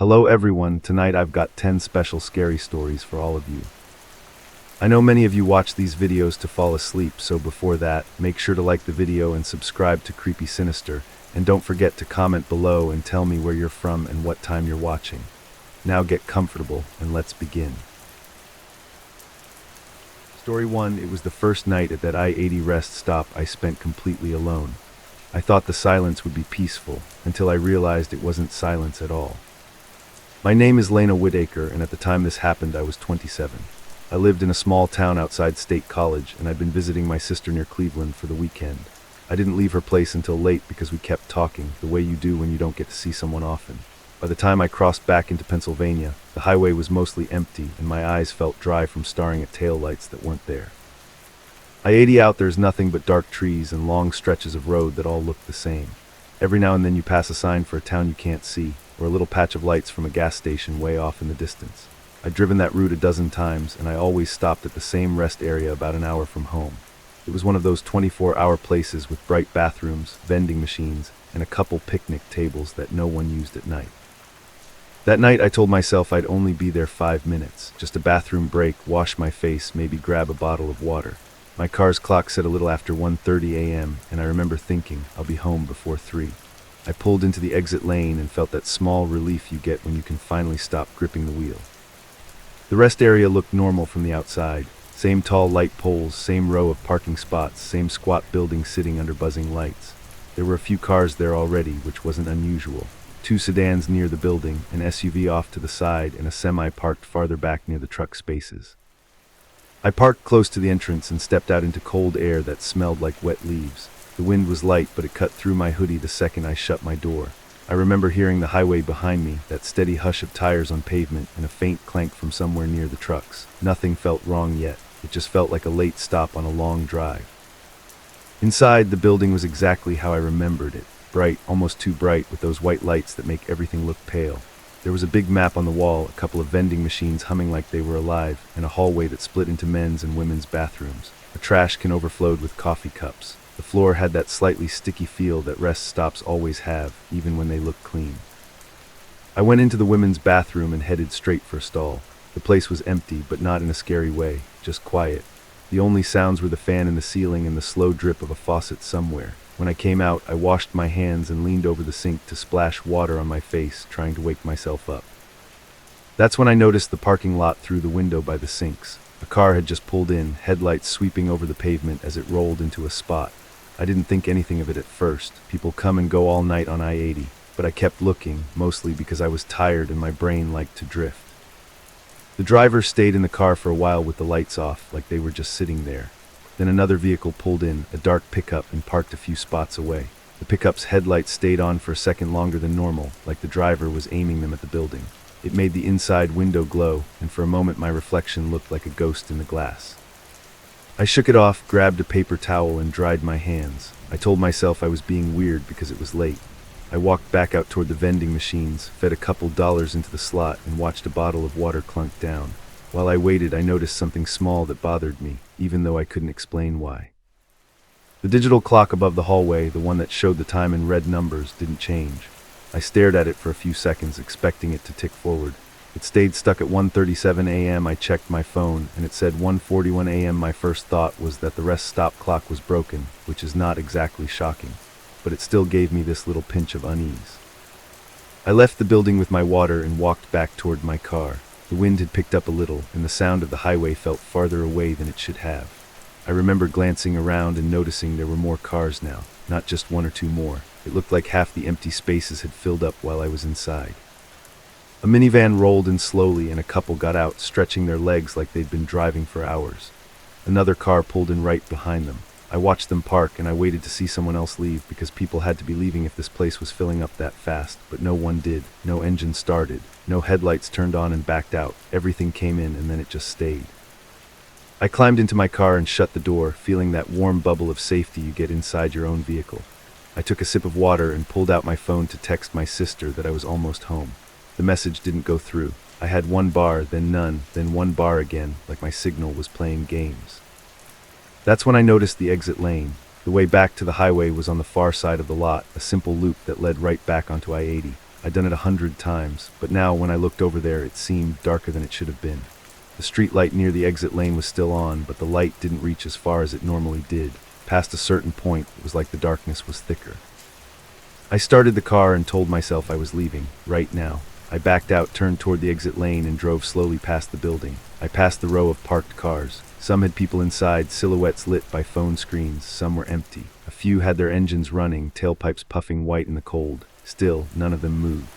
Hello everyone, tonight I've got 10 special scary stories for all of you. I know many of you watch these videos to fall asleep, so before that, make sure to like the video and subscribe to Creepy Sinister, and don't forget to comment below and tell me where you're from and what time you're watching. Now get comfortable and let's begin. Story 1, it was the first night at that I-80 rest stop I spent completely alone. I thought the silence would be peaceful, until I realized it wasn't silence at all. My name is Lena Whitaker, and at the time this happened I was 27. I lived in a small town outside State College, and I'd been visiting my sister near Cleveland for the weekend. I didn't leave her place until late because we kept talking, the way you do when you don't get to see someone often. By the time I crossed back into Pennsylvania, the highway was mostly empty, and my eyes felt dry from staring at taillights that weren't there. I-80 out there's nothing but dark trees and long stretches of road that all look the same. Every now and then you pass a sign for a town you can't see, or a little patch of lights from a gas station way off in the distance. I'd driven that route a dozen times, and I always stopped at the same rest area about an hour from home. It was one of those 24-hour places with bright bathrooms, vending machines, and a couple picnic tables that no one used at night. That night I told myself I'd only be there 5 minutes, just a bathroom break, wash my face, maybe grab a bottle of water. My car's clock said a little after 1:30 a.m., and I remember thinking, I'll be home before 3. I pulled into the exit lane and felt that small relief you get when you can finally stop gripping the wheel. The rest area looked normal from the outside. Same tall light poles, same row of parking spots, same squat building sitting under buzzing lights. There were a few cars there already, which wasn't unusual. 2 sedans near the building, an SUV off to the side, and a semi parked farther back near the truck spaces. I parked close to the entrance and stepped out into cold air that smelled like wet leaves. The wind was light, but it cut through my hoodie the second I shut my door. I remember hearing the highway behind me, that steady hush of tires on pavement, and a faint clank from somewhere near the trucks. Nothing felt wrong yet. It just felt like a late stop on a long drive. Inside, the building was exactly how I remembered it. Bright, almost too bright, with those white lights that make everything look pale. There was a big map on the wall, a couple of vending machines humming like they were alive, and a hallway that split into men's and women's bathrooms. A trash can overflowed with coffee cups. The floor had that slightly sticky feel that rest stops always have, even when they look clean. I went into the women's bathroom and headed straight for a stall. The place was empty, but not in a scary way, just quiet. The only sounds were the fan in the ceiling and the slow drip of a faucet somewhere. When I came out, I washed my hands and leaned over the sink to splash water on my face, trying to wake myself up. That's when I noticed the parking lot through the window by the sinks. A car had just pulled in, headlights sweeping over the pavement as it rolled into a spot. I didn't think anything of it at first. People come and go all night on I-80, but I kept looking, mostly because I was tired and my brain liked to drift. The driver stayed in the car for a while with the lights off, like they were just sitting there. Then another vehicle pulled in, a dark pickup, and parked a few spots away. The pickup's headlights stayed on for a second longer than normal, like the driver was aiming them at the building. It made the inside window glow, and for a moment my reflection looked like a ghost in the glass. I shook it off, grabbed a paper towel, and dried my hands. I told myself I was being weird because it was late. I walked back out toward the vending machines, fed a couple dollars into the slot, and watched a bottle of water clunk down. While I waited, I noticed something small that bothered me, even though I couldn't explain why. The digital clock above the hallway, the one that showed the time in red numbers, didn't change. I stared at it for a few seconds, expecting it to tick forward. It stayed stuck at 1:37 a.m. I checked my phone, and it said 1:41 a.m. My first thought was that the rest stop clock was broken, which is not exactly shocking, but it still gave me this little pinch of unease. I left the building with my water and walked back toward my car. The wind had picked up a little, and the sound of the highway felt farther away than it should have. I remember glancing around and noticing there were more cars now, not just 1 or 2 more. It looked like half the empty spaces had filled up while I was inside. A minivan rolled in slowly, and a couple got out, stretching their legs like they'd been driving for hours. Another car pulled in right behind them. I watched them park, and I waited to see someone else leave because people had to be leaving if this place was filling up that fast, but no one did. No engine started. No headlights turned on and backed out. Everything came in, and then it just stayed. I climbed into my car and shut the door, feeling that warm bubble of safety you get inside your own vehicle. I took a sip of water and pulled out my phone to text my sister that I was almost home. The message didn't go through. I had 1 bar, then none, then 1 bar again, like my signal was playing games. That's when I noticed the exit lane. The way back to the highway was on the far side of the lot, a simple loop that led right back onto I-80. I'd done it 100 times, but now when I looked over there, it seemed darker than it should have been. The street light near the exit lane was still on, but the light didn't reach as far as it normally did. Past a certain point, it was like the darkness was thicker. I started the car and told myself I was leaving, right now. I backed out, turned toward the exit lane, and drove slowly past the building. I passed the row of parked cars. Some had people inside, silhouettes lit by phone screens. Some were empty. A few had their engines running, tailpipes puffing white in the cold. Still, none of them moved.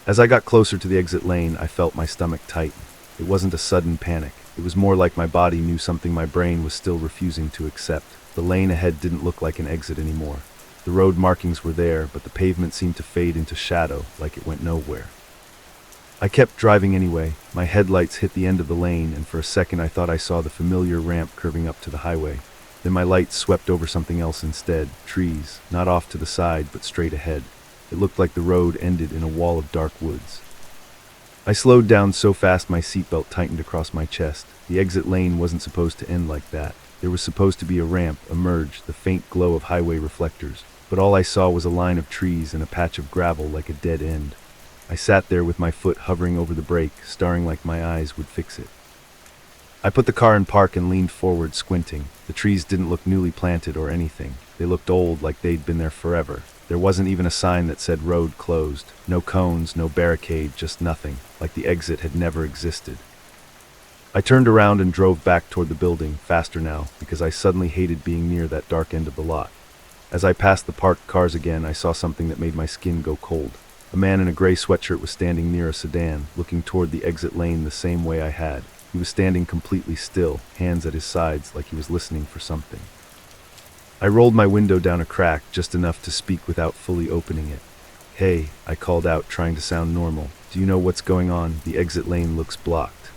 As I got closer to the exit lane, I felt my stomach tighten. It wasn't a sudden panic. It was more like my body knew something my brain was still refusing to accept. The lane ahead didn't look like an exit anymore. The road markings were there, but the pavement seemed to fade into shadow, like it went nowhere. I kept driving anyway. My headlights hit the end of the lane, and for a second I thought I saw the familiar ramp curving up to the highway. Then my lights swept over something else instead, trees, not off to the side, but straight ahead. It looked like the road ended in a wall of dark woods. I slowed down so fast my seatbelt tightened across my chest. The exit lane wasn't supposed to end like that. There was supposed to be a ramp, a merge, the faint glow of highway reflectors. But all I saw was a line of trees and a patch of gravel like a dead end. I sat there with my foot hovering over the brake, staring like my eyes would fix it. I put the car in park and leaned forward, squinting. The trees didn't look newly planted or anything. They looked old, like they'd been there forever. There wasn't even a sign that said road closed. No cones, no barricade, just nothing, like the exit had never existed. I turned around and drove back toward the building, faster now, because I suddenly hated being near that dark end of the lot. As I passed the parked cars again, I saw something that made my skin go cold. A man in a gray sweatshirt was standing near a sedan, looking toward the exit lane the same way I had. He was standing completely still, hands at his sides, like he was listening for something. I rolled my window down a crack, just enough to speak without fully opening it. "Hey," I called out, trying to sound normal. "Do you know what's going on? The exit lane looks blocked."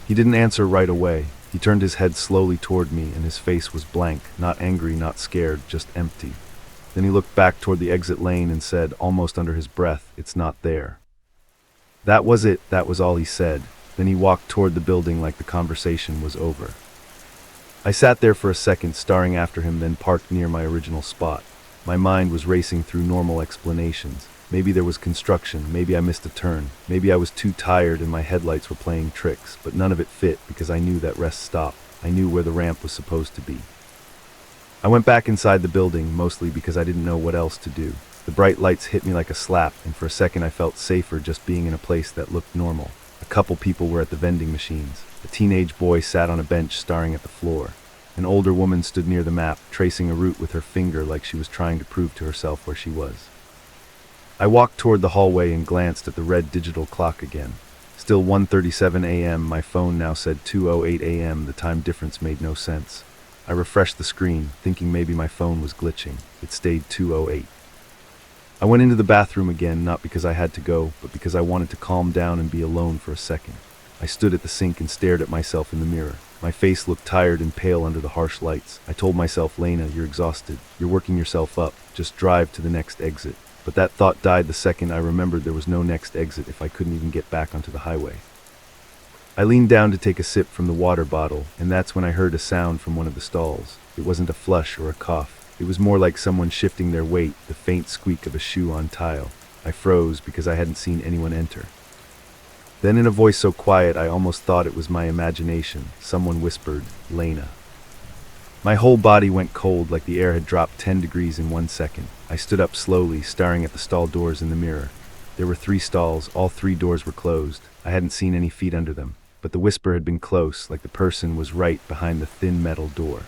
He didn't answer right away. He turned his head slowly toward me, and his face was blank, not angry, not scared, just empty. Then he looked back toward the exit lane and said, almost under his breath, "It's not there." That was it. That was all he said. Then he walked toward the building like the conversation was over. I sat there for a second, staring after him, then parked near my original spot. My mind was racing through normal explanations. Maybe there was construction, maybe I missed a turn, maybe I was too tired and my headlights were playing tricks, but none of it fit because I knew that rest stop. I knew where the ramp was supposed to be. I went back inside the building, mostly because I didn't know what else to do. The bright lights hit me like a slap, and for a second I felt safer just being in a place that looked normal. A couple people were at the vending machines. A teenage boy sat on a bench staring at the floor. An older woman stood near the map, tracing a route with her finger like she was trying to prove to herself where she was. I walked toward the hallway and glanced at the red digital clock again. Still 1:37 a.m., my phone now said 2:08 a.m. The time difference made no sense. I refreshed the screen, thinking maybe my phone was glitching. It stayed 2:08. I went into the bathroom again, not because I had to go, but because I wanted to calm down and be alone for a second. I stood at the sink and stared at myself in the mirror. My face looked tired and pale under the harsh lights. I told myself, "Lena, you're exhausted. You're working yourself up. Just drive to the next exit." But that thought died the second I remembered there was no next exit if I couldn't even get back onto the highway. I leaned down to take a sip from the water bottle, and that's when I heard a sound from one of the stalls. It wasn't a flush or a cough. It was more like someone shifting their weight, the faint squeak of a shoe on tile. I froze because I hadn't seen anyone enter. Then in a voice so quiet I almost thought it was my imagination, someone whispered, "Lena." My whole body went cold, like the air had dropped 10 degrees in 1 second. I stood up slowly, staring at the stall doors in the mirror. There were 3 stalls, all 3 doors were closed. I hadn't seen any feet under them, but the whisper had been close, like the person was right behind the thin metal door.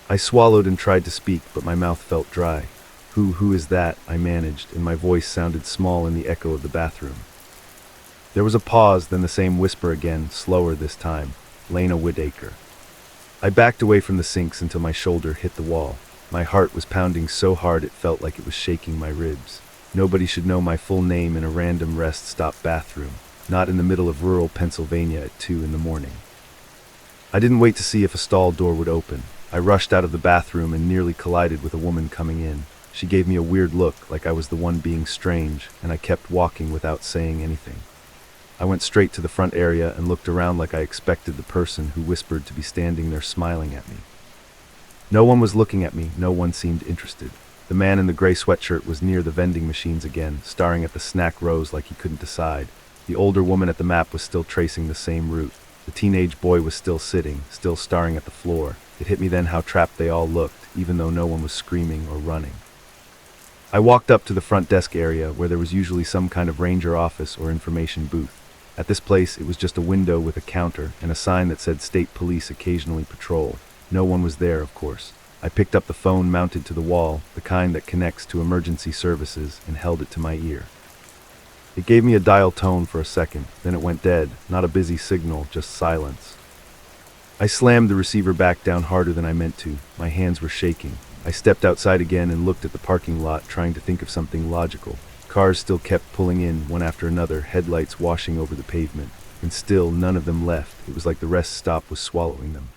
I swallowed and tried to speak, but my mouth felt dry. Who is that?" I managed, and my voice sounded small in the echo of the bathroom. There was a pause, then the same whisper again, slower this time. "Lena Whitaker." I backed away from the sinks until my shoulder hit the wall. My heart was pounding so hard it felt like it was shaking my ribs. Nobody should know my full name in a random rest stop bathroom, not in the middle of rural Pennsylvania at 2 in the morning. I didn't wait to see if a stall door would open. I rushed out of the bathroom and nearly collided with a woman coming in. She gave me a weird look, like I was the one being strange, and I kept walking without saying anything. I went straight to the front area and looked around like I expected the person who whispered to be standing there smiling at me. No one was looking at me, no one seemed interested. The man in the gray sweatshirt was near the vending machines again, staring at the snack rows like he couldn't decide. The older woman at the map was still tracing the same route. The teenage boy was still sitting, still staring at the floor. It hit me then how trapped they all looked, even though no one was screaming or running. I walked up to the front desk area where there was usually some kind of ranger office or information booth. At this place, it was just a window with a counter and a sign that said State Police occasionally patrol. No one was there, of course. I picked up the phone mounted to the wall, the kind that connects to emergency services, and held it to my ear. It gave me a dial tone for a second, then it went dead, not a busy signal, just silence. I slammed the receiver back down harder than I meant to. My hands were shaking. I stepped outside again and looked at the parking lot, trying to think of something logical. Cars still kept pulling in, one after another, headlights washing over the pavement. And still, none of them left. It was like the rest stop was swallowing them.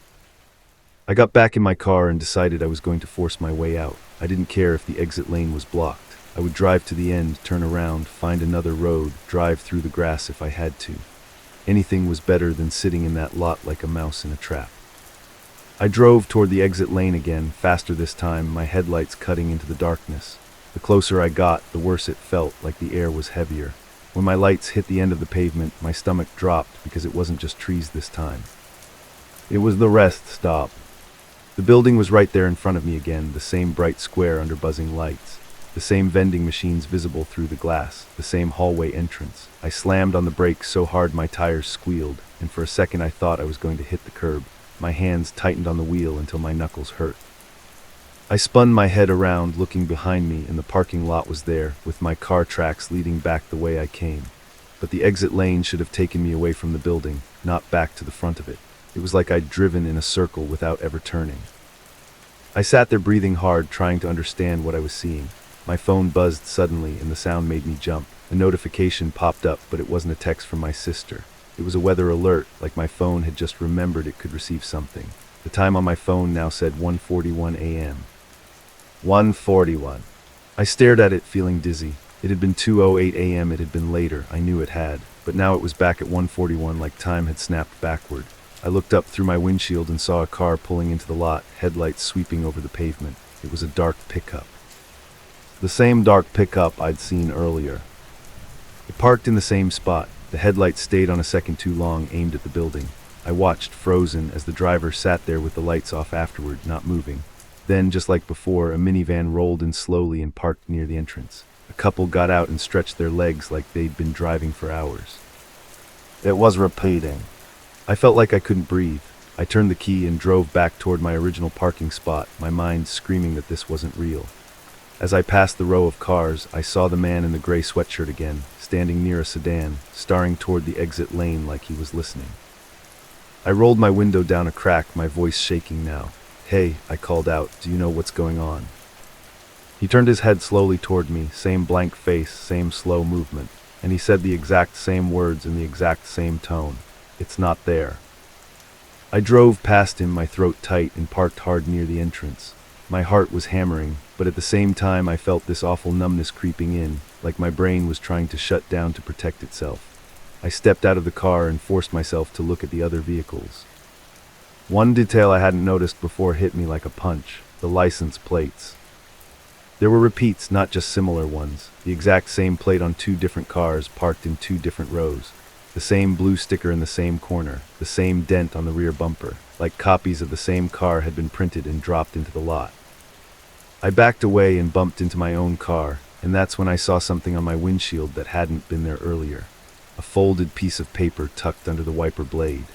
I got back in my car and decided I was going to force my way out. I didn't care if the exit lane was blocked. I would drive to the end, turn around, find another road, drive through the grass if I had to. Anything was better than sitting in that lot like a mouse in a trap. I drove toward the exit lane again, faster this time, my headlights cutting into the darkness. The closer I got, the worse it felt, like the air was heavier. When my lights hit the end of the pavement, my stomach dropped because it wasn't just trees this time. It was the rest stop. The building was right there in front of me again, the same bright square under buzzing lights. The same vending machines visible through the glass, the same hallway entrance. I slammed on the brakes so hard my tires squealed, and for a second I thought I was going to hit the curb. My hands tightened on the wheel until my knuckles hurt. I spun my head around, looking behind me, and the parking lot was there, with my car tracks leading back the way I came. But the exit lane should have taken me away from the building, not back to the front of it. It was like I'd driven in a circle without ever turning. I sat there breathing hard, trying to understand what I was seeing. My phone buzzed suddenly, and the sound made me jump. A notification popped up, but it wasn't a text from my sister. It was a weather alert, like my phone had just remembered it could receive something. The time on my phone now said 1:41 a.m. 1:41. I stared at it, feeling dizzy. It had been 2:08 a.m., it had been later, I knew it had. But now it was back at 1:41, like time had snapped backward. I looked up through my windshield and saw a car pulling into the lot, headlights sweeping over the pavement. It was a dark pickup. The same dark pickup I'd seen earlier. It parked in the same spot. The headlights stayed on a second too long, aimed at the building. I watched, frozen, as the driver sat there with the lights off afterward, not moving. Then, just like before, a minivan rolled in slowly and parked near the entrance. A couple got out and stretched their legs like they'd been driving for hours. It was repeating. I felt like I couldn't breathe. I turned the key and drove back toward my original parking spot, my mind screaming that this wasn't real. As I passed the row of cars, I saw the man in the gray sweatshirt again, standing near a sedan, staring toward the exit lane like he was listening. I rolled my window down a crack, my voice shaking now. "Hey," I called out, "do you know what's going on?" He turned his head slowly toward me, same blank face, same slow movement, and he said the exact same words in the exact same tone. "It's not there." I drove past him, my throat tight, and parked hard near the entrance. My heart was hammering, but at the same time I felt this awful numbness creeping in, like my brain was trying to shut down to protect itself. I stepped out of the car and forced myself to look at the other vehicles. One detail I hadn't noticed before hit me like a punch: the license plates. There were repeats, not just similar ones. The exact same plate on two different cars parked in two different rows. The same blue sticker in the same corner, the same dent on the rear bumper, like copies of the same car had been printed and dropped into the lot. I backed away and bumped into my own car, and that's when I saw something on my windshield that hadn't been there earlier. A folded piece of paper tucked under the wiper blade.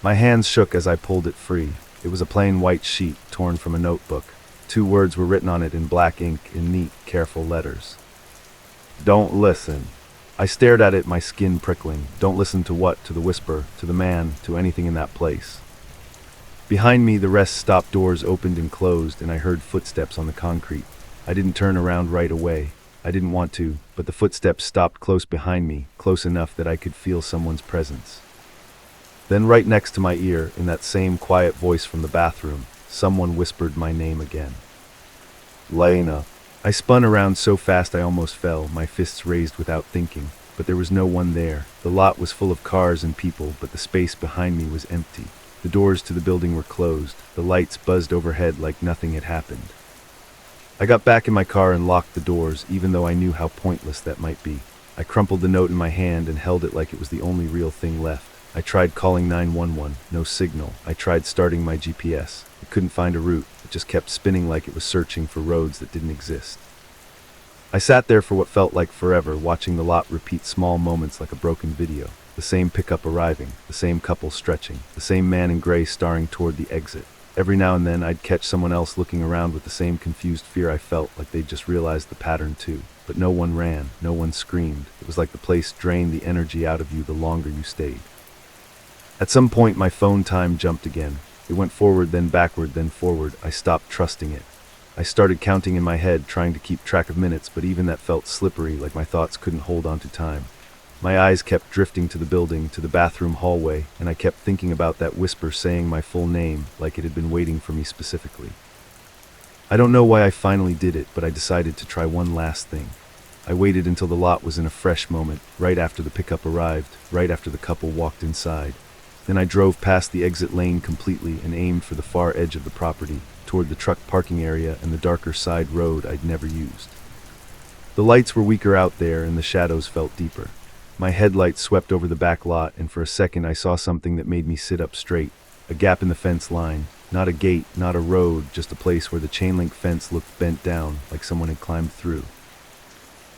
My hands shook as I pulled it free. It was a plain white sheet, torn from a notebook. 2 words were written on it in black ink in neat, careful letters. "Don't listen." I stared at it, my skin prickling. Don't listen to what? To the whisper, to the man, to anything in that place. Behind me, the rest stop doors opened and closed, and I heard footsteps on the concrete. I didn't turn around right away. I didn't want to, but the footsteps stopped close behind me, close enough that I could feel someone's presence. Then right next to my ear, in that same quiet voice from the bathroom, someone whispered my name again. "Lena." I spun around so fast I almost fell, my fists raised without thinking, but there was no one there. The lot was full of cars and people, but the space behind me was empty. The doors to the building were closed. The lights buzzed overhead like nothing had happened. I got back in my car and locked the doors, even though I knew how pointless that might be. I crumpled the note in my hand and held it like it was the only real thing left. I tried calling 911, no signal. I tried starting my GPS. It couldn't find a route. It just kept spinning like it was searching for roads that didn't exist. I sat there for what felt like forever, watching the lot repeat small moments like a broken video. The same pickup arriving, the same couple stretching, the same man in gray staring toward the exit. Every now and then I'd catch someone else looking around with the same confused fear I felt, like they'd just realized the pattern too. But no one ran, no one screamed. It was like the place drained the energy out of you the longer you stayed. At some point my phone time jumped again. It went forward, then backward, then forward. I stopped trusting it. I started counting in my head, trying to keep track of minutes, but even that felt slippery, like my thoughts couldn't hold on to time. My eyes kept drifting to the building, to the bathroom hallway, and I kept thinking about that whisper saying my full name, like it had been waiting for me specifically. I don't know why I finally did it, but I decided to try one last thing. I waited until the lot was in a fresh moment, right after the pickup arrived, right after the couple walked inside. Then I drove past the exit lane completely and aimed for the far edge of the property, toward the truck parking area and the darker side road I'd never used. The lights were weaker out there and the shadows felt deeper. My headlights swept over the back lot, and for a second I saw something that made me sit up straight. A gap in the fence line. Not a gate, not a road, just a place where the chain link fence looked bent down, like someone had climbed through.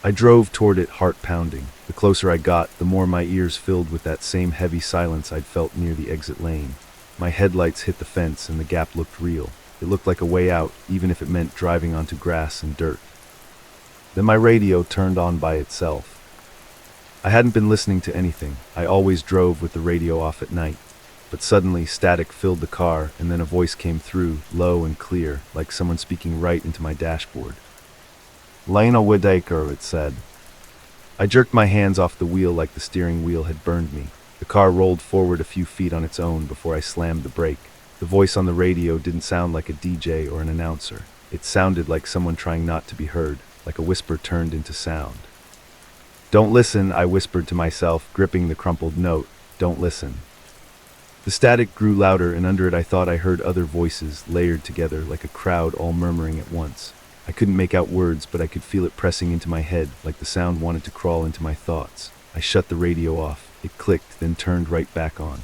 I drove toward it, heart pounding. The closer I got, the more my ears filled with that same heavy silence I'd felt near the exit lane. My headlights hit the fence and the gap looked real. It looked like a way out, even if it meant driving onto grass and dirt. Then my radio turned on by itself. I hadn't been listening to anything. I always drove with the radio off at night. But suddenly, static filled the car, and then a voice came through, low and clear, like someone speaking right into my dashboard. "Lena Whitaker," it said. I jerked my hands off the wheel like the steering wheel had burned me. The car rolled forward a few feet on its own before I slammed the brake. The voice on the radio didn't sound like a DJ or an announcer. It sounded like someone trying not to be heard, like a whisper turned into sound. "Don't listen," I whispered to myself, gripping the crumpled note. "Don't listen." The static grew louder, and under it I thought I heard other voices, layered together, like a crowd all murmuring at once. I couldn't make out words, but I could feel it pressing into my head, like the sound wanted to crawl into my thoughts. I shut the radio off. It clicked, then turned right back on.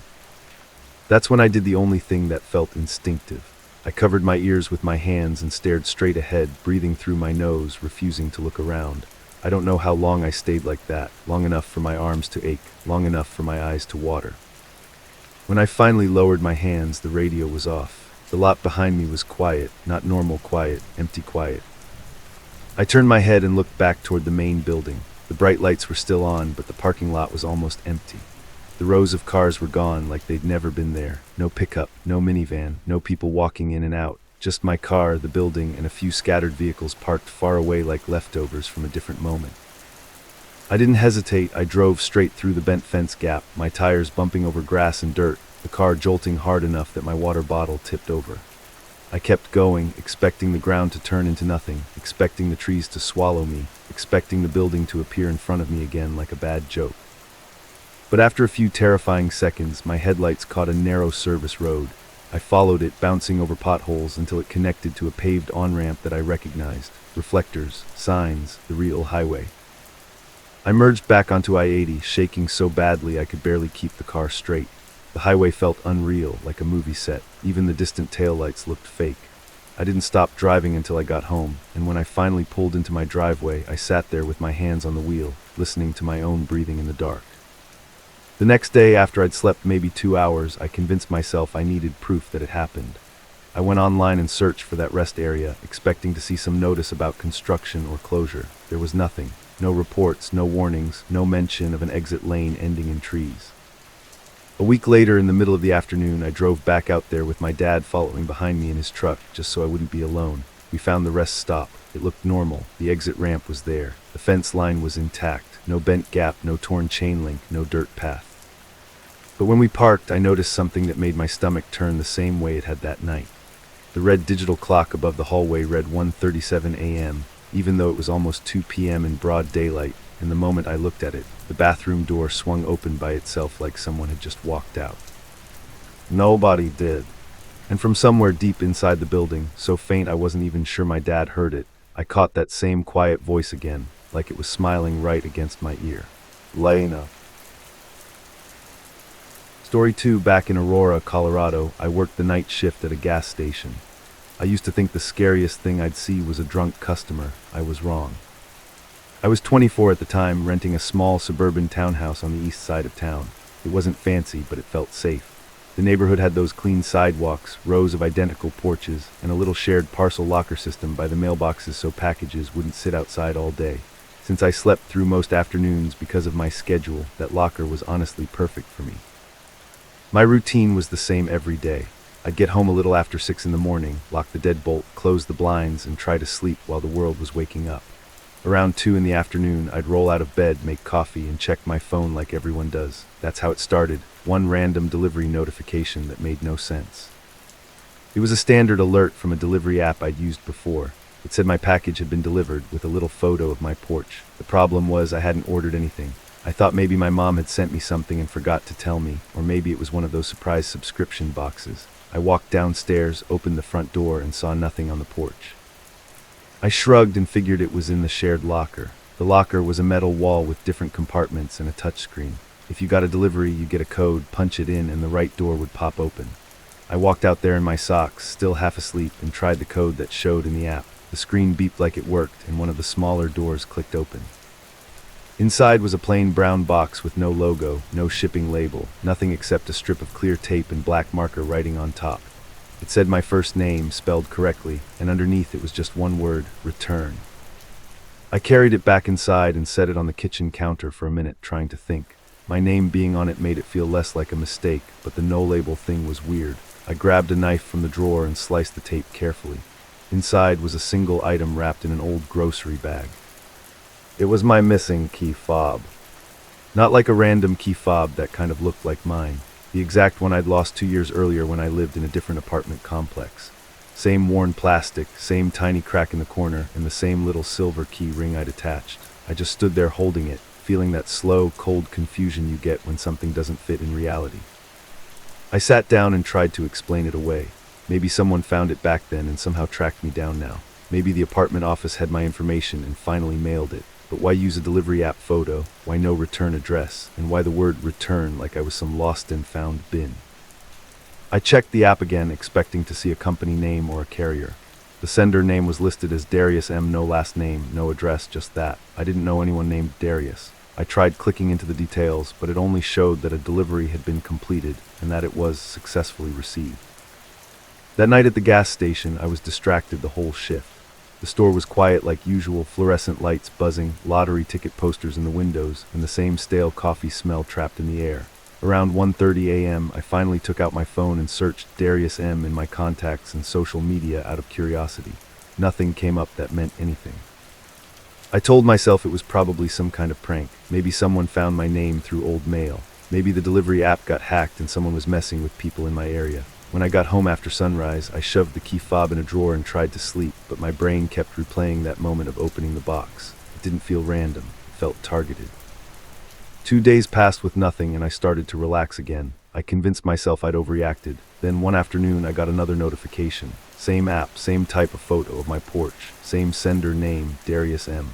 That's when I did the only thing that felt instinctive. I covered my ears with my hands and stared straight ahead, breathing through my nose, refusing to look around. I don't know how long I stayed like that, long enough for my arms to ache, long enough for my eyes to water. When I finally lowered my hands, the radio was off. The lot behind me was quiet, not normal quiet, empty quiet. I turned my head and looked back toward the main building. The bright lights were still on, but the parking lot was almost empty. The rows of cars were gone, like they'd never been there. No pickup, no minivan, no people walking in and out. Just my car, the building, and a few scattered vehicles parked far away like leftovers from a different moment. I didn't hesitate. I drove straight through the bent fence gap, my tires bumping over grass and dirt, the car jolting hard enough that my water bottle tipped over. I kept going, expecting the ground to turn into nothing, expecting the trees to swallow me, expecting the building to appear in front of me again like a bad joke. But after a few terrifying seconds, my headlights caught a narrow service road. I followed it, bouncing over potholes until it connected to a paved on-ramp that I recognized. Reflectors, signs, the real highway. I merged back onto I-80, shaking so badly I could barely keep the car straight. The highway felt unreal, like a movie set. Even the distant taillights looked fake. I didn't stop driving until I got home, and when I finally pulled into my driveway, I sat there with my hands on the wheel, listening to my own breathing in the dark. The next day, after I'd slept maybe 2 hours, I convinced myself I needed proof that it happened. I went online and searched for that rest area, expecting to see some notice about construction or closure. There was nothing. No reports, no warnings, no mention of an exit lane ending in trees. A week later, in the middle of the afternoon, I drove back out there with my dad following behind me in his truck, just so I wouldn't be alone. We found the rest stop. It looked normal. The exit ramp was there. The fence line was intact. No bent gap, no torn chain link, no dirt path. But when we parked, I noticed something that made my stomach turn the same way it had that night. The red digital clock above the hallway read 1:37 a.m., even though it was almost 2 p.m. in broad daylight, and the moment I looked at it, the bathroom door swung open by itself like someone had just walked out. Nobody did. And from somewhere deep inside the building, so faint I wasn't even sure my dad heard it, I caught that same quiet voice again, like it was smiling right against my ear. Lena. Story 2. Back in Aurora, Colorado, I worked the night shift at a gas station. I used to think the scariest thing I'd see was a drunk customer. I was wrong. I was 24 at the time, renting a small suburban townhouse on the east side of town. It wasn't fancy, but it felt safe. The neighborhood had those clean sidewalks, rows of identical porches, and a little shared parcel locker system by the mailboxes so packages wouldn't sit outside all day. Since I slept through most afternoons because of my schedule, that locker was honestly perfect for me. My routine was the same every day. I'd get home a little after 6 in the morning, lock the deadbolt, close the blinds, and try to sleep while the world was waking up. Around 2 in the afternoon, I'd roll out of bed, make coffee, and check my phone like everyone does. That's how it started, one random delivery notification that made no sense. It was a standard alert from a delivery app I'd used before. It said my package had been delivered, with a little photo of my porch. The problem was I hadn't ordered anything. I thought maybe my mom had sent me something and forgot to tell me, or maybe it was one of those surprise subscription boxes. I walked downstairs, opened the front door, and saw nothing on the porch. I shrugged and figured it was in the shared locker. The locker was a metal wall with different compartments and a touchscreen. If you got a delivery, you get a code, punch it in, and the right door would pop open. I walked out there in my socks, still half asleep, and tried the code that showed in the app. The screen beeped like it worked, and one of the smaller doors clicked open. Inside was a plain brown box with no logo, no shipping label, nothing except a strip of clear tape and black marker writing on top. It said my first name, spelled correctly, and underneath it was just one word, return. I carried it back inside and set it on the kitchen counter for a minute, trying to think. My name being on it made it feel less like a mistake, but the no-label thing was weird. I grabbed a knife from the drawer and sliced the tape carefully. Inside was a single item wrapped in an old grocery bag. It was my missing key fob. Not like a random key fob that kind of looked like mine. The exact one I'd lost 2 years earlier when I lived in a different apartment complex. Same worn plastic, same tiny crack in the corner, and the same little silver key ring I'd attached. I just stood there holding it, feeling that slow, cold confusion you get when something doesn't fit in reality. I sat down and tried to explain it away. Maybe someone found it back then and somehow tracked me down now. Maybe the apartment office had my information and finally mailed it. But why use a delivery app photo? Why no return address? And why the word return like I was some lost and found bin? I checked the app again, expecting to see a company name or a carrier. The sender name was listed as Darius M. No last name, no address, just that. I didn't know anyone named Darius. I tried clicking into the details, but it only showed that a delivery had been completed and that it was successfully received. That night at the gas station, I was distracted the whole shift. The store was quiet like usual, fluorescent lights buzzing, lottery ticket posters in the windows, and the same stale coffee smell trapped in the air. Around 1:30 a.m., I finally took out my phone and searched Darius M. in my contacts and social media out of curiosity. Nothing came up that meant anything. I told myself it was probably some kind of prank. Maybe someone found my name through old mail. Maybe the delivery app got hacked and someone was messing with people in my area. When I got home after sunrise, I shoved the key fob in a drawer and tried to sleep, but my brain kept replaying that moment of opening the box. It didn't feel random. It felt targeted. 2 days passed with nothing, and I started to relax again. I convinced myself I'd overreacted. Then one afternoon, I got another notification. Same app, same type of photo of my porch, same sender name, Darius M.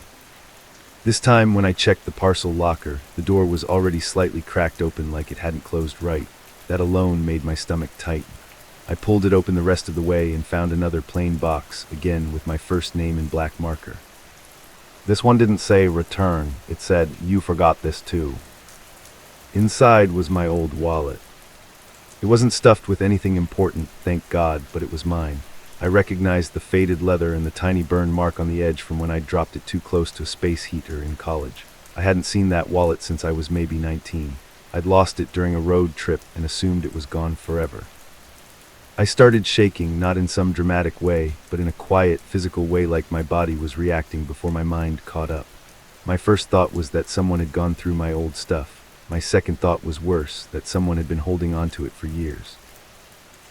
This time, when I checked the parcel locker, the door was already slightly cracked open like it hadn't closed right. That alone made my stomach tighten. I pulled it open the rest of the way and found another plain box, again with my first name in black marker. This one didn't say return, it said, "You forgot this too." Inside was my old wallet. It wasn't stuffed with anything important, thank God, but it was mine. I recognized the faded leather and the tiny burn mark on the edge from when I'd dropped it too close to a space heater in college. I hadn't seen that wallet since I was maybe 19. I'd lost it during a road trip and assumed it was gone forever. I started shaking, not in some dramatic way, but in a quiet, physical way like my body was reacting before my mind caught up. My first thought was that someone had gone through my old stuff. My second thought was worse, that someone had been holding on to it for years.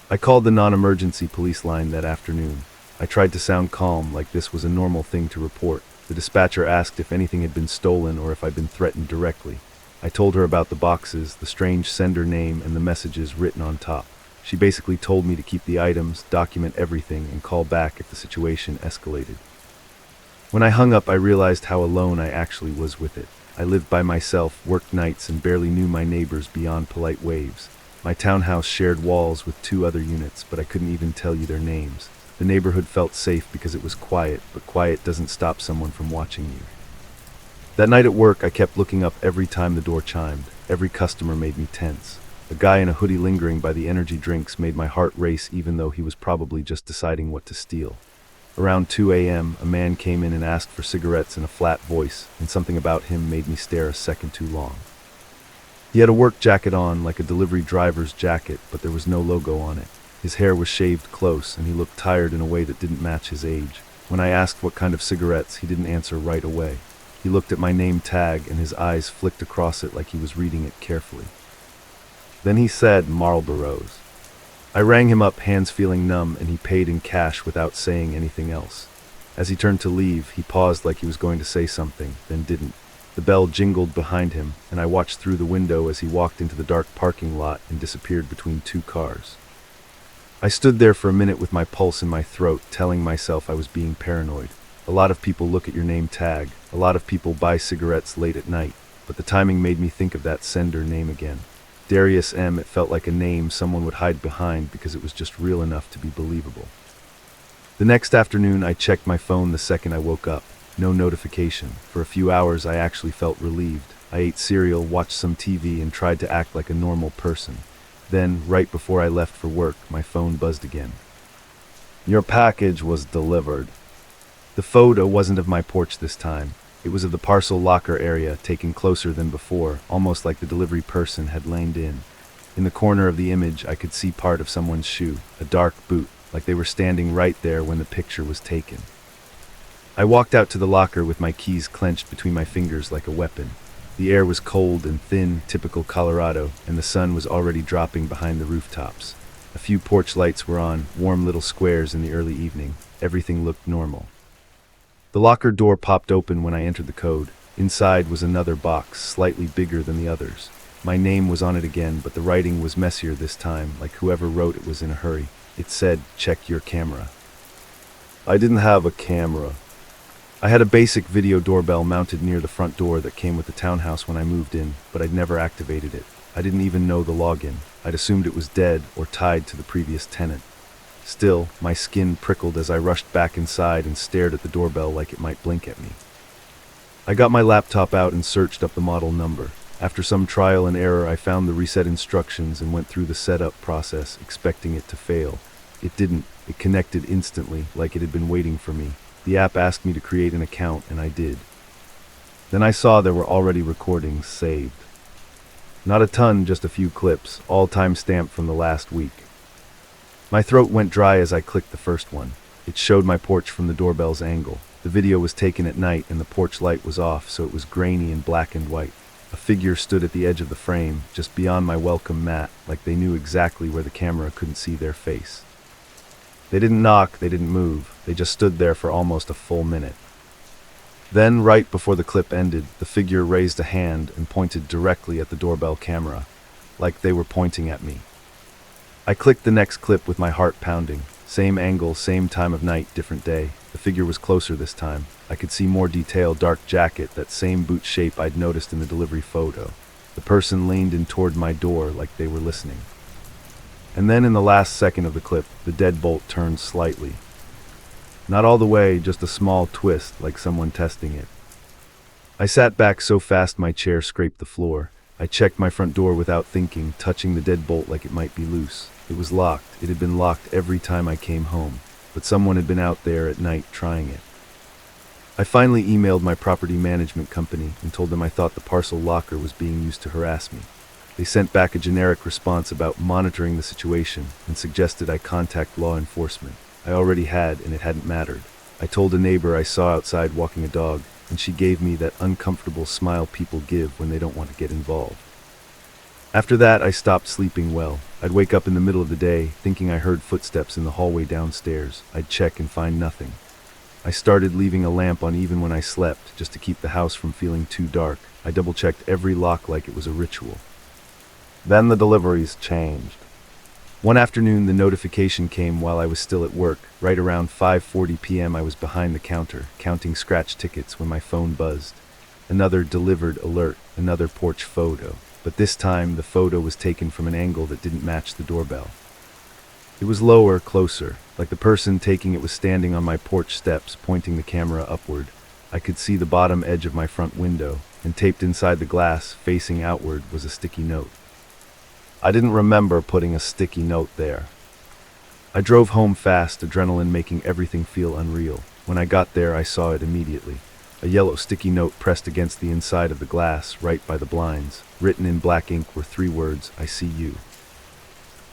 I called the non-emergency police line that afternoon. I tried to sound calm, like this was a normal thing to report. The dispatcher asked if anything had been stolen or if I'd been threatened directly. I told her about the boxes, the strange sender name, and the messages written on top. She basically told me to keep the items, document everything, and call back if the situation escalated. When I hung up, I realized how alone I actually was with it. I lived by myself, worked nights, and barely knew my neighbors beyond polite waves. My townhouse shared walls with 2 other units, but I couldn't even tell you their names. The neighborhood felt safe because it was quiet, but quiet doesn't stop someone from watching you. That night at work, I kept looking up every time the door chimed. Every customer made me tense. A guy in a hoodie lingering by the energy drinks made my heart race, even though he was probably just deciding what to steal. Around 2 a.m., a man came in and asked for cigarettes in a flat voice, and something about him made me stare a second too long. He had a work jacket on, like a delivery driver's jacket, but there was no logo on it. His hair was shaved close, and he looked tired in a way that didn't match his age. When I asked what kind of cigarettes, he didn't answer right away. He looked at my name tag, and his eyes flicked across it like he was reading it carefully. Then he said, "Marlboros." I rang him up, hands feeling numb, and he paid in cash without saying anything else. As he turned to leave, he paused like he was going to say something, then didn't. The bell jingled behind him, and I watched through the window as he walked into the dark parking lot and disappeared between 2 cars. I stood there for a minute with my pulse in my throat, telling myself I was being paranoid. A lot of people look at your name tag. A lot of people buy cigarettes late at night, but the timing made me think of that sender name again. Darius M. It felt like a name someone would hide behind because it was just real enough to be believable. The next afternoon, I checked my phone the second I woke up. No notification. For a few hours, I actually felt relieved. I ate cereal, watched some TV, and tried to act like a normal person. Then, right before I left for work, my phone buzzed again. "Your package was delivered." The photo wasn't of my porch this time. It was of the parcel locker area, taken closer than before, almost like the delivery person had leaned in. In the corner of the image, I could see part of someone's shoe, a dark boot, like they were standing right there when the picture was taken. I walked out to the locker with my keys clenched between my fingers like a weapon. The air was cold and thin, typical Colorado, and the sun was already dropping behind the rooftops. A few porch lights were on, warm little squares in the early evening. Everything looked normal. The locker door popped open when I entered the code. Inside was another box, slightly bigger than the others. My name was on it again, but the writing was messier this time, like whoever wrote it was in a hurry. It said, "Check your camera." I didn't have a camera. I had a basic video doorbell mounted near the front door that came with the townhouse when I moved in, but I'd never activated it. I didn't even know the login. I'd assumed it was dead or tied to the previous tenant. Still, my skin prickled as I rushed back inside and stared at the doorbell like it might blink at me. I got my laptop out and searched up the model number. After some trial and error, I found the reset instructions and went through the setup process, expecting it to fail. It didn't. It connected instantly, like it had been waiting for me. The app asked me to create an account, and I did. Then I saw there were already recordings saved. Not a ton, just a few clips, all time-stamped from the last week. My throat went dry as I clicked the first one. It showed my porch from the doorbell's angle. The video was taken at night and the porch light was off, so it was grainy and black and white. A figure stood at the edge of the frame, just beyond my welcome mat, like they knew exactly where the camera couldn't see their face. They didn't knock, they didn't move. They just stood there for almost a full minute. Then, right before the clip ended, the figure raised a hand and pointed directly at the doorbell camera, like they were pointing at me. I clicked the next clip with my heart pounding. Same angle, same time of night, different day. The figure was closer this time. I could see more detail, dark jacket, that same boot shape I'd noticed in the delivery photo. The person leaned in toward my door like they were listening. And then in the last second of the clip, the deadbolt turned slightly. Not all the way, just a small twist, like someone testing it. I sat back so fast my chair scraped the floor. I checked my front door without thinking, touching the deadbolt like it might be loose. It was locked. It had been locked every time I came home, but someone had been out there at night trying it. I finally emailed my property management company and told them I thought the parcel locker was being used to harass me. They sent back a generic response about monitoring the situation and suggested I contact law enforcement. I already had, and it hadn't mattered. I told a neighbor I saw outside walking a dog, and she gave me that uncomfortable smile people give when they don't want to get involved. After that, I stopped sleeping well. I'd wake up in the middle of the day, thinking I heard footsteps in the hallway downstairs. I'd check and find nothing. I started leaving a lamp on even when I slept, just to keep the house from feeling too dark. I double-checked every lock like it was a ritual. Then the deliveries changed. One afternoon, the notification came while I was still at work. Right around 5:40 p.m., I was behind the counter, counting scratch tickets when my phone buzzed. Another delivered alert, another porch photo. But this time, the photo was taken from an angle that didn't match the doorbell. It was lower, closer, like the person taking it was standing on my porch steps, pointing the camera upward. I could see the bottom edge of my front window, and taped inside the glass, facing outward, was a sticky note. I didn't remember putting a sticky note there. I drove home fast, adrenaline making everything feel unreal. When I got there, I saw it immediately. A yellow sticky note pressed against the inside of the glass, right by the blinds. Written in black ink were 3 words, "I see you."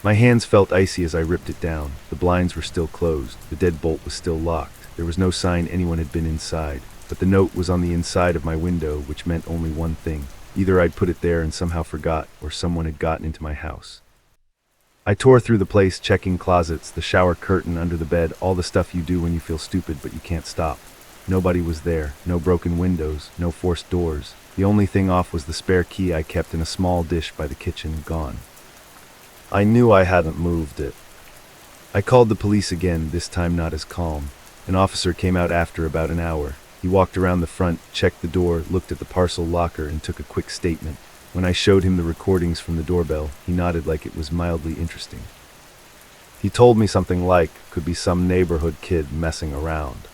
My hands felt icy as I ripped it down. The blinds were still closed. The deadbolt was still locked. There was no sign anyone had been inside. But the note was on the inside of my window, which meant only one thing. Either I'd put it there and somehow forgot, or someone had gotten into my house. I tore through the place, checking closets, the shower curtain under the bed, all the stuff you do when you feel stupid but you can't stop. Nobody was there, no broken windows, no forced doors. The only thing off was the spare key I kept in a small dish by the kitchen, gone. I knew I hadn't moved it. I called the police again, this time not as calm. An officer came out after about an hour. He walked around the front, checked the door, looked at the parcel locker, and took a quick statement. When I showed him the recordings from the doorbell, he nodded like it was mildly interesting. He told me something like, could be some neighborhood kid messing around.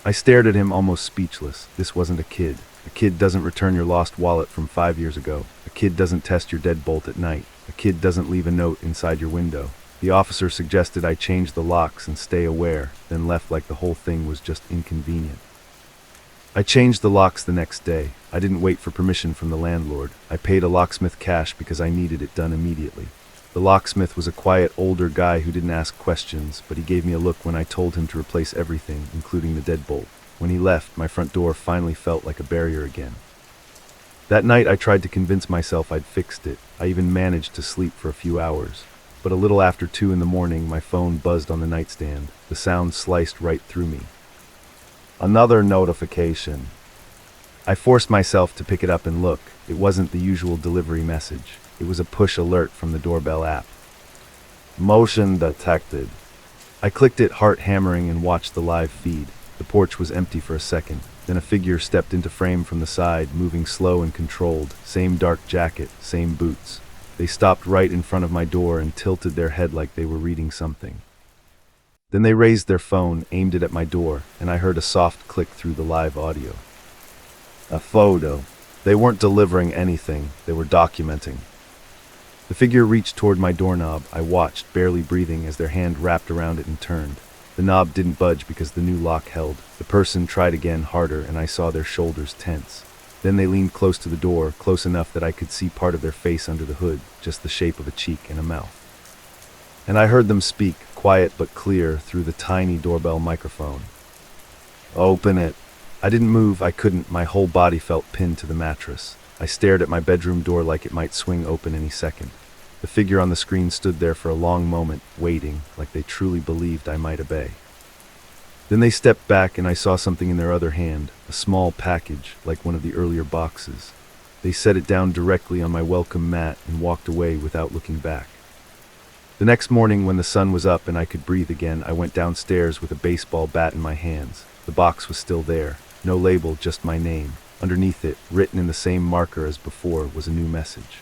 I stared at him almost speechless. This wasn't a kid. A kid doesn't return your lost wallet from 5 years ago. A kid doesn't test your deadbolt at night. A kid doesn't leave a note inside your window. The officer suggested I change the locks and stay aware, then left like the whole thing was just inconvenient. I changed the locks the next day. I didn't wait for permission from the landlord. I paid a locksmith cash because I needed it done immediately. The locksmith was a quiet, older guy who didn't ask questions, but he gave me a look when I told him to replace everything, including the deadbolt. When he left, my front door finally felt like a barrier again. That night, I tried to convince myself I'd fixed it. I even managed to sleep for a few hours. But a little after 2 in the morning, my phone buzzed on the nightstand. The sound sliced right through me. Another notification. I forced myself to pick it up and look. It wasn't the usual delivery message. It was a push alert from the doorbell app. Motion detected. I clicked it, heart hammering, and watched the live feed. The porch was empty for a second. Then a figure stepped into frame from the side, moving slow and controlled. Same dark jacket, same boots. They stopped right in front of my door and tilted their head like they were reading something. Then they raised their phone, aimed it at my door, and I heard a soft click through the live audio. A photo. They weren't delivering anything, they were documenting. The figure reached toward my doorknob. I watched, barely breathing, as their hand wrapped around it and turned. The knob didn't budge because the new lock held. The person tried again, harder, and I saw their shoulders tense. Then they leaned close to the door, close enough that I could see part of their face under the hood, just the shape of a cheek and a mouth. And I heard them speak, quiet but clear, through the tiny doorbell microphone. Open it. I didn't move, I couldn't, my whole body felt pinned to the mattress. I stared at my bedroom door like it might swing open any second. The figure on the screen stood there for a long moment, waiting, like they truly believed I might obey. Then they stepped back and I saw something in their other hand, a small package, like one of the earlier boxes. They set it down directly on my welcome mat and walked away without looking back. The next morning, when the sun was up and I could breathe again, I went downstairs with a baseball bat in my hands. The box was still there. No label, just my name. Underneath it, written in the same marker as before, was a new message.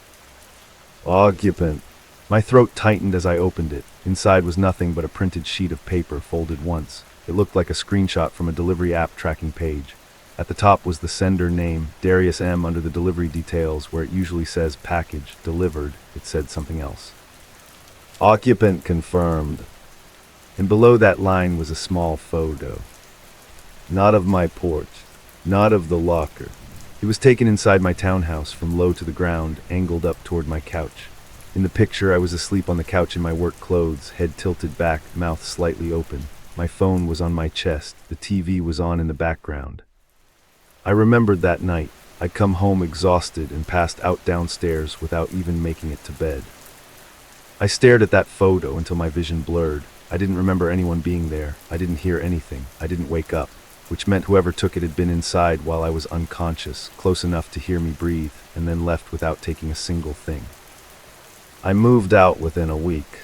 Occupant. My throat tightened as I opened it. Inside was nothing but a printed sheet of paper folded once. It looked like a screenshot from a delivery app tracking page. At the top was the sender name, Darius M. Under the delivery details, where it usually says package, delivered, it said something else. Occupant confirmed. And below that line was a small photo. Not of my porch, not of the locker. It was taken inside my townhouse, from low to the ground, angled up toward my couch. In the picture, I was asleep on the couch in my work clothes, head tilted back, mouth slightly open. My phone was on my chest. The TV was on in the background. I remembered that night. I'd come home exhausted and passed out downstairs without even making it to bed. I stared at that photo until my vision blurred. I didn't remember anyone being there. I didn't hear anything. I didn't wake up, which meant whoever took it had been inside while I was unconscious, close enough to hear me breathe, and then left without taking a single thing. I moved out within a week.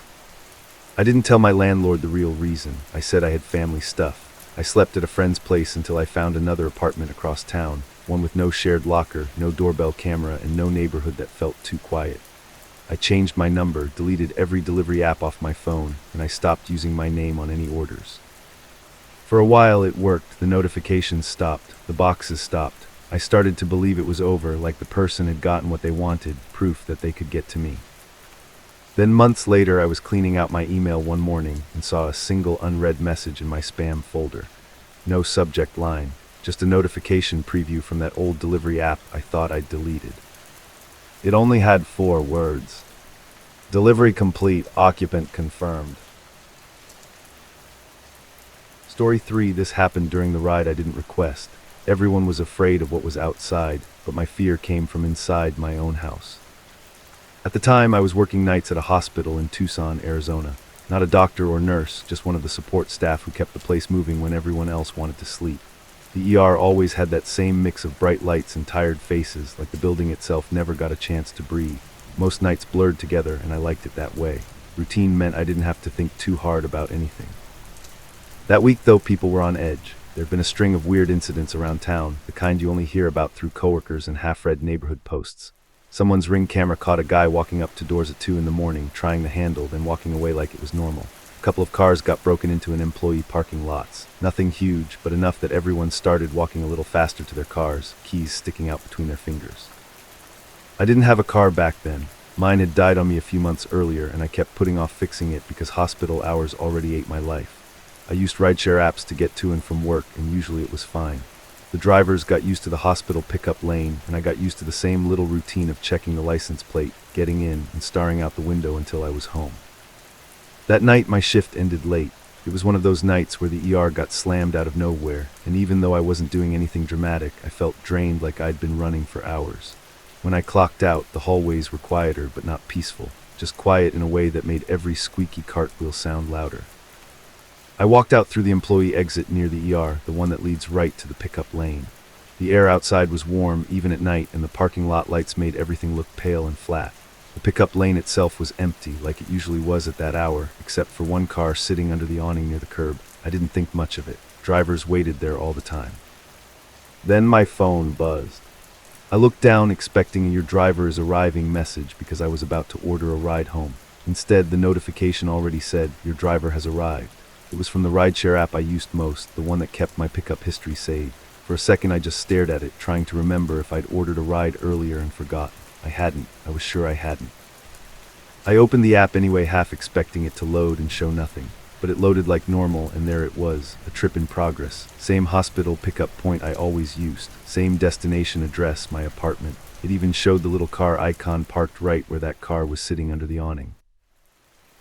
I didn't tell my landlord the real reason. I said I had family stuff. I slept at a friend's place until I found another apartment across town, one with no shared locker, no doorbell camera, and no neighborhood that felt too quiet. I changed my number, deleted every delivery app off my phone, and I stopped using my name on any orders. For a while it worked. The notifications stopped, the boxes stopped. I started to believe it was over, like the person had gotten what they wanted, proof that they could get to me. Then months later I was cleaning out my email one morning and saw a single unread message in my spam folder. No subject line, just a notification preview from that old delivery app I thought I'd deleted. It only had 4 words. Delivery complete, occupant confirmed. Story 3. This happened during the ride I didn't request. Everyone was afraid of what was outside, but my fear came from inside my own house. At the time, I was working nights at a hospital in Tucson, Arizona. Not a doctor or nurse, just one of the support staff who kept the place moving when everyone else wanted to sleep. The ER always had that same mix of bright lights and tired faces, like the building itself never got a chance to breathe. Most nights blurred together, and I liked it that way. Routine meant I didn't have to think too hard about anything. That week, though, people were on edge. There'd been a string of weird incidents around town, the kind you only hear about through coworkers and half-read neighborhood posts. Someone's Ring camera caught a guy walking up to doors at 2 in the morning, trying the handle, then walking away like it was normal. A couple of cars got broken into in employee parking lots. Nothing huge, but enough that everyone started walking a little faster to their cars, keys sticking out between their fingers. I didn't have a car back then. Mine had died on me a few months earlier, and I kept putting off fixing it because hospital hours already ate my life. I used rideshare apps to get to and from work, and usually it was fine. The drivers got used to the hospital pickup lane, and I got used to the same little routine of checking the license plate, getting in, and staring out the window until I was home. That night, my shift ended late. It was one of those nights where the ER got slammed out of nowhere, and even though I wasn't doing anything dramatic, I felt drained like I'd been running for hours. When I clocked out, the hallways were quieter, but not peaceful, just quiet in a way that made every squeaky cartwheel sound louder. I walked out through the employee exit near the ER, the one that leads right to the pickup lane. The air outside was warm, even at night, and the parking lot lights made everything look pale and flat. The pickup lane itself was empty, like it usually was at that hour, except for one car sitting under the awning near the curb. I didn't think much of it. Drivers waited there all the time. Then my phone buzzed. I looked down expecting a "your driver is arriving" message because I was about to order a ride home. Instead, the notification already said, "Your driver has arrived." It was from the rideshare app I used most, the one that kept my pickup history saved. For a second I just stared at it, trying to remember if I'd ordered a ride earlier and forgotten. I hadn't. I was sure I hadn't. I opened the app anyway, half expecting it to load and show nothing. But it loaded like normal, and there it was, a trip in progress. Same hospital pickup point I always used. Same destination address, my apartment. It even showed the little car icon parked right where that car was sitting under the awning.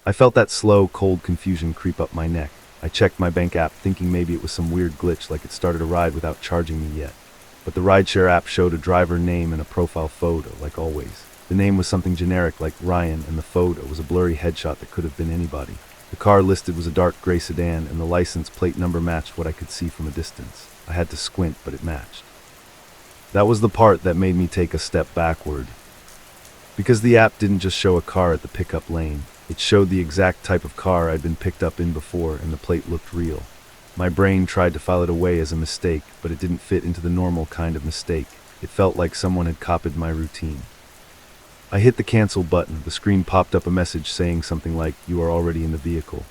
I felt that slow, cold confusion creep up my neck. I checked my bank app, thinking maybe it was some weird glitch, like it started a ride without charging me yet. But the rideshare app showed a driver name and a profile photo, like always. The name was something generic like Ryan, and the photo was a blurry headshot that could have been anybody. The car listed was a dark gray sedan, and the license plate number matched what I could see from a distance. I had to squint, but it matched. That was the part that made me take a step backward. Because the app didn't just show a car at the pickup lane. It showed the exact type of car I'd been picked up in before, and the plate looked real. My brain tried to file it away as a mistake, but it didn't fit into the normal kind of mistake. It felt like someone had copied my routine. I hit the cancel button. The screen popped up a message saying something like, "You are already in the vehicle."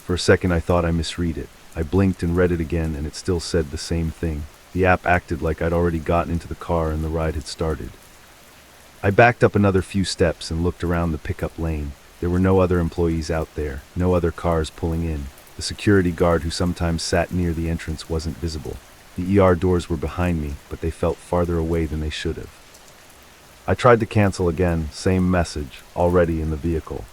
For a second I thought I misread it. I blinked and read it again, and it still said the same thing. The app acted like I'd already gotten into the car and the ride had started. I backed up another few steps and looked around the pickup lane. There were no other employees out there, no other cars pulling in. The security guard who sometimes sat near the entrance wasn't visible. The ER doors were behind me, but they felt farther away than they should have. I tried to cancel again, same message, already in the vehicle.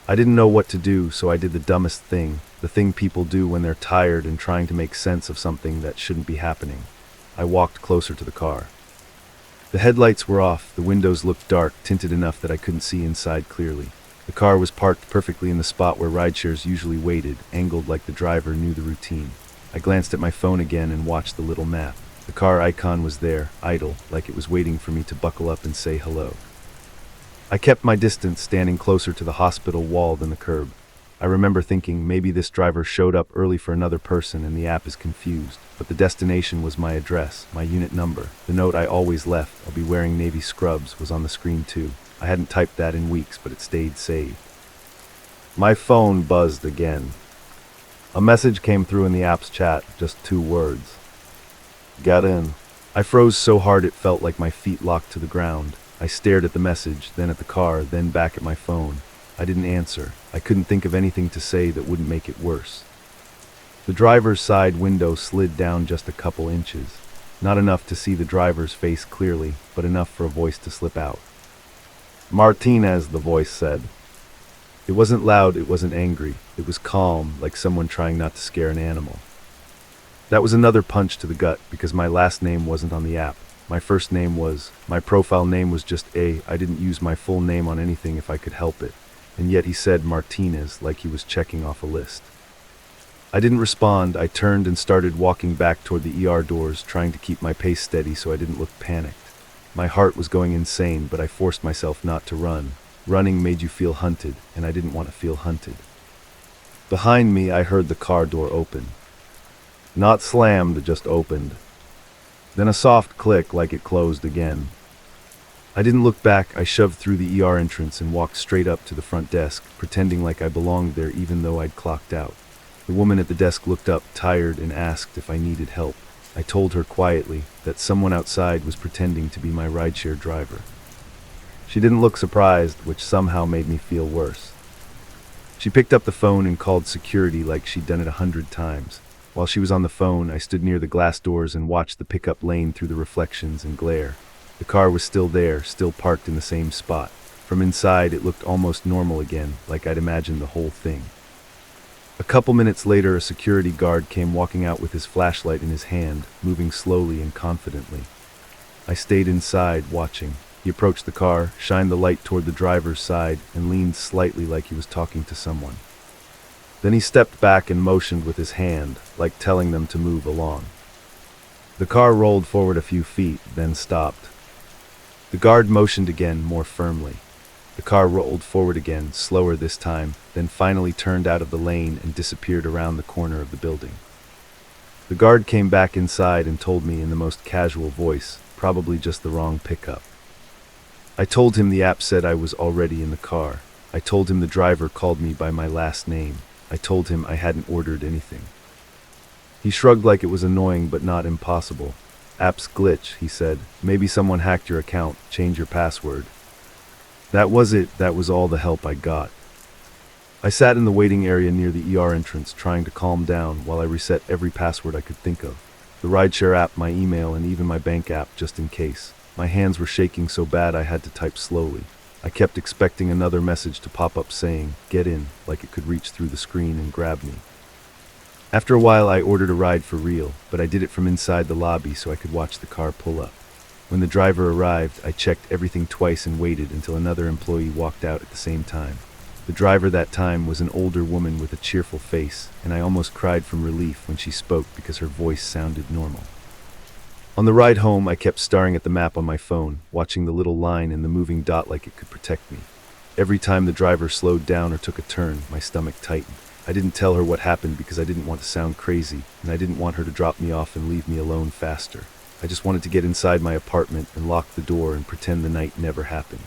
I didn't know what to do, so I did the dumbest thing, the thing people do when they're tired and trying to make sense of something that shouldn't be happening. I walked closer to the car. The headlights were off, the windows looked dark, tinted enough that I couldn't see inside clearly. The car was parked perfectly in the spot where rideshares usually waited, angled like the driver knew the routine. I glanced at my phone again and watched the little map. The car icon was there, idle, like it was waiting for me to buckle up and say hello. I kept my distance, standing closer to the hospital wall than the curb. I remember thinking maybe this driver showed up early for another person and the app is confused. But the destination was my address, my unit number. The note I always left, "I'll be wearing navy scrubs," was on the screen too. I hadn't typed that in weeks, but it stayed saved. My phone buzzed again. A message came through in the app's chat, just 2 words. "Get in." I froze so hard it felt like my feet locked to the ground. I stared at the message, then at the car, then back at my phone. I didn't answer. I couldn't think of anything to say that wouldn't make it worse. The driver's side window slid down just a couple inches. Not enough to see the driver's face clearly, but enough for a voice to slip out. "Martinez," the voice said. It wasn't loud, it wasn't angry. It was calm, like someone trying not to scare an animal. That was another punch to the gut, because my last name wasn't on the app. My first name was. My profile name was just A. I didn't use my full name on anything if I could help it. And yet he said Martinez, like he was checking off a list. I didn't respond. I turned and started walking back toward the ER doors, trying to keep my pace steady so I didn't look panicked. My heart was going insane, but I forced myself not to run. Running made you feel hunted, and I didn't want to feel hunted. Behind me, I heard the car door open. Not slammed, just opened. Then a soft click like it closed again. I didn't look back. I shoved through the ER entrance and walked straight up to the front desk, pretending like I belonged there even though I'd clocked out. The woman at the desk looked up, tired, and asked if I needed help. I told her quietly that someone outside was pretending to be my rideshare driver. She didn't look surprised, which somehow made me feel worse. She picked up the phone and called security like she'd done it 100 times. While she was on the phone, I stood near the glass doors and watched the pickup lane through the reflections and glare. The car was still there, still parked in the same spot. From inside, it looked almost normal again, like I'd imagined the whole thing. A couple minutes later, a security guard came walking out with his flashlight in his hand, moving slowly and confidently. I stayed inside, watching. He approached the car, shined the light toward the driver's side, and leaned slightly like he was talking to someone. Then he stepped back and motioned with his hand, like telling them to move along. The car rolled forward a few feet, then stopped. The guard motioned again, more firmly. The car rolled forward again, slower this time, then finally turned out of the lane and disappeared around the corner of the building. The guard came back inside and told me in the most casual voice, probably just the wrong pickup. I told him the app said I was already in the car. I told him the driver called me by my last name. I told him I hadn't ordered anything. He shrugged like it was annoying but not impossible. "App's glitch," he said. "Maybe someone hacked your account. Change your password." That was it. That was all the help I got. I sat in the waiting area near the ER entrance, trying to calm down while I reset every password I could think of. The rideshare app, my email, and even my bank app, just in case. My hands were shaking so bad I had to type slowly. I kept expecting another message to pop up saying, "Get in," like it could reach through the screen and grab me. After a while, I ordered a ride for real, but I did it from inside the lobby so I could watch the car pull up. When the driver arrived, I checked everything twice and waited until another employee walked out at the same time. The driver that time was an older woman with a cheerful face, and I almost cried from relief when she spoke because her voice sounded normal. On the ride home, I kept staring at the map on my phone, watching the little line and the moving dot like it could protect me. Every time the driver slowed down or took a turn, my stomach tightened. I didn't tell her what happened because I didn't want to sound crazy, and I didn't want her to drop me off and leave me alone faster. I just wanted to get inside my apartment and lock the door and pretend the night never happened.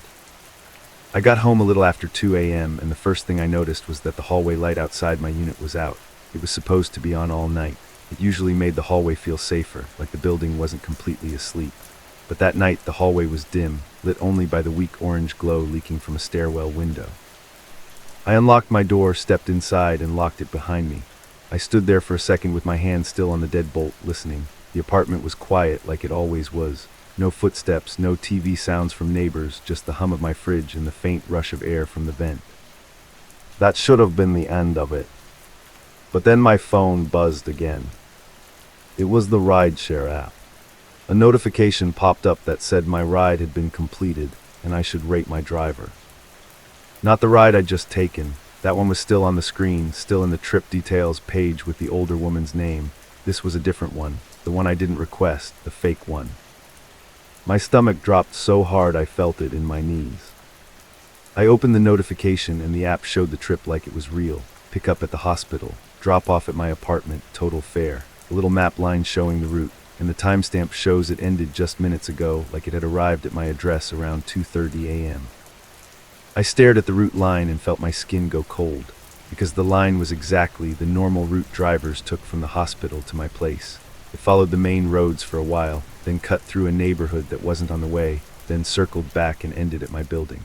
I got home a little after 2 a.m., and the first thing I noticed was that the hallway light outside my unit was out. It was supposed to be on all night. It usually made the hallway feel safer, like the building wasn't completely asleep. But that night, the hallway was dim, lit only by the weak orange glow leaking from a stairwell window. I unlocked my door, stepped inside, and locked it behind me. I stood there for a second with my hand still on the deadbolt, listening. The apartment was quiet, like it always was. No footsteps, no TV sounds from neighbors, just the hum of my fridge and the faint rush of air from the vent. That should have been the end of it. But then my phone buzzed again. It was the rideshare app. A notification popped up that said my ride had been completed and I should rate my driver. Not the ride I'd just taken. That one was still on the screen, still in the trip details page with the older woman's name. This was a different one, the one I didn't request, the fake one. My stomach dropped so hard I felt it in my knees. I opened the notification and the app showed the trip like it was real. pick up at the hospital, drop off at my apartment, total fare. A little map line showing the route, and the timestamp shows it ended just minutes ago, like it had arrived at my address around 2:30 a.m. I stared at the route line and felt my skin go cold, because the line was exactly the normal route drivers took from the hospital to my place. It followed the main roads for a while, then cut through a neighborhood that wasn't on the way, then circled back and ended at my building.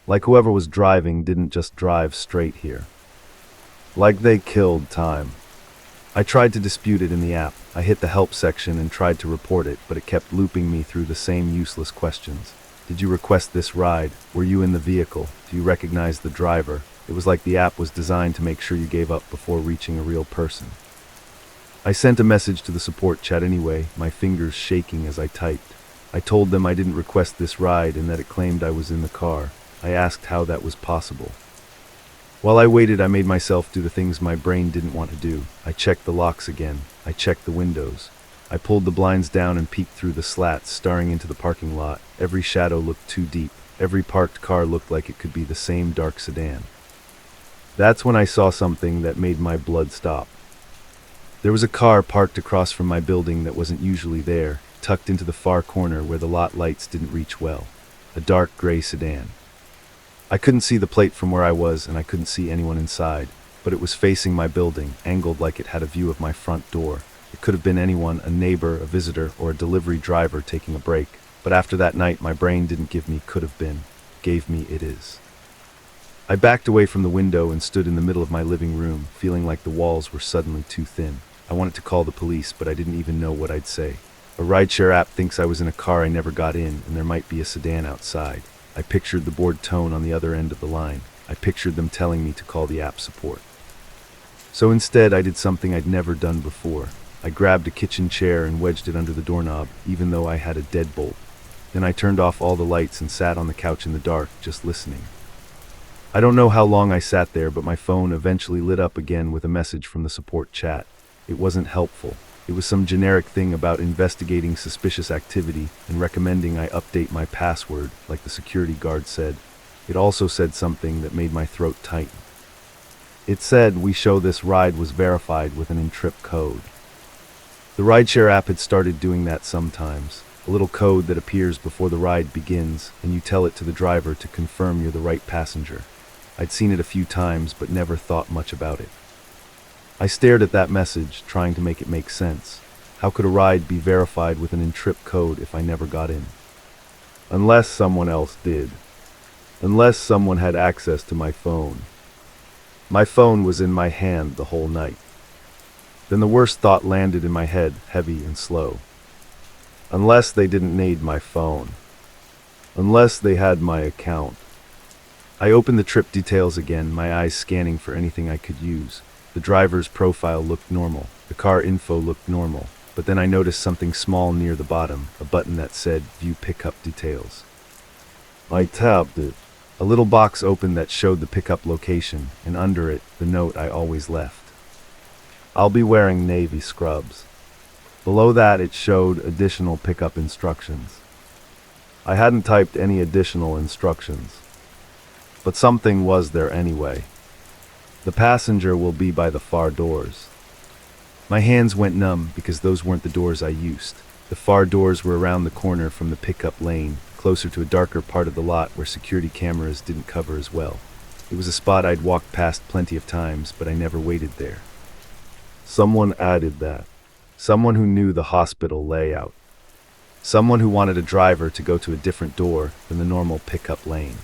Like whoever was driving didn't just drive straight here. Like they killed time. I tried to dispute it in the app. I hit the help section and tried to report it, but it kept looping me through the same useless questions. Did you request this ride? Were you in the vehicle? Do you recognize the driver? It was like the app was designed to make sure you gave up before reaching a real person. I sent a message to the support chat anyway, my fingers shaking as I typed. I told them I didn't request this ride and that it claimed I was in the car. I asked how that was possible. While I waited, I made myself do the things my brain didn't want to do. I checked the locks again. I checked the windows. I pulled the blinds down and peeked through the slats, staring into the parking lot. Every shadow looked too deep. Every parked car looked like it could be the same dark sedan. That's when I saw something that made my blood stop. There was a car parked across from my building that wasn't usually there, tucked into the far corner where the lot lights didn't reach well. A dark gray sedan. I couldn't see the plate from where I was, and I couldn't see anyone inside, but it was facing my building, angled like it had a view of my front door. It could have been anyone, a neighbor, a visitor, or a delivery driver taking a break. But after that night, my brain didn't give me could have been, gave me it is. I backed away from the window and stood in the middle of my living room, feeling like the walls were suddenly too thin. I wanted to call the police, but I didn't even know what I'd say. A rideshare app thinks I was in a car I never got in, and there might be a sedan outside. I pictured the bored tone on the other end of the line. I pictured them telling me to call the app support. So instead, I did something I'd never done before. I grabbed a kitchen chair and wedged it under the doorknob, even though I had a deadbolt. Then I turned off all the lights and sat on the couch in the dark, just listening. I don't know how long I sat there, but my phone eventually lit up again with a message from the support chat. It wasn't helpful. It was some generic thing about investigating suspicious activity and recommending I update my password, like the security guard said. It also said something that made my throat tighten. It said we show this ride was verified with an in-trip code. The rideshare app had started doing that sometimes. A little code that appears before the ride begins, and you tell it to the driver to confirm you're the right passenger. I'd seen it a few times, but never thought much about it. I stared at that message, trying to make it make sense. How could a ride be verified with an in-trip code if I never got in? Unless someone else did. Unless someone had access to my phone. My phone was in my hand the whole night. Then the worst thought landed in my head, heavy and slow. Unless they didn't need my phone. Unless they had my account. I opened the trip details again, my eyes scanning for anything I could use. The driver's profile looked normal. The car info looked normal. But then I noticed something small near the bottom, a button that said, View Pickup Details. I tapped it. A little box opened that showed the pickup location, and under it, the note I always left. I'll be wearing navy scrubs. Below that, it showed additional pickup instructions. I hadn't typed any additional instructions. But something was there anyway. The passenger will be by the far doors. My hands went numb because those weren't the doors I used. The far doors were around the corner from the pickup lane, closer to a darker part of the lot where security cameras didn't cover as well. It was a spot I'd walked past plenty of times, but I never waited there. Someone added that. Someone who knew the hospital layout. Someone who wanted a driver to go to a different door than the normal pickup lane.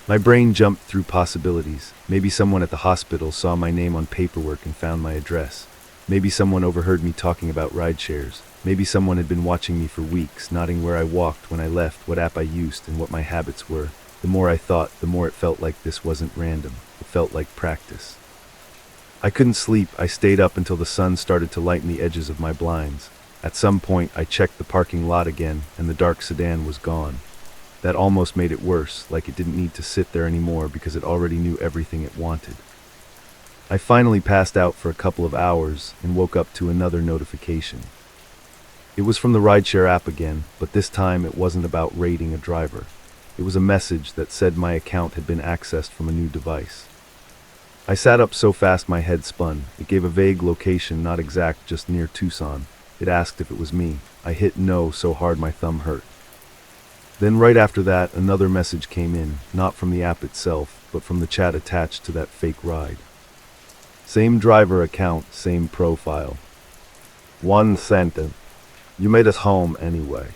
My brain jumped through possibilities. Maybe someone at the hospital saw my name on paperwork and found my address. Maybe someone overheard me talking about rideshares. Maybe someone had been watching me for weeks, noting where I walked when I left, what app I used, and what my habits were. The more I thought, the more it felt like this wasn't random. It felt like practice. I couldn't sleep. I stayed up until the sun started to lighten the edges of my blinds. At some point, I checked the parking lot again, and the dark sedan was gone. That almost made it worse, like it didn't need to sit there anymore because it already knew everything it wanted. I finally passed out for a couple of hours and woke up to another notification. It was from the rideshare app again, but this time it wasn't about rating a driver. It was a message that said my account had been accessed from a new device. I sat up so fast my head spun. It gave a vague location, not exact, just near Tucson. It asked if it was me. I hit no so hard my thumb hurt. Then right after that, another message came in, not from the app itself, but from the chat attached to that fake ride. Same driver account, same profile. One sentence. You made us home anyway.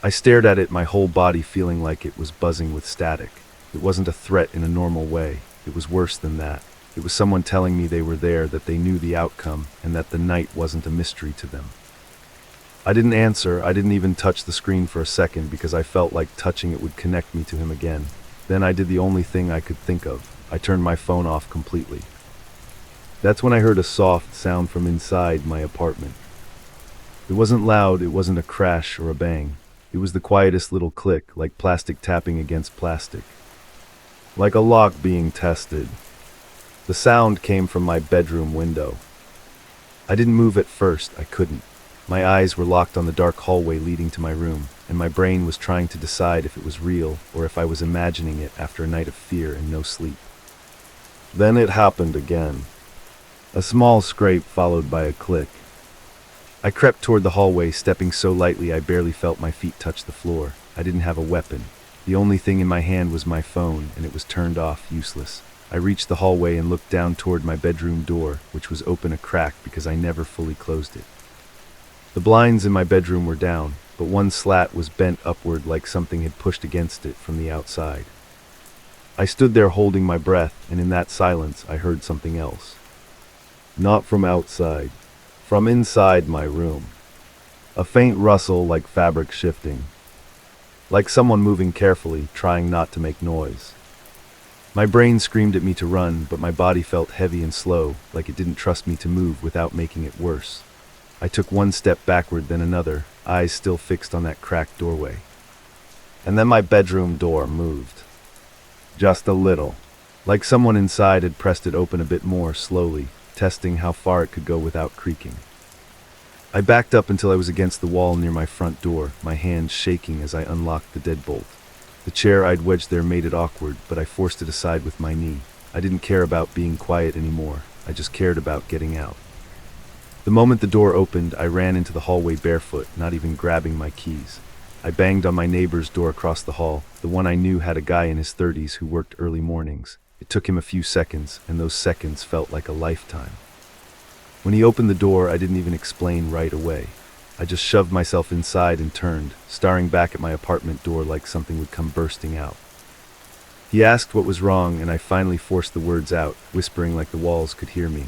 I stared at it, my whole body feeling like it was buzzing with static. It wasn't a threat in a normal way. It was worse than that. It was someone telling me they were there, that they knew the outcome, and that the night wasn't a mystery to them. I didn't answer. I didn't even touch the screen for a second because I felt like touching it would connect me to him again. Then I did the only thing I could think of. I turned my phone off completely. That's when I heard a soft sound from inside my apartment. It wasn't loud, it wasn't a crash or a bang. It was the quietest little click, like plastic tapping against plastic. Like a lock being tested. The sound came from my bedroom window. I didn't move at first, I couldn't. My eyes were locked on the dark hallway leading to my room, and my brain was trying to decide if it was real or if I was imagining it after a night of fear and no sleep. Then it happened again. A small scrape followed by a click. I crept toward the hallway, stepping so lightly I barely felt my feet touch the floor. I didn't have a weapon. The only thing in my hand was my phone, and it was turned off, useless. I reached the hallway and looked down toward my bedroom door, which was open a crack because I never fully closed it. The blinds in my bedroom were down, but one slat was bent upward like something had pushed against it from the outside. I stood there holding my breath, and in that silence I heard something else. Not from outside, from inside my room. A faint rustle like fabric shifting. Like someone moving carefully, trying not to make noise. My brain screamed at me to run, but my body felt heavy and slow, like it didn't trust me to move without making it worse. I took one step backward, then another, eyes still fixed on that cracked doorway. And then my bedroom door moved. Just a little. Like someone inside had pressed it open a bit more slowly, testing how far it could go without creaking. I backed up until I was against the wall near my front door, my hands shaking as I unlocked the deadbolt. The chair I'd wedged there made it awkward, but I forced it aside with my knee. I didn't care about being quiet anymore. I just cared about getting out. The moment the door opened, I ran into the hallway barefoot, not even grabbing my keys. I banged on my neighbor's door across the hall. The one I knew had a guy in his 30s who worked early mornings. It took him a few seconds, and those seconds felt like a lifetime. When he opened the door, I didn't even explain right away. I just shoved myself inside and turned, staring back at my apartment door like something would come bursting out. He asked what was wrong, and I finally forced the words out, whispering like the walls could hear me.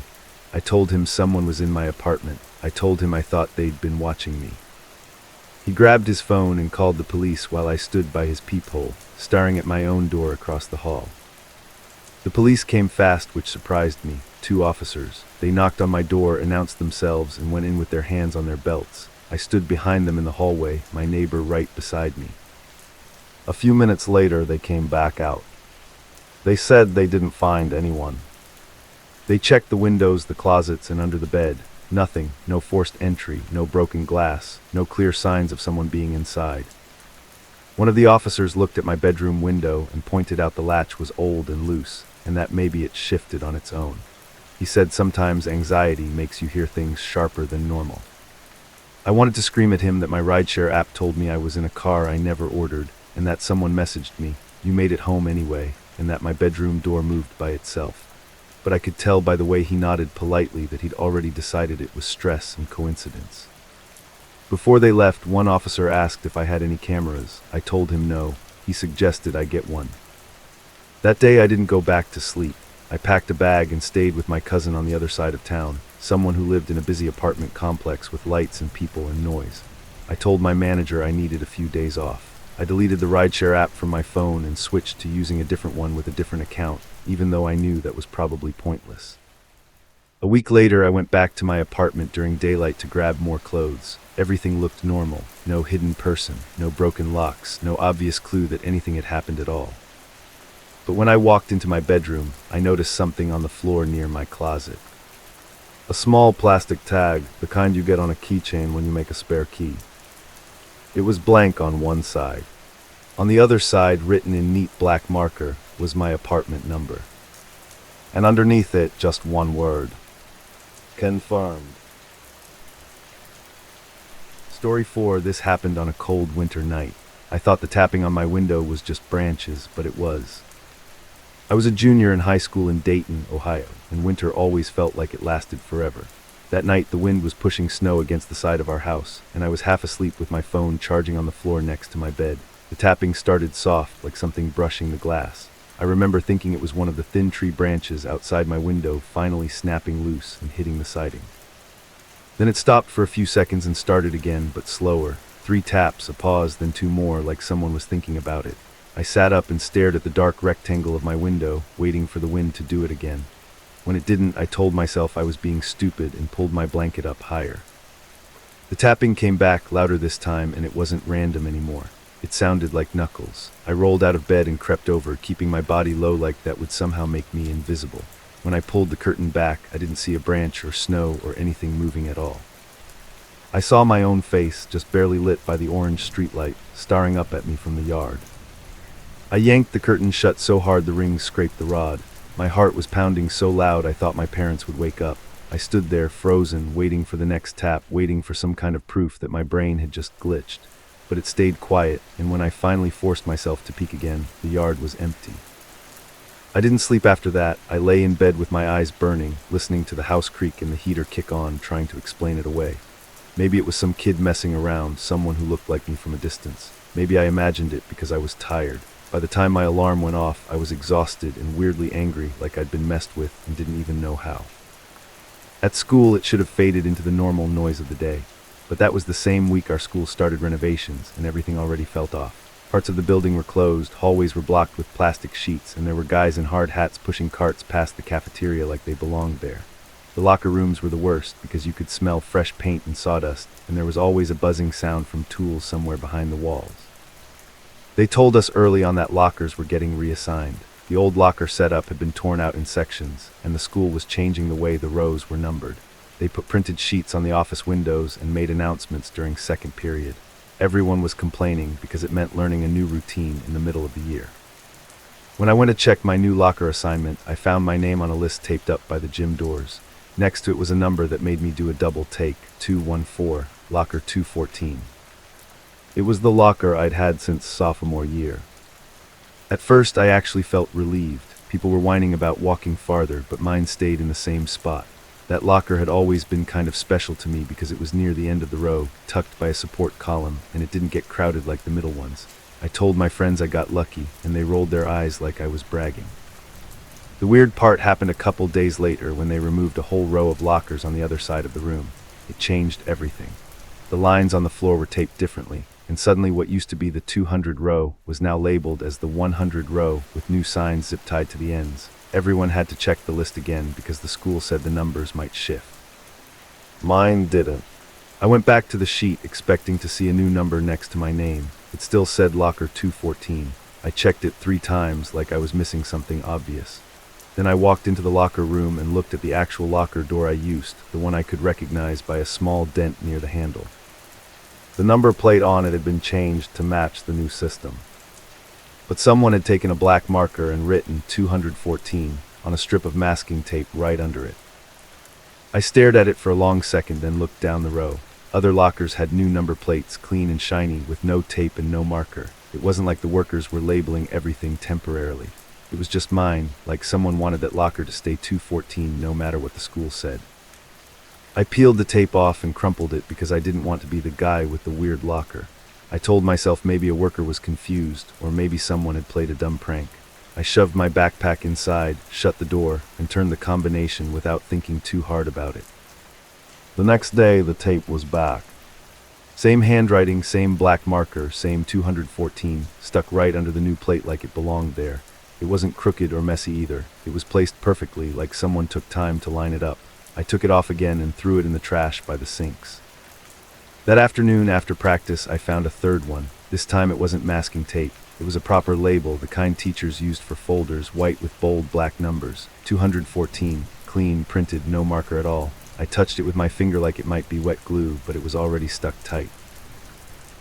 I told him someone was in my apartment. I told him I thought they'd been watching me. He grabbed his phone and called the police while I stood by his peephole, staring at my own door across the hall. The police came fast, which surprised me. 2 officers. They knocked on my door, announced themselves, and went in with their hands on their belts. I stood behind them in the hallway, my neighbor right beside me. A few minutes later, they came back out. They said they didn't find anyone. They checked the windows, the closets, and under the bed. Nothing. No forced entry, no broken glass, no clear signs of someone being inside. One of the officers looked at my bedroom window and pointed out the latch was old and loose, and that maybe it shifted on its own. He said sometimes anxiety makes you hear things sharper than normal. I wanted to scream at him that my rideshare app told me I was in a car I never ordered, and that someone messaged me, "You made it home anyway," and that my bedroom door moved by itself. But I could tell by the way he nodded politely that he'd already decided it was stress and coincidence. Before they left, one officer asked if I had any cameras. I told him no. He suggested I get one. That day I didn't go back to sleep. I packed a bag and stayed with my cousin on the other side of town, someone who lived in a busy apartment complex with lights and people and noise. I told my manager I needed a few days off. I deleted the rideshare app from my phone and switched to using a different one with a different account, even though I knew that was probably pointless. A week later, I went back to my apartment during daylight to grab more clothes. Everything looked normal. No hidden person, no broken locks, no obvious clue that anything had happened at all. But when I walked into my bedroom, I noticed something on the floor near my closet. A small plastic tag, the kind you get on a keychain when you make a spare key. It was blank on one side. On the other side, written in neat black marker, was my apartment number. and underneath it, just one word. Confirmed. Story 4, this happened on a cold winter night. I thought the tapping on my window was just branches, but it was. I was a junior in high school in Dayton, Ohio, and winter always felt like it lasted forever. That night, the wind was pushing snow against the side of our house, and I was half asleep with my phone charging on the floor next to my bed. The tapping started soft, like something brushing the glass. I remember thinking it was one of the thin tree branches outside my window finally snapping loose and hitting the siding. Then it stopped for a few seconds and started again, but slower. 3 taps, a pause, then 2 more, like someone was thinking about it. I sat up and stared at the dark rectangle of my window, waiting for the wind to do it again. When it didn't, I told myself I was being stupid and pulled my blanket up higher. The tapping came back, louder this time, and it wasn't random anymore. It sounded like knuckles. I rolled out of bed and crept over, keeping my body low like that would somehow make me invisible. When I pulled the curtain back, I didn't see a branch or snow or anything moving at all. I saw my own face, just barely lit by the orange streetlight, staring up at me from the yard. I yanked the curtain shut so hard the rings scraped the rod. My heart was pounding so loud I thought my parents would wake up. I stood there, frozen, waiting for the next tap, waiting for some kind of proof that my brain had just glitched. But it stayed quiet, and when I finally forced myself to peek again, the yard was empty. I didn't sleep after that. I lay in bed with my eyes burning, listening to the house creak and the heater kick on, trying to explain it away. Maybe it was some kid messing around, someone who looked like me from a distance. Maybe I imagined it because I was tired. By the time my alarm went off, I was exhausted and weirdly angry, like I'd been messed with and didn't even know how. At school, it should have faded into the normal noise of the day. But that was the same week our school started renovations, and everything already felt off. Parts of the building were closed, hallways were blocked with plastic sheets, and there were guys in hard hats pushing carts past the cafeteria like they belonged there. The locker rooms were the worst because you could smell fresh paint and sawdust, and there was always a buzzing sound from tools somewhere behind the walls. They told us early on that lockers were getting reassigned. The old locker setup had been torn out in sections, and the school was changing the way the rows were numbered. They put printed sheets on the office windows and made announcements during second period. Everyone was complaining because it meant learning a new routine in the middle of the year. When I went to check my new locker assignment, I found my name on a list taped up by the gym doors. Next to it was a number that made me do a double take, 214, locker 214. It was the locker I'd had since sophomore year. At first, I actually felt relieved. People were whining about walking farther, but mine stayed in the same spot. That locker had always been kind of special to me because it was near the end of the row, tucked by a support column, and it didn't get crowded like the middle ones. I told my friends I got lucky, and they rolled their eyes like I was bragging. The weird part happened a couple days later when they removed a whole row of lockers on the other side of the room. It changed everything. The lines on the floor were taped differently, and suddenly what used to be the 200 row was now labeled as the 100 row with new signs zip-tied to the ends. Everyone had to check the list again because the school said the numbers might shift. Mine didn't. I went back to the sheet expecting to see a new number next to my name. It still said locker 214. I checked it 3 times like I was missing something obvious. Then I walked into the locker room and looked at the actual locker door I used, the one I could recognize by a small dent near the handle. The number plate on it had been changed to match the new system. But someone had taken a black marker and written 214 on a strip of masking tape right under it. I stared at it for a long second, then looked down the row. Other lockers had new number plates, clean and shiny, with no tape and no marker. It wasn't like the workers were labeling everything temporarily. It was just mine, like someone wanted that locker to stay 214 no matter what the school said. I peeled the tape off and crumpled it because I didn't want to be the guy with the weird locker. I told myself maybe a worker was confused, or maybe someone had played a dumb prank. I shoved my backpack inside, shut the door, and turned the combination without thinking too hard about it. The next day, the tape was back. Same handwriting, same black marker, same 214, stuck right under the new plate like it belonged there. It wasn't crooked or messy either. It was placed perfectly, like someone took time to line it up. I took it off again and threw it in the trash by the sinks. That afternoon, after practice, I found a third one. This time it wasn't masking tape. It was a proper label, the kind teachers used for folders, white with bold black numbers. 214, clean, printed, no marker at all. I touched it with my finger like it might be wet glue, but it was already stuck tight.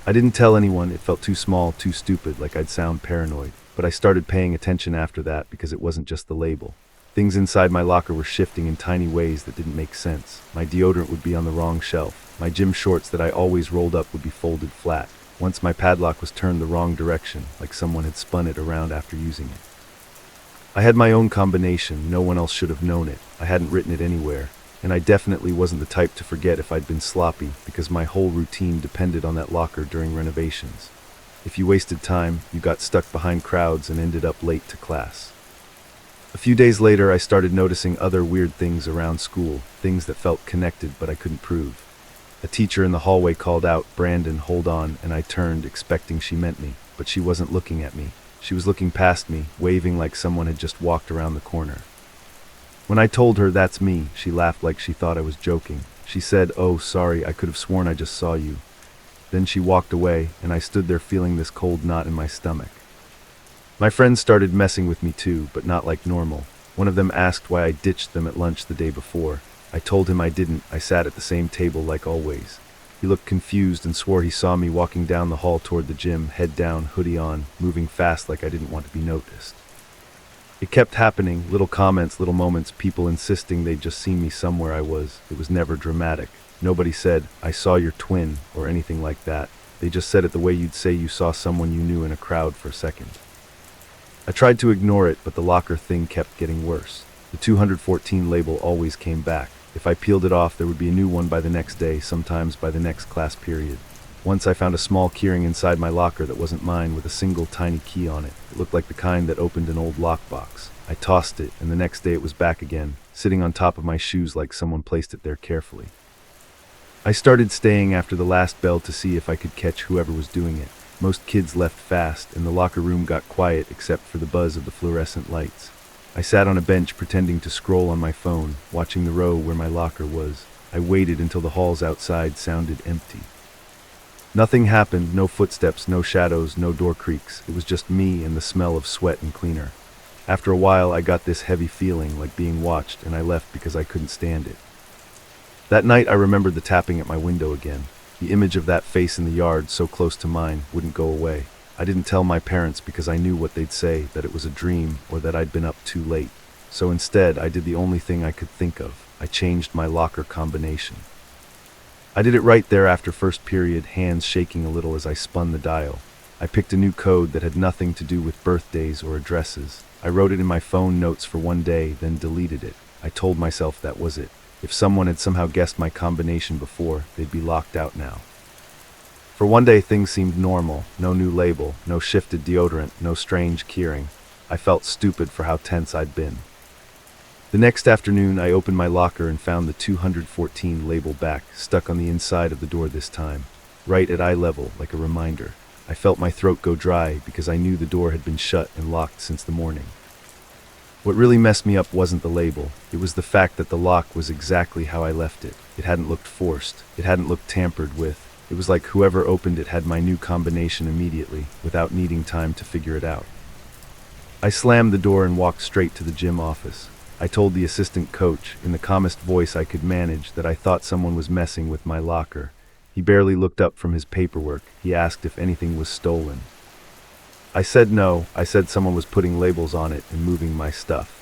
I didn't tell anyone. It felt too small, too stupid, like I'd sound paranoid. But I started paying attention after that because it wasn't just the label. Things inside my locker were shifting in tiny ways that didn't make sense. My deodorant would be on the wrong shelf. My gym shorts that I always rolled up would be folded flat. Once my padlock was turned the wrong direction, like someone had spun it around after using it. I had my own combination, no one else should have known it. I hadn't written it anywhere, and I definitely wasn't the type to forget if I'd been sloppy, because my whole routine depended on that locker during renovations. If you wasted time, you got stuck behind crowds and ended up late to class. A few days later, I started noticing other weird things around school, things that felt connected but I couldn't prove. A teacher in the hallway called out, "Brandon, hold on," and I turned, expecting she meant me, but she wasn't looking at me. She was looking past me, waving like someone had just walked around the corner. When I told her that's me, she laughed like she thought I was joking. She said, "Oh, sorry, I could have sworn I just saw you." Then she walked away, and I stood there feeling this cold knot in my stomach. My friends started messing with me too, but not like normal. One of them asked why I ditched them at lunch the day before. I told him I didn't. I sat at the same table like always. He looked confused and swore he saw me walking down the hall toward the gym, head down, hoodie on, moving fast like I didn't want to be noticed. It kept happening, little comments, little moments, people insisting they'd just seen me somewhere I was. It was never dramatic. Nobody said, "I saw your twin," or anything like that. They just said it the way you'd say you saw someone you knew in a crowd for a second. I tried to ignore it, but the locker thing kept getting worse. The 214 label always came back. If I peeled it off, there would be a new one by the next day, sometimes by the next class period. Once I found a small keyring inside my locker that wasn't mine, with a single tiny key on it. It looked like the kind that opened an old lockbox. I tossed it, and the next day it was back again, sitting on top of my shoes like someone placed it there carefully. I started staying after the last bell to see if I could catch whoever was doing it. Most kids left fast, and the locker room got quiet except for the buzz of the fluorescent lights. I sat on a bench pretending to scroll on my phone, watching the row where my locker was. I waited until the halls outside sounded empty. Nothing happened, no footsteps, no shadows, no door creaks. It was just me and the smell of sweat and cleaner. After a while, I got this heavy feeling, like being watched, and I left because I couldn't stand it. That night, I remembered the tapping at my window again. The image of that face in the yard, so close to mine, wouldn't go away. I didn't tell my parents because I knew what they'd say, that it was a dream or that I'd been up too late. So instead, I did the only thing I could think of. I changed my locker combination. I did it right there after first period, hands shaking a little as I spun the dial. I picked a new code that had nothing to do with birthdays or addresses. I wrote it in my phone notes for one day, then deleted it. I told myself that was it. If someone had somehow guessed my combination before, they'd be locked out now. For one day, things seemed normal. No new label, no shifted deodorant, no strange keyring. I felt stupid for how tense I'd been. The next afternoon, I opened my locker and found the 214 label back, stuck on the inside of the door this time, right at eye level, like a reminder. I felt my throat go dry because I knew the door had been shut and locked since the morning. What really messed me up wasn't the label. It was the fact that the lock was exactly how I left it. It hadn't looked forced. It hadn't looked tampered with. It was like whoever opened it had my new combination immediately, without needing time to figure it out. I slammed the door and walked straight to the gym office. I told the assistant coach, in the calmest voice I could manage, that I thought someone was messing with my locker. He barely looked up from his paperwork. He asked if anything was stolen. I said no. I said someone was putting labels on it and moving my stuff.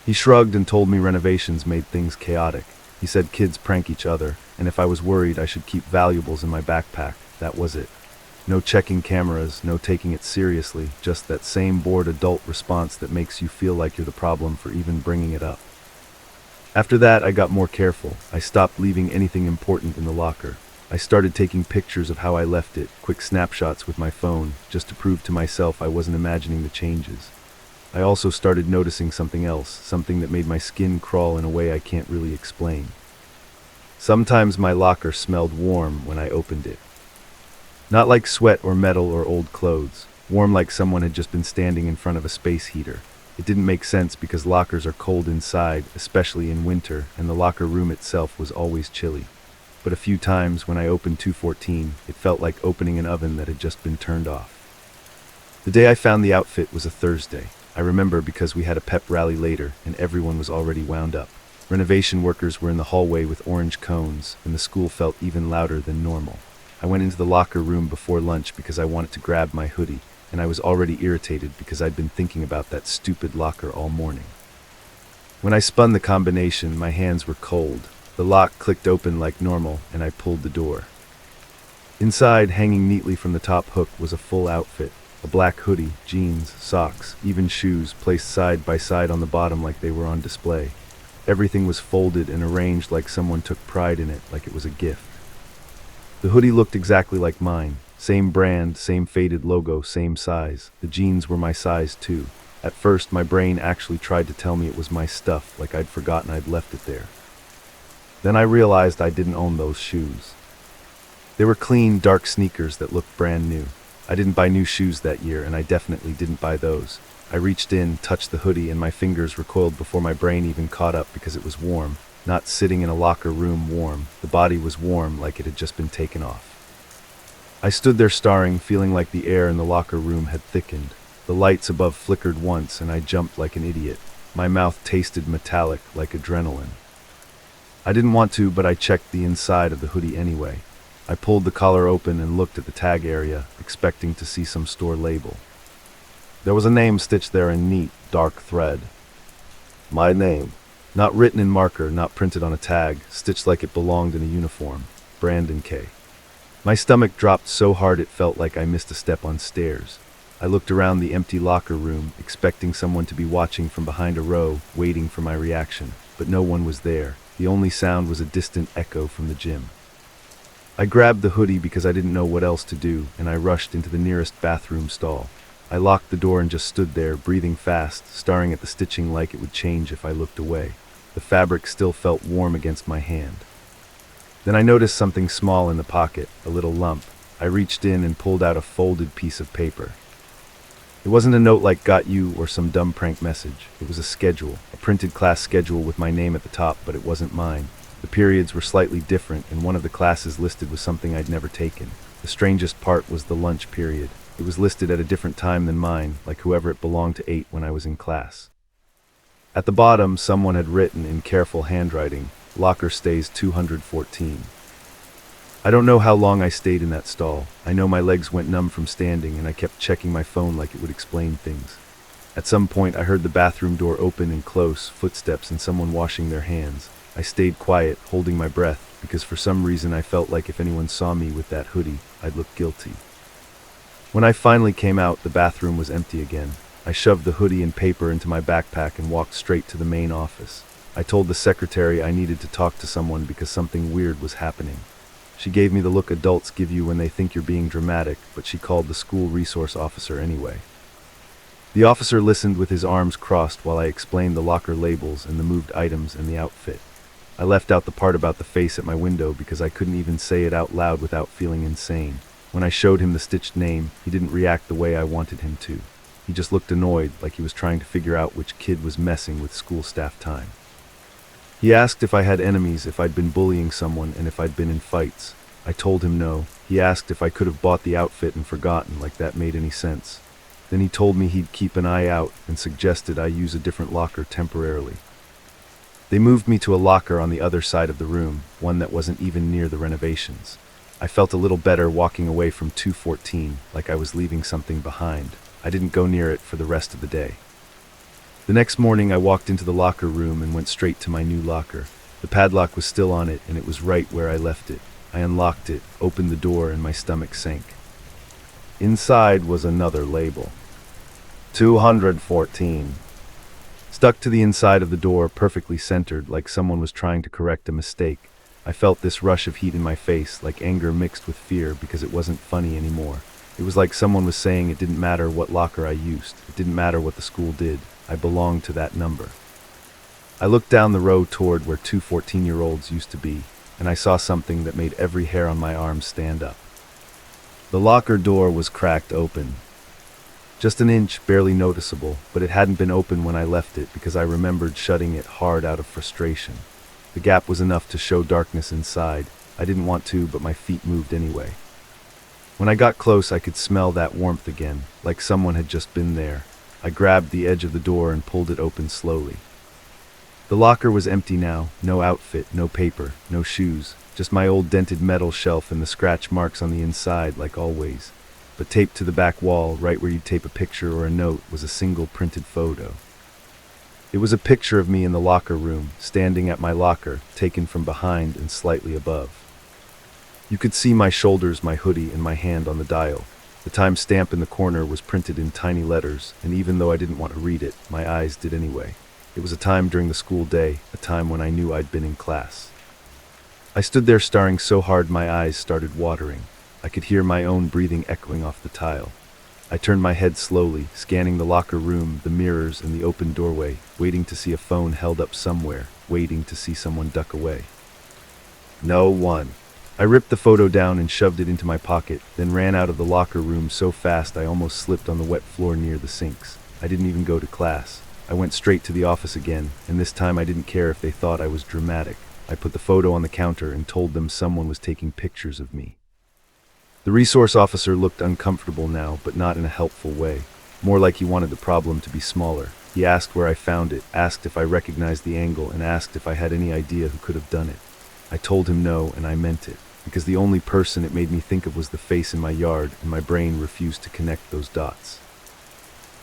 He shrugged and told me renovations made things chaotic. He said kids prank each other, and if I was worried I should keep valuables in my backpack. That was it. No checking cameras, no taking it seriously, just that same bored adult response that makes you feel like you're the problem for even bringing it up. After that, I got more careful. I stopped leaving anything important in the locker. I started taking pictures of how I left it, quick snapshots with my phone, just to prove to myself I wasn't imagining the changes. I also started noticing something else, something that made my skin crawl in a way I can't really explain. Sometimes my locker smelled warm when I opened it. Not like sweat or metal or old clothes, warm like someone had just been standing in front of a space heater. It didn't make sense because lockers are cold inside, especially in winter, and the locker room itself was always chilly. But a few times when I opened 214, it felt like opening an oven that had just been turned off. The day I found the outfit was a Thursday. I remember because we had a pep rally later, and everyone was already wound up. Renovation workers were in the hallway with orange cones, and the school felt even louder than normal. I went into the locker room before lunch because I wanted to grab my hoodie, and I was already irritated because I'd been thinking about that stupid locker all morning. When I spun the combination, my hands were cold. The lock clicked open like normal, and I pulled the door. Inside, hanging neatly from the top hook, was a full outfit. A black hoodie, jeans, socks, even shoes, placed side by side on the bottom like they were on display. Everything was folded and arranged like someone took pride in it, like it was a gift. The hoodie looked exactly like mine. Same brand, same faded logo, same size. The jeans were my size too. At first, my brain actually tried to tell me it was my stuff, like I'd forgotten I'd left it there. Then I realized I didn't own those shoes. They were clean, dark sneakers that looked brand new. I didn't buy new shoes that year, and I definitely didn't buy those. I reached in, touched the hoodie, and my fingers recoiled before my brain even caught up because it was warm. Not sitting in a locker room warm. The body was warm, like it had just been taken off. I stood there staring, feeling like the air in the locker room had thickened. The lights above flickered once, and I jumped like an idiot. My mouth tasted metallic, like adrenaline. I didn't want to, but I checked the inside of the hoodie anyway. I pulled the collar open and looked at the tag area, expecting to see some store label. There was a name stitched there in neat, dark thread. My name. Not written in marker, not printed on a tag, stitched like it belonged in a uniform. Brandon K. My stomach dropped so hard it felt like I missed a step on stairs. I looked around the empty locker room, expecting someone to be watching from behind a row, waiting for my reaction. But no one was there. The only sound was a distant echo from the gym. I grabbed the hoodie because I didn't know what else to do, and I rushed into the nearest bathroom stall. I locked the door and just stood there, breathing fast, staring at the stitching like it would change if I looked away. The fabric still felt warm against my hand. Then I noticed something small in the pocket, a little lump. I reached in and pulled out a folded piece of paper. It wasn't a note like "got you" or some dumb prank message. It was a schedule, a printed class schedule with my name at the top, but it wasn't mine. The periods were slightly different, and one of the classes listed was something I'd never taken. The strangest part was the lunch period. It was listed at a different time than mine, like whoever it belonged to ate when I was in class. At the bottom, someone had written in careful handwriting, "Locker stays 214. I don't know how long I stayed in that stall. I know my legs went numb from standing, and I kept checking my phone like it would explain things. At some point, I heard the bathroom door open and close, footsteps and someone washing their hands. I stayed quiet, holding my breath, because for some reason I felt like if anyone saw me with that hoodie, I'd look guilty. When I finally came out, the bathroom was empty again. I shoved the hoodie and paper into my backpack and walked straight to the main office. I told the secretary I needed to talk to someone because something weird was happening. She gave me the look adults give you when they think you're being dramatic, but she called the school resource officer anyway. The officer listened with his arms crossed while I explained the locker labels and the moved items and the outfit. I left out the part about the face at my window because I couldn't even say it out loud without feeling insane. When I showed him the stitched name, he didn't react the way I wanted him to. He just looked annoyed, like he was trying to figure out which kid was messing with school staff time. He asked if I had enemies, if I'd been bullying someone, and if I'd been in fights. I told him no. He asked if I could have bought the outfit and forgotten, like that made any sense. Then he told me he'd keep an eye out and suggested I use a different locker temporarily. They moved me to a locker on the other side of the room, one that wasn't even near the renovations. I felt a little better walking away from 214, like I was leaving something behind. I didn't go near it for the rest of the day. The next morning I walked into the locker room and went straight to my new locker. The padlock was still on it, and it was right where I left it. I unlocked it, opened the door, and my stomach sank. Inside was another label. 214. Stuck to the inside of the door, perfectly centered, like someone was trying to correct a mistake. I felt this rush of heat in my face, like anger mixed with fear, because it wasn't funny anymore. It was like someone was saying it didn't matter what locker I used. It didn't matter what the school did. I belonged to that number. I looked down the row toward where 2 14-year-olds used to be, and I saw something that made every hair on my arm stand up. The locker door was cracked open. Just an inch, barely noticeable, but it hadn't been open when I left it because I remembered shutting it hard out of frustration. The gap was enough to show darkness inside. I didn't want to, but my feet moved anyway. When I got close, I could smell that warmth again, like someone had just been there. I grabbed the edge of the door and pulled it open slowly. The locker was empty now, no outfit, no paper, no shoes, just my old dented metal shelf and the scratch marks on the inside like always. But taped to the back wall, right where you'd tape a picture or a note, was a single printed photo. It was a picture of me in the locker room, standing at my locker, taken from behind and slightly above. You could see my shoulders, my hoodie, and my hand on the dial. The time stamp in the corner was printed in tiny letters, and even though I didn't want to read it, my eyes did anyway. It was a time during the school day, a time when I knew I'd been in class. I stood there staring so hard my eyes started watering. I could hear my own breathing echoing off the tile. I turned my head slowly, scanning the locker room, the mirrors, and the open doorway, waiting to see a phone held up somewhere, waiting to see someone duck away. No one. I ripped the photo down and shoved it into my pocket, then ran out of the locker room so fast I almost slipped on the wet floor near the sinks. I didn't even go to class. I went straight to the office again, and this time I didn't care if they thought I was dramatic. I put the photo on the counter and told them someone was taking pictures of me. The resource officer looked uncomfortable now, but not in a helpful way. More like he wanted the problem to be smaller. He asked where I found it, asked if I recognized the angle, and asked if I had any idea who could have done it. I told him no, and I meant it, because the only person it made me think of was the face in my yard, and my brain refused to connect those dots.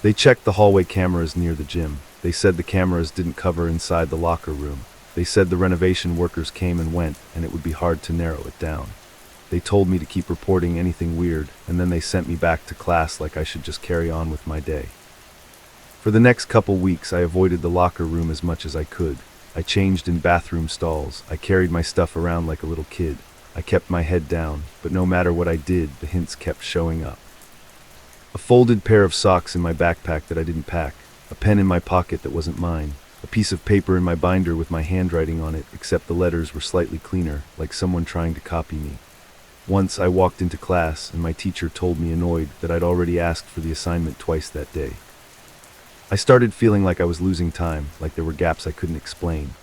They checked the hallway cameras near the gym. They said the cameras didn't cover inside the locker room. They said the renovation workers came and went, and it would be hard to narrow it down. They told me to keep reporting anything weird, and then they sent me back to class like I should just carry on with my day. For the next couple weeks, I avoided the locker room as much as I could. I changed in bathroom stalls. I carried my stuff around like a little kid. I kept my head down, but no matter what I did, the hints kept showing up. A folded pair of socks in my backpack that I didn't pack, a pen in my pocket that wasn't mine, a piece of paper in my binder with my handwriting on it, except the letters were slightly cleaner, like someone trying to copy me. Once I walked into class, and my teacher told me annoyed that I'd already asked for the assignment twice that day. I started feeling like I was losing time, like there were gaps I couldn't explain.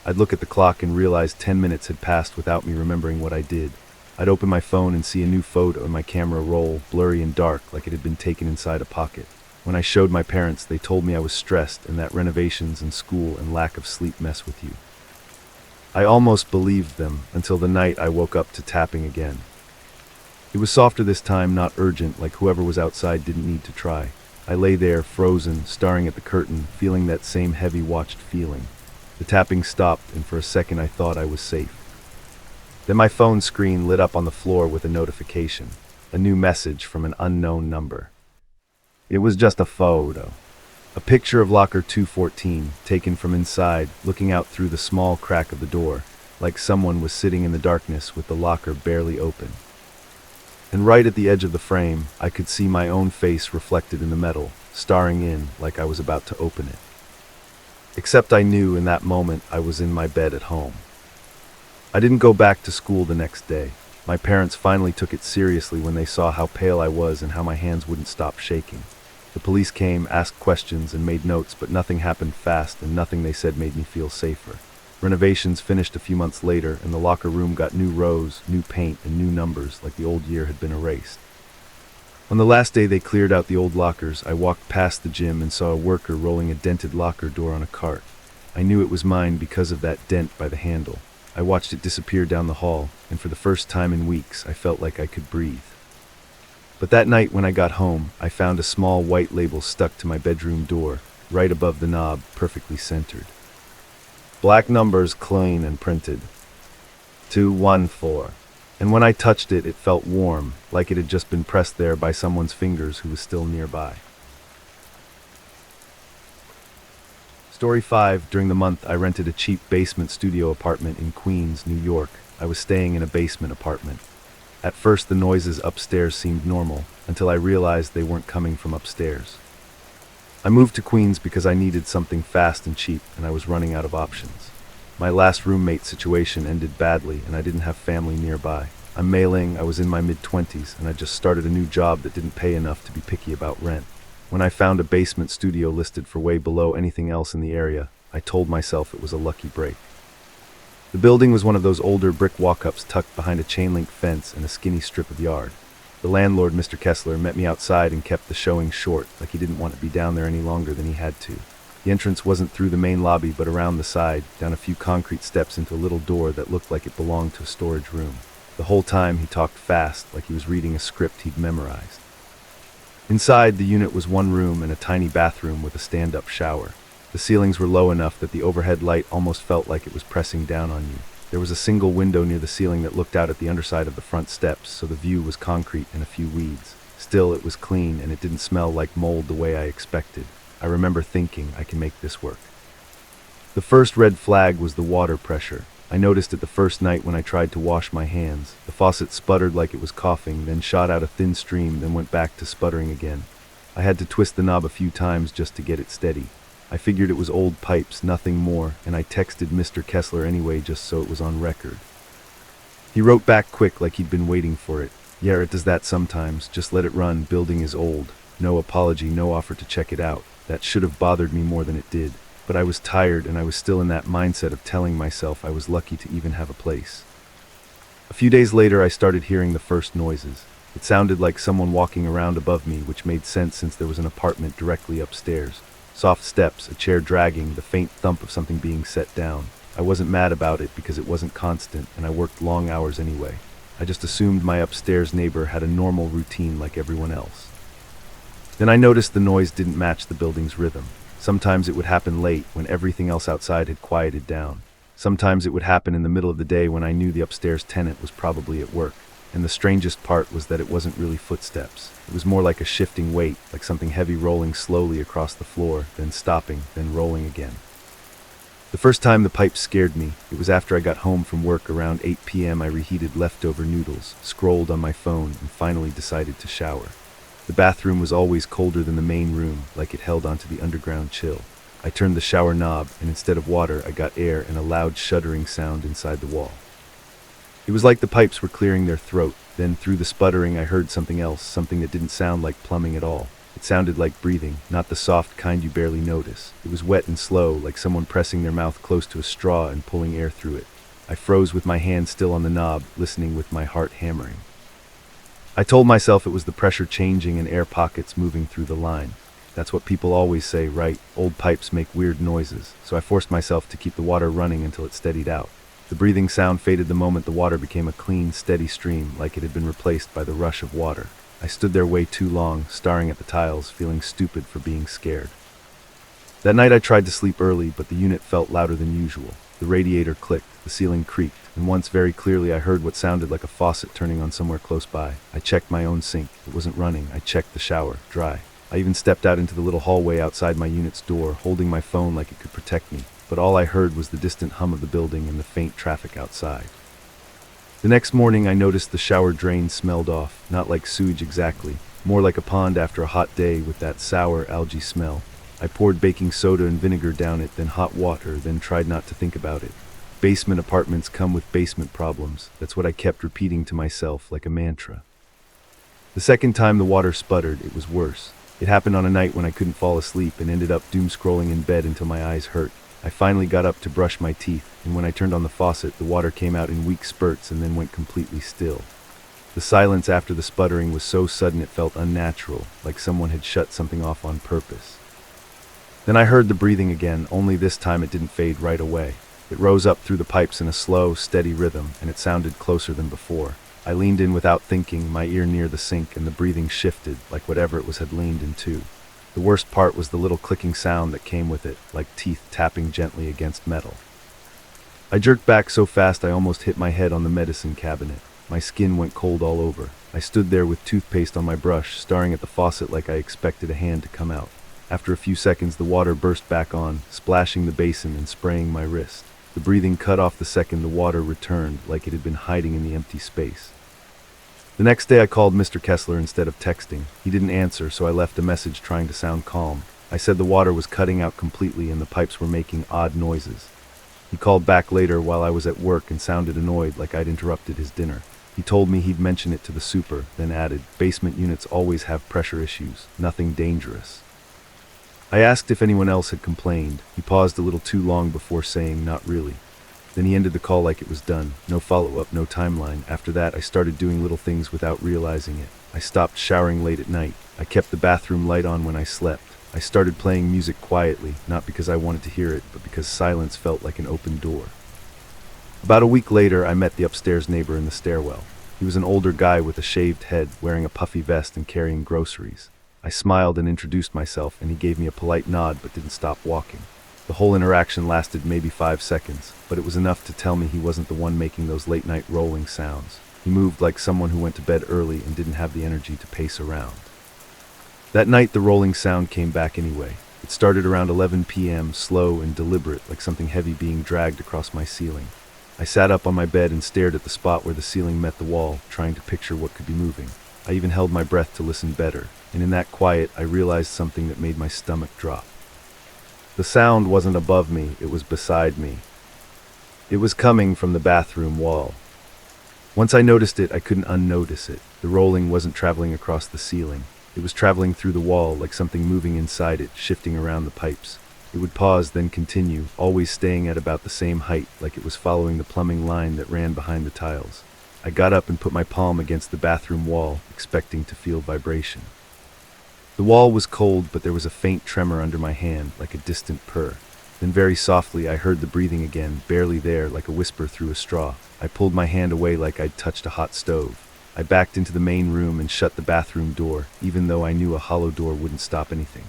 I'd look at the clock and realize 10 minutes had passed without me remembering what I did. I'd open my phone and see a new photo in my camera roll, blurry and dark, like it had been taken inside a pocket. When I showed my parents, they told me I was stressed and that renovations and school and lack of sleep mess with you. I almost believed them until the night I woke up to tapping again. It was softer this time, not urgent, like whoever was outside didn't need to try. I lay there, frozen, staring at the curtain, feeling that same heavy watched feeling. The tapping stopped, and for a second I thought I was safe. Then my phone screen lit up on the floor with a notification, a new message from an unknown number. It was just a photo. A picture of locker 214, taken from inside, looking out through the small crack of the door, like someone was sitting in the darkness with the locker barely open. And right at the edge of the frame, I could see my own face reflected in the metal, staring in like I was about to open it. Except I knew in that moment I was in my bed at home. I didn't go back to school the next day. My parents finally took it seriously when they saw how pale I was and how my hands wouldn't stop shaking. The police came, asked questions, and made notes, but nothing happened fast, and nothing they said made me feel safer. Renovations finished a few months later, and the locker room got new rows, new paint, and new numbers, like the old year had been erased. On the last day they cleared out the old lockers, I walked past the gym and saw a worker rolling a dented locker door on a cart. I knew it was mine because of that dent by the handle. I watched it disappear down the hall, and for the first time in weeks, I felt like I could breathe. But that night when I got home, I found a small white label stuck to my bedroom door, right above the knob, perfectly centered. Black numbers clean and printed. 214. And when I touched it, it felt warm, like it had just been pressed there by someone's fingers who was still nearby. Story 5. During the month, I rented a cheap basement studio apartment in Queens, New York. I was staying in a basement apartment. At first, the noises upstairs seemed normal, until I realized they weren't coming from upstairs. I moved to Queens because I needed something fast and cheap, and I was running out of options. My last roommate situation ended badly, and I didn't have family nearby. I'm mailing, I was in my mid-20s, and I just started a new job that didn't pay enough to be picky about rent. When I found a basement studio listed for way below anything else in the area, I told myself it was a lucky break. The building was one of those older brick walk-ups tucked behind a chain-link fence and a skinny strip of yard. The landlord, Mr. Kessler, met me outside and kept the showing short, like he didn't want to be down there any longer than he had to. The entrance wasn't through the main lobby, but around the side, down a few concrete steps into a little door that looked like it belonged to a storage room. The whole time he talked fast, like he was reading a script he'd memorized. Inside, the unit was one room and a tiny bathroom with a stand-up shower. The ceilings were low enough that the overhead light almost felt like it was pressing down on you. There was a single window near the ceiling that looked out at the underside of the front steps, so the view was concrete and a few weeds. Still, it was clean and it didn't smell like mold the way I expected. I remember thinking, I can make this work. The first red flag was the water pressure. I noticed it the first night when I tried to wash my hands. The faucet sputtered like it was coughing, then shot out a thin stream, then went back to sputtering again. I had to twist the knob a few times just to get it steady. I figured it was old pipes, nothing more, and I texted Mr. Kessler anyway just so it was on record. He wrote back quick like he'd been waiting for it. Yeah, it does that sometimes. Just let it run. Building is old. No apology, no offer to check it out. That should have bothered me more than it did. But I was tired and I was still in that mindset of telling myself I was lucky to even have a place. A few days later I started hearing the first noises. It sounded like someone walking around above me, which made sense since there was an apartment directly upstairs. Soft steps, a chair dragging, the faint thump of something being set down. I wasn't mad about it because it wasn't constant and I worked long hours anyway. I just assumed my upstairs neighbor had a normal routine like everyone else. Then I noticed the noise didn't match the building's rhythm. Sometimes it would happen late when everything else outside had quieted down. Sometimes it would happen in the middle of the day when I knew the upstairs tenant was probably at work. And the strangest part was that it wasn't really footsteps. It was more like a shifting weight, like something heavy rolling slowly across the floor, then stopping, then rolling again. The first time the pipes scared me, it was after I got home from work around 8 p.m. I reheated leftover noodles, scrolled on my phone, and finally decided to shower. The bathroom was always colder than the main room, like it held onto the underground chill. I turned the shower knob, and instead of water, I got air and a loud shuddering sound inside the wall. It was like the pipes were clearing their throat. Then through the sputtering I heard something else, something that didn't sound like plumbing at all. It sounded like breathing, not the soft kind you barely notice. It was wet and slow, like someone pressing their mouth close to a straw and pulling air through it. I froze with my hand still on the knob, listening with my heart hammering. I told myself it was the pressure changing and air pockets moving through the line. That's what people always say, right? Old pipes make weird noises, so I forced myself to keep the water running until it steadied out. The breathing sound faded the moment the water became a clean, steady stream, like it had been replaced by the rush of water. I stood there way too long, staring at the tiles, feeling stupid for being scared. That night I tried to sleep early, but the unit felt louder than usual. The radiator clicked, the ceiling creaked, and once very clearly I heard what sounded like a faucet turning on somewhere close by. I checked my own sink. It wasn't running. I checked the shower. Dry. I even stepped out into the little hallway outside my unit's door, holding my phone like it could protect me. But all I heard was the distant hum of the building and the faint traffic outside. The next morning I noticed the shower drain smelled off, not like sewage exactly, more like a pond after a hot day with that sour algae smell. I poured baking soda and vinegar down it, then hot water, then tried not to think about it. Basement apartments come with basement problems. That's what I kept repeating to myself like a mantra. The second time the water sputtered, it was worse. It happened on a night when I couldn't fall asleep and ended up doom scrolling in bed until my eyes hurt. I finally got up to brush my teeth, and when I turned on the faucet, the water came out in weak spurts and then went completely still. The silence after the sputtering was so sudden it felt unnatural, like someone had shut something off on purpose. Then I heard the breathing again, only this time it didn't fade right away. It rose up through the pipes in a slow, steady rhythm, and it sounded closer than before. I leaned in without thinking, my ear near the sink, and the breathing shifted, like whatever it was had leaned into. The worst part was the little clicking sound that came with it, like teeth tapping gently against metal. I jerked back so fast I almost hit my head on the medicine cabinet. My skin went cold all over. I stood there with toothpaste on my brush, staring at the faucet like I expected a hand to come out. After a few seconds, the water burst back on, splashing the basin and spraying my wrist. The breathing cut off the second the water returned, like it had been hiding in the empty space. The next day I called Mr. Kessler instead of texting. He didn't answer, so I left a message trying to sound calm. I said the water was cutting out completely and the pipes were making odd noises. He called back later while I was at work and sounded annoyed, like I'd interrupted his dinner. He told me he'd mention it to the super, then added, "Basement units always have pressure issues, nothing dangerous." I asked if anyone else had complained. He paused a little too long before saying, "Not really." Then he ended the call like it was done. No follow-up, no timeline. After that, I started doing little things without realizing it. I stopped showering late at night. I kept the bathroom light on when I slept. I started playing music quietly, not because I wanted to hear it, but because silence felt like an open door. About a week later, I met the upstairs neighbor in the stairwell. He was an older guy with a shaved head, wearing a puffy vest and carrying groceries. I smiled and introduced myself, and he gave me a polite nod but didn't stop walking. The whole interaction lasted maybe 5 seconds, but it was enough to tell me he wasn't the one making those late-night rolling sounds. He moved like someone who went to bed early and didn't have the energy to pace around. That night, the rolling sound came back anyway. It started around 11 p.m., slow and deliberate, like something heavy being dragged across my ceiling. I sat up on my bed and stared at the spot where the ceiling met the wall, trying to picture what could be moving. I even held my breath to listen better, and in that quiet, I realized something that made my stomach drop. The sound wasn't above me, it was beside me. It was coming from the bathroom wall. Once I noticed it, I couldn't unnotice it. The rolling wasn't traveling across the ceiling. It was traveling through the wall, like something moving inside it, shifting around the pipes. It would pause, then continue, always staying at about the same height, like it was following the plumbing line that ran behind the tiles. I got up and put my palm against the bathroom wall, expecting to feel vibration. The wall was cold, but there was a faint tremor under my hand, like a distant purr. Then very softly I heard the breathing again, barely there, like a whisper through a straw. I pulled my hand away like I'd touched a hot stove. I backed into the main room and shut the bathroom door, even though I knew a hollow door wouldn't stop anything.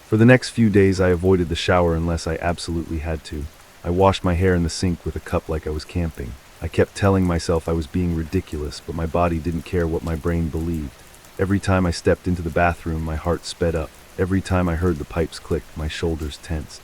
For the next few days I avoided the shower unless I absolutely had to. I washed my hair in the sink with a cup like I was camping. I kept telling myself I was being ridiculous, but my body didn't care what my brain believed. Every time I stepped into the bathroom, my heart sped up. Every time I heard the pipes click, my shoulders tensed.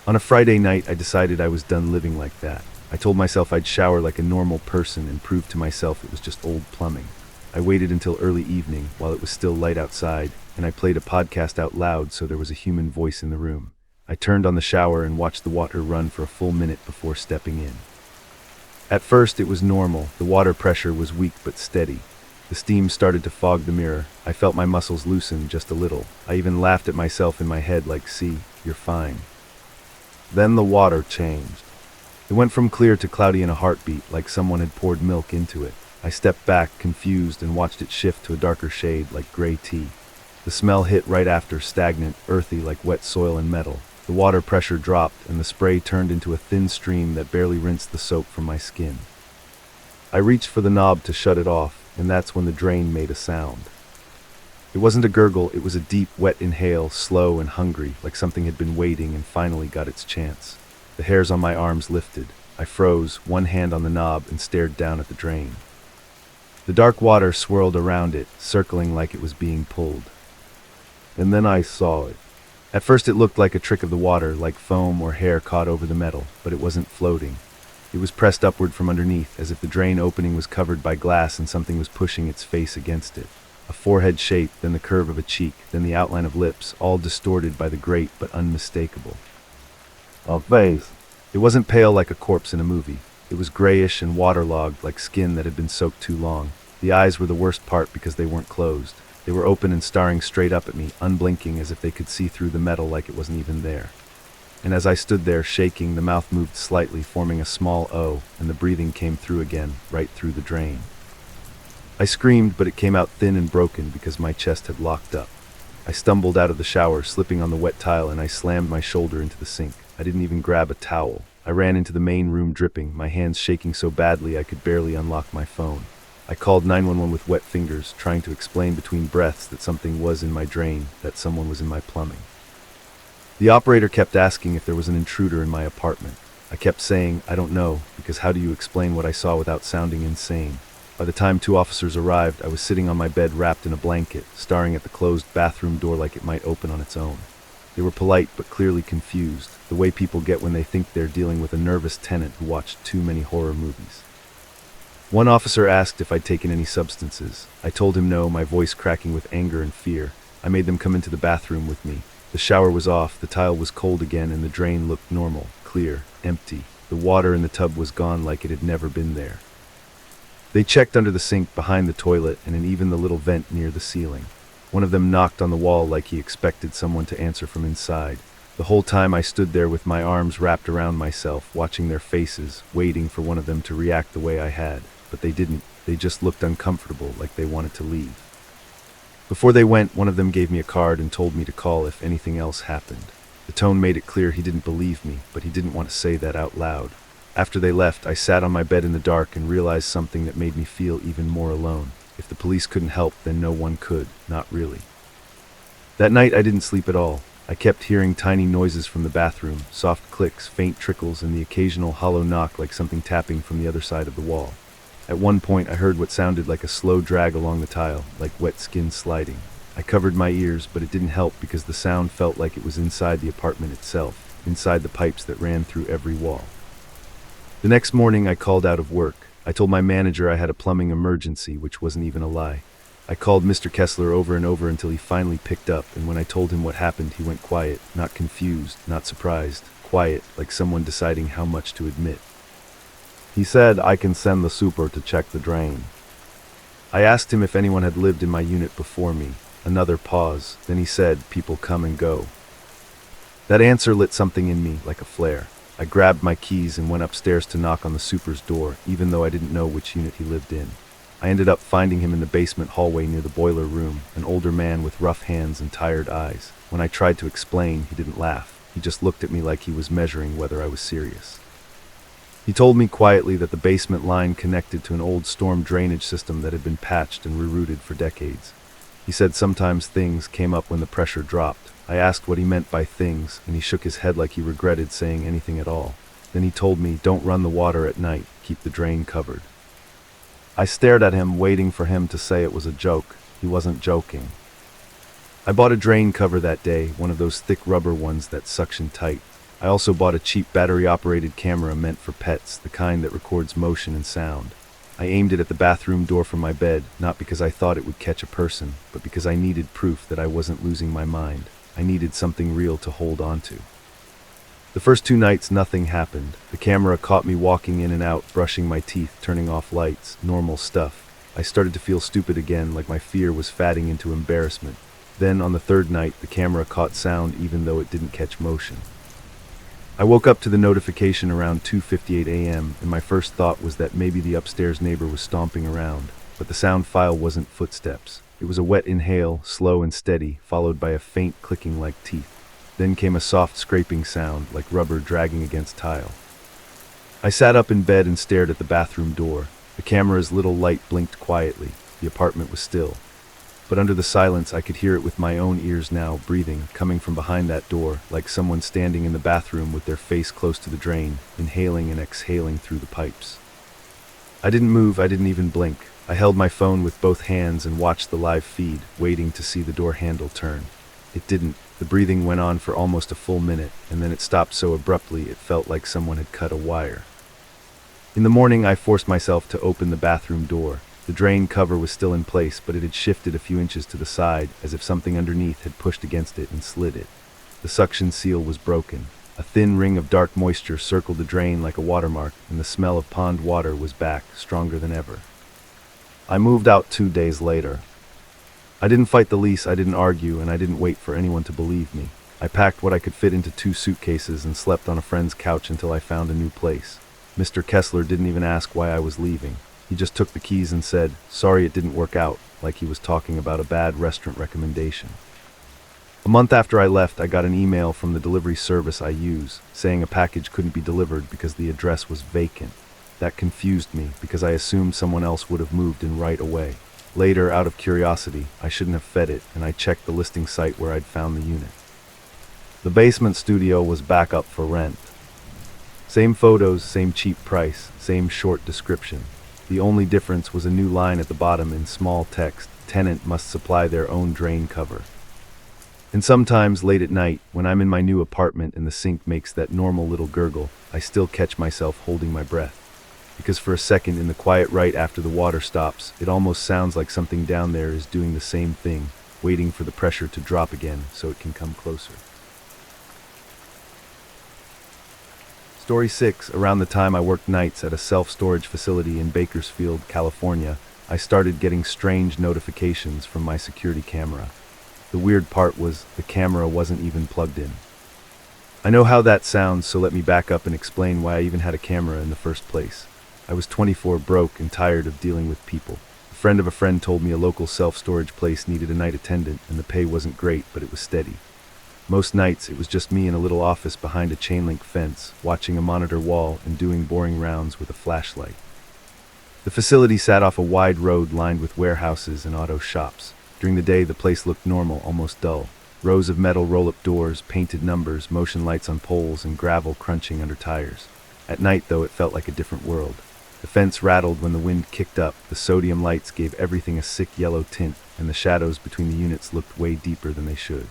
On a Friday night, I decided I was done living like that. I told myself I'd shower like a normal person and prove to myself it was just old plumbing. I waited until early evening, while it was still light outside, and I played a podcast out loud so there was a human voice in the room. I turned on the shower and watched the water run for a full minute before stepping in. At first, it was normal. The water pressure was weak but steady. The steam started to fog the mirror. I felt my muscles loosen just a little. I even laughed at myself in my head like, "See, you're fine." Then the water changed. It went from clear to cloudy in a heartbeat, like someone had poured milk into it. I stepped back, confused, and watched it shift to a darker shade, like gray tea. The smell hit right after, stagnant, earthy, like wet soil and metal. The water pressure dropped, and the spray turned into a thin stream that barely rinsed the soap from my skin. I reached for the knob to shut it off, and that's when the drain made a sound. It wasn't a gurgle, it was a deep, wet inhale, slow and hungry, like something had been waiting and finally got its chance. The hairs on my arms lifted. I froze, one hand on the knob, and stared down at the drain. The dark water swirled around it, circling like it was being pulled. And then I saw it. At first it looked like a trick of the water, like foam or hair caught over the metal, but it wasn't floating. It was pressed upward from underneath, as if the drain opening was covered by glass and something was pushing its face against it. A forehead shape, then the curve of a cheek, then the outline of lips, all distorted by the great but unmistakable. A face. It wasn't pale like a corpse in a movie. It was grayish and waterlogged, like skin that had been soaked too long. The eyes were the worst part because they weren't closed. They were open and staring straight up at me, unblinking as if they could see through the metal like it wasn't even there. And as I stood there, shaking, the mouth moved slightly, forming a small O, and the breathing came through again, right through the drain. I screamed, but it came out thin and broken because my chest had locked up. I stumbled out of the shower, slipping on the wet tile, and I slammed my shoulder into the sink. I didn't even grab a towel. I ran into the main room dripping, my hands shaking so badly I could barely unlock my phone. I called 911 with wet fingers, trying to explain between breaths that something was in my drain, that someone was in my plumbing. The operator kept asking if there was an intruder in my apartment. I kept saying, "I don't know," because how do you explain what I saw without sounding insane? By the time 2 officers arrived, I was sitting on my bed wrapped in a blanket, staring at the closed bathroom door like it might open on its own. They were polite but clearly confused, the way people get when they think they're dealing with a nervous tenant who watched too many horror movies. One officer asked if I'd taken any substances. I told him no, my voice cracking with anger and fear. I made them come into the bathroom with me. The shower was off, the tile was cold again, and the drain looked normal, clear, empty. The water in the tub was gone like it had never been there. They checked under the sink, behind the toilet, and in even the little vent near the ceiling. One of them knocked on the wall like he expected someone to answer from inside. The whole time I stood there with my arms wrapped around myself, watching their faces, waiting for one of them to react the way I had. But they didn't. They just looked uncomfortable, like they wanted to leave. Before they went, one of them gave me a card and told me to call if anything else happened. The tone made it clear he didn't believe me, but he didn't want to say that out loud. After they left, I sat on my bed in the dark and realized something that made me feel even more alone. If the police couldn't help, then no one could, not really. That night I didn't sleep at all. I kept hearing tiny noises from the bathroom, soft clicks, faint trickles, and the occasional hollow knock like something tapping from the other side of the wall. At one point, I heard what sounded like a slow drag along the tile, like wet skin sliding. I covered my ears, but it didn't help because the sound felt like it was inside the apartment itself, inside the pipes that ran through every wall. The next morning, I called out of work. I told my manager I had a plumbing emergency, which wasn't even a lie. I called Mr. Kessler over and over until he finally picked up, and when I told him what happened, he went quiet, not confused, not surprised, quiet, like someone deciding how much to admit. He said, "I can send the super to check the drain." I asked him if anyone had lived in my unit before me. Another pause. Then he said, "People come and go." That answer lit something in me like a flare. I grabbed my keys and went upstairs to knock on the super's door, even though I didn't know which unit he lived in. I ended up finding him in the basement hallway near the boiler room, an older man with rough hands and tired eyes. When I tried to explain, he didn't laugh. He just looked at me like he was measuring whether I was serious. He told me quietly that the basement line connected to an old storm drainage system that had been patched and rerouted for decades. He said sometimes things came up when the pressure dropped. I asked what he meant by things, and he shook his head like he regretted saying anything at all. Then he told me, "Don't run the water at night, keep the drain covered." I stared at him, waiting for him to say it was a joke. He wasn't joking. I bought a drain cover that day, one of those thick rubber ones that suction tight. I also bought a cheap battery-operated camera meant for pets, the kind that records motion and sound. I aimed it at the bathroom door from my bed, not because I thought it would catch a person, but because I needed proof that I wasn't losing my mind. I needed something real to hold on to. The first 2 nights, nothing happened. The camera caught me walking in and out, brushing my teeth, turning off lights, normal stuff. I started to feel stupid again, like my fear was fatting into embarrassment. Then, on the 3rd night, the camera caught sound even though it didn't catch motion. I woke up to the notification around 2:58 a.m., and my first thought was that maybe the upstairs neighbor was stomping around, but the sound file wasn't footsteps. It was a wet inhale, slow and steady, followed by a faint clicking like teeth. Then came a soft scraping sound, like rubber dragging against tile. I sat up in bed and stared at the bathroom door. The camera's little light blinked quietly. The apartment was still. But under the silence, I could hear it with my own ears now, breathing, coming from behind that door, like someone standing in the bathroom with their face close to the drain, inhaling and exhaling through the pipes. I didn't move, I didn't even blink. I held my phone with both hands and watched the live feed, waiting to see the door handle turn. It didn't. The breathing went on for almost a full minute, and then it stopped so abruptly it felt like someone had cut a wire. In the morning, I forced myself to open the bathroom door. The drain cover was still in place, but it had shifted a few inches to the side, as if something underneath had pushed against it and slid it. The suction seal was broken. A thin ring of dark moisture circled the drain like a watermark, and the smell of pond water was back, stronger than ever. I moved out 2 days later. I didn't fight the lease, I didn't argue, and I didn't wait for anyone to believe me. I packed what I could fit into 2 suitcases and slept on a friend's couch until I found a new place. Mr. Kessler didn't even ask why I was leaving. He just took the keys and said, "Sorry it didn't work out," like he was talking about a bad restaurant recommendation. A month after I left, I got an email from the delivery service I use, saying a package couldn't be delivered because the address was vacant. That confused me, because I assumed someone else would have moved in right away. Later, out of curiosity, I shouldn't have fed it, and I checked the listing site where I'd found the unit. The basement studio was back up for rent. Same photos, same cheap price, same short description. The only difference was a new line at the bottom in small text: "Tenant must supply their own drain cover." And sometimes, late at night, when I'm in my new apartment and the sink makes that normal little gurgle, I still catch myself holding my breath. Because for a second, in the quiet right after the water stops, it almost sounds like something down there is doing the same thing, waiting for the pressure to drop again so it can come closer. Story 6. Around the time I worked nights at a self-storage facility in Bakersfield, California, I started getting strange notifications from my security camera. The weird part was, the camera wasn't even plugged in. I know how that sounds, so let me back up and explain why I even had a camera in the first place. I was 24, broke, and tired of dealing with people. A friend of a friend told me a local self-storage place needed a night attendant, and the pay wasn't great, but it was steady. Most nights, it was just me in a little office behind a chain-link fence, watching a monitor wall and doing boring rounds with a flashlight. The facility sat off a wide road lined with warehouses and auto shops. During the day, the place looked normal, almost dull. Rows of metal roll-up doors, painted numbers, motion lights on poles, and gravel crunching under tires. At night, though, it felt like a different world. The fence rattled when the wind kicked up, the sodium lights gave everything a sick yellow tint, and the shadows between the units looked way deeper than they should.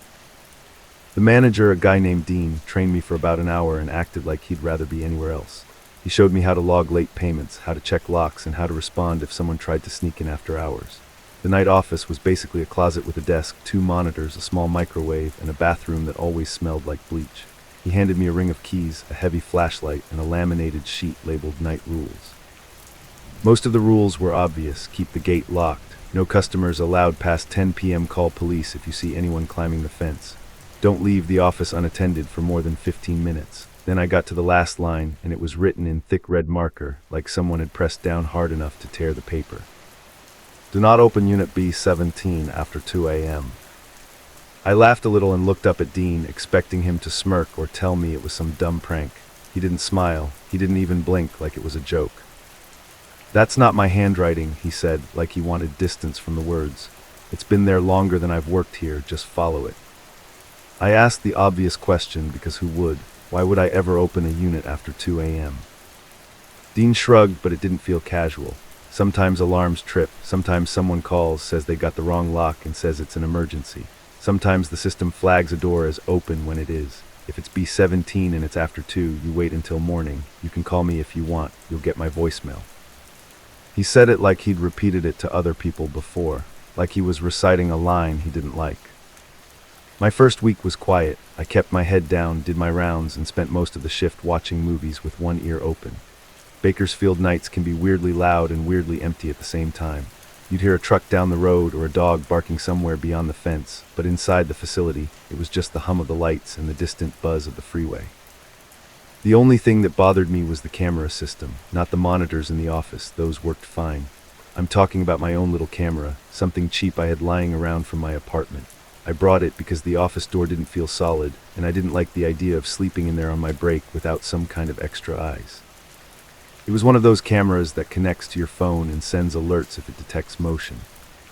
The manager, a guy named Dean, trained me for about an hour and acted like he'd rather be anywhere else. He showed me how to log late payments, how to check locks, and how to respond if someone tried to sneak in after hours. The night office was basically a closet with a desk, 2 monitors, a small microwave, and a bathroom that always smelled like bleach. He handed me a ring of keys, a heavy flashlight, and a laminated sheet labeled Night Rules. Most of the rules were obvious. Keep the gate locked. No customers allowed past 10 p.m. Call police if you see anyone climbing the fence. Don't leave the office unattended for more than 15 minutes. Then I got to the last line, and it was written in thick red marker, like someone had pressed down hard enough to tear the paper. Do not open Unit B-17 after 2 a.m. I laughed a little and looked up at Dean, expecting him to smirk or tell me it was some dumb prank. He didn't smile. He didn't even blink, like it was a joke. That's not my handwriting, he said, like he wanted distance from the words. It's been there longer than I've worked here, just follow it. I asked the obvious question because who would? Why would I ever open a unit after 2 a.m.? Dean shrugged, but it didn't feel casual. Sometimes alarms trip, sometimes someone calls, says they got the wrong lock and says it's an emergency. Sometimes the system flags a door as open when it is. If it's B-17 and it's after 2, you wait until morning. You can call me if you want, you'll get my voicemail. He said it like he'd repeated it to other people before, like he was reciting a line he didn't like. My first week was quiet. I kept my head down, did my rounds, and spent most of the shift watching movies with one ear open. Bakersfield nights can be weirdly loud and weirdly empty at the same time. You'd hear a truck down the road or a dog barking somewhere beyond the fence, but inside the facility, it was just the hum of the lights and the distant buzz of the freeway. The only thing that bothered me was the camera system, not the monitors in the office. Those worked fine. I'm talking about my own little camera, something cheap I had lying around from my apartment. I brought it because the office door didn't feel solid, and I didn't like the idea of sleeping in there on my break without some kind of extra eyes. It was one of those cameras that connects to your phone and sends alerts if it detects motion.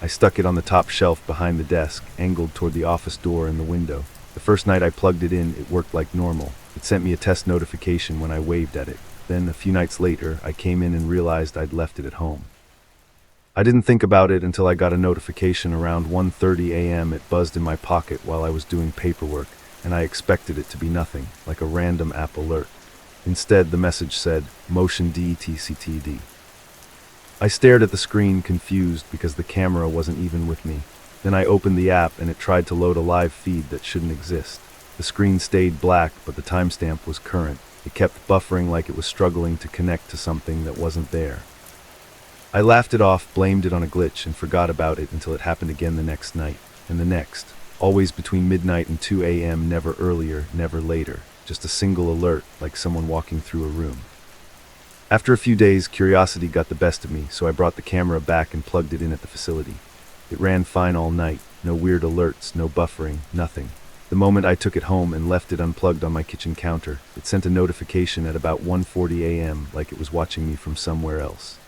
I stuck it on the top shelf behind the desk, angled toward the office door and the window. The first night I plugged it in, it worked like normal. It sent me a test notification when I waved at it. Then, a few nights later, I came in and realized I'd left it at home. I didn't think about it until I got a notification around 1:30 a.m. It buzzed in my pocket while I was doing paperwork, and I expected it to be nothing, like a random app alert. Instead, the message said, Motion DTCTD. I stared at the screen, confused because the camera wasn't even with me. Then I opened the app and it tried to load a live feed that shouldn't exist. The screen stayed black, but the timestamp was current. It kept buffering like it was struggling to connect to something that wasn't there. I laughed it off, blamed it on a glitch, and forgot about it until it happened again the next night, and the next. Always between midnight and 2 a.m., never earlier, never later. Just a single alert, like someone walking through a room. After a few days, curiosity got the best of me, so I brought the camera back and plugged it in at the facility. It ran fine all night. No weird alerts, no buffering, nothing. The moment I took it home and left it unplugged on my kitchen counter, it sent a notification at about 1:40 a.m., like it was watching me from somewhere else.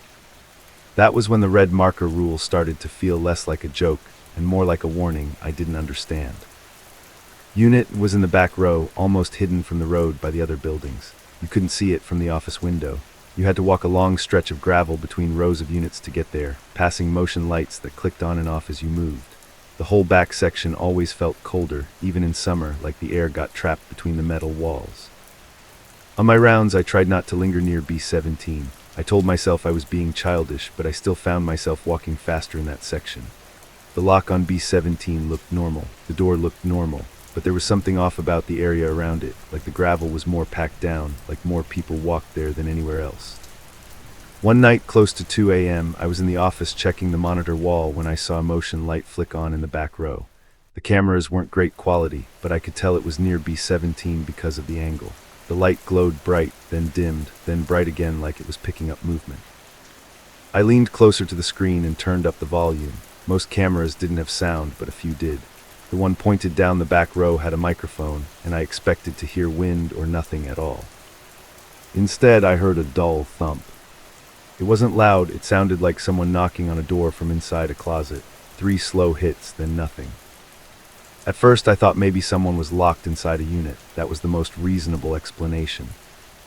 That was when the red marker rule started to feel less like a joke and more like a warning I didn't understand. Unit was in the back row, almost hidden from the road by the other buildings. You couldn't see it from the office window. You had to walk a long stretch of gravel between rows of units to get there, passing motion lights that clicked on and off as you moved. The whole back section always felt colder, even in summer, like the air got trapped between the metal walls. On my rounds, I tried not to linger near B-17. I told myself I was being childish, but I still found myself walking faster in that section. The lock on B-17 looked normal. The door looked normal. But there was something off about the area around it, like the gravel was more packed down, like more people walked there than anywhere else. One night, close to 2 a.m., I was in the office checking the monitor wall when I saw a motion light flick on in the back row. The cameras weren't great quality, but I could tell it was near B-17 because of the angle. The light glowed bright, then dimmed, then bright again like it was picking up movement. I leaned closer to the screen and turned up the volume. Most cameras didn't have sound, but a few did. The one pointed down the back row had a microphone, and I expected to hear wind or nothing at all. Instead, I heard a dull thump. It wasn't loud, it sounded like someone knocking on a door from inside a closet. 3 slow hits, then nothing. At first I thought maybe someone was locked inside a unit. That was the most reasonable explanation.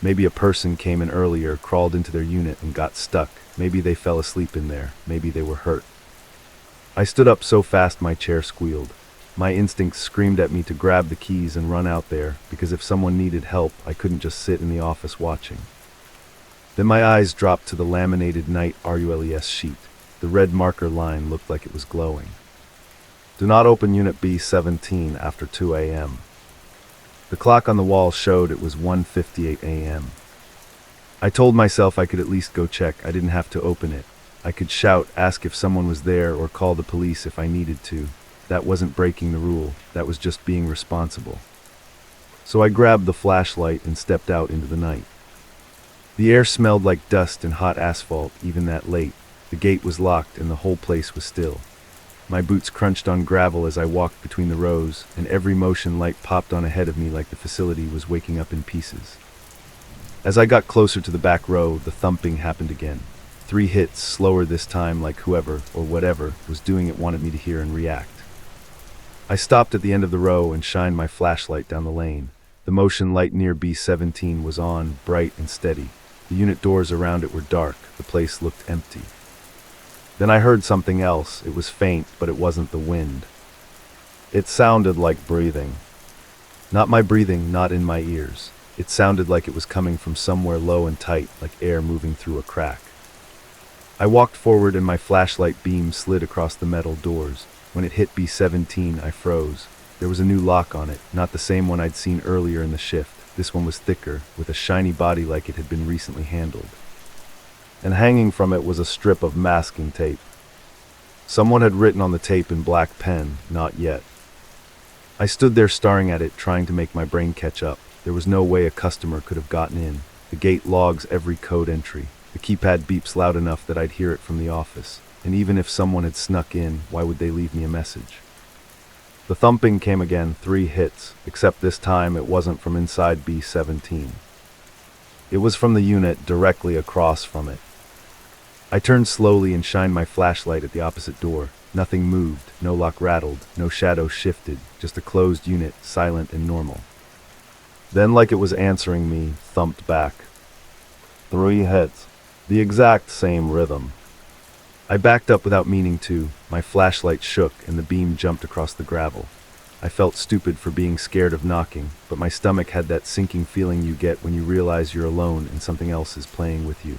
Maybe a person came in earlier, crawled into their unit and got stuck. Maybe they fell asleep in there. Maybe they were hurt. I stood up so fast my chair squealed. My instincts screamed at me to grab the keys and run out there, because if someone needed help, I couldn't just sit in the office watching. Then my eyes dropped to the laminated night RULES sheet. The red marker line looked like it was glowing. Do not open Unit B17 after 2 a.m. The clock on the wall showed it was 1:58 a.m. I told myself I could at least go check. I didn't have to open it. I could shout, ask if someone was there, or call the police if I needed to. That wasn't breaking the rule. That was just being responsible. So I grabbed the flashlight and stepped out into the night. The air smelled like dust and hot asphalt, even that late. The gate was locked and the whole place was still. My boots crunched on gravel as I walked between the rows, and every motion light popped on ahead of me like the facility was waking up in pieces. As I got closer to the back row, the thumping happened again. 3 hits, slower this time, like whoever, or whatever, was doing it wanted me to hear and react. I stopped at the end of the row and shined my flashlight down the lane. The motion light near B17 was on, bright and steady. The unit doors around it were dark. The place looked empty. Then I heard something else. It was faint, but it wasn't the wind. It sounded like breathing. Not my breathing, not in my ears. It sounded like it was coming from somewhere low and tight, like air moving through a crack. I walked forward and my flashlight beam slid across the metal doors. When it hit B17, I froze. There was a new lock on it, not the same one I'd seen earlier in the shift. This one was thicker, with a shiny body like it had been recently handled. And hanging from it was a strip of masking tape. Someone had written on the tape in black pen, "Not yet." I stood there staring at it, trying to make my brain catch up. There was no way a customer could have gotten in. The gate logs every code entry. The keypad beeps loud enough that I'd hear it from the office. And even if someone had snuck in, why would they leave me a message? The thumping came again, 3 hits, except this time it wasn't from inside B17. It was from the unit directly across from it. I turned slowly and shined my flashlight at the opposite door. Nothing moved, no lock rattled, no shadow shifted, just a closed unit, silent and normal. Then, like it was answering me, thumped back. 3 hits. The exact same rhythm. I backed up without meaning to. My flashlight shook and the beam jumped across the gravel. I felt stupid for being scared of knocking, but my stomach had that sinking feeling you get when you realize you're alone and something else is playing with you.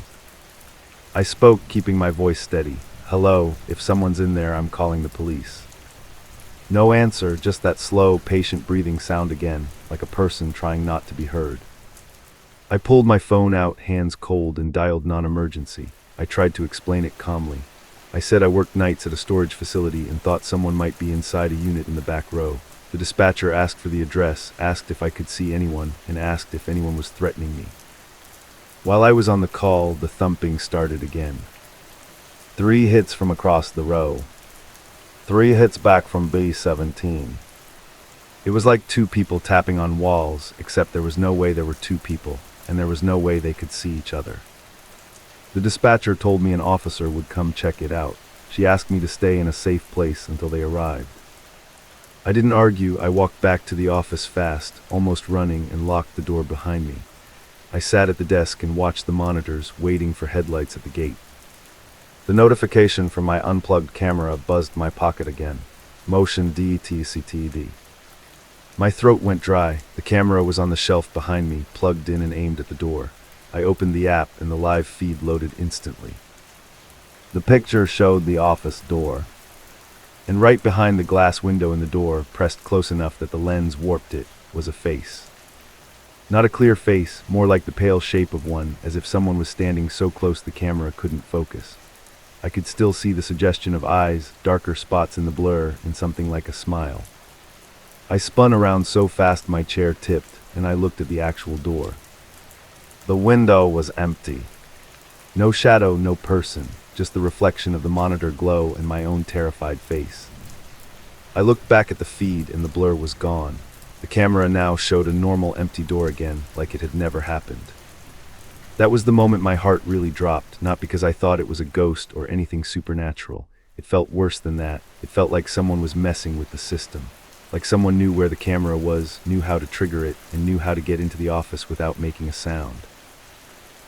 I spoke, keeping my voice steady. "Hello, if someone's in there, I'm calling the police." No answer, just that slow, patient breathing sound again, like a person trying not to be heard. I pulled my phone out, hands cold, and dialed non-emergency. I tried to explain it calmly. I said I worked nights at a storage facility and thought someone might be inside a unit in the back row. The dispatcher asked for the address, asked if I could see anyone, and asked if anyone was threatening me. While I was on the call, the thumping started again. 3 hits from across the row. 3 hits back from B17. It was like 2 people tapping on walls, except there was no way there were 2 people, and there was no way they could see each other. The dispatcher told me an officer would come check it out. She asked me to stay in a safe place until they arrived. I didn't argue. I walked back to the office fast, almost running, and locked the door behind me. I sat at the desk and watched the monitors, waiting for headlights at the gate. The notification from my unplugged camera buzzed my pocket again. Motion DTCTD. My throat went dry. The camera was on the shelf behind me, plugged in and aimed at the door. I opened the app and the live feed loaded instantly. The picture showed the office door. And right behind the glass window in the door, pressed close enough that the lens warped it, was a face. Not a clear face, more like the pale shape of one, as if someone was standing so close the camera couldn't focus. I could still see the suggestion of eyes, darker spots in the blur, and something like a smile. I spun around so fast my chair tipped, and I looked at the actual door. The window was empty. No shadow, no person, just the reflection of the monitor glow and my own terrified face. I looked back at the feed and the blur was gone. The camera now showed a normal empty door again, like it had never happened. That was the moment my heart really dropped, not because I thought it was a ghost or anything supernatural. It felt worse than that. It felt like someone was messing with the system. like someone knew where the camera was, knew how to trigger it, and knew how to get into the office without making a sound.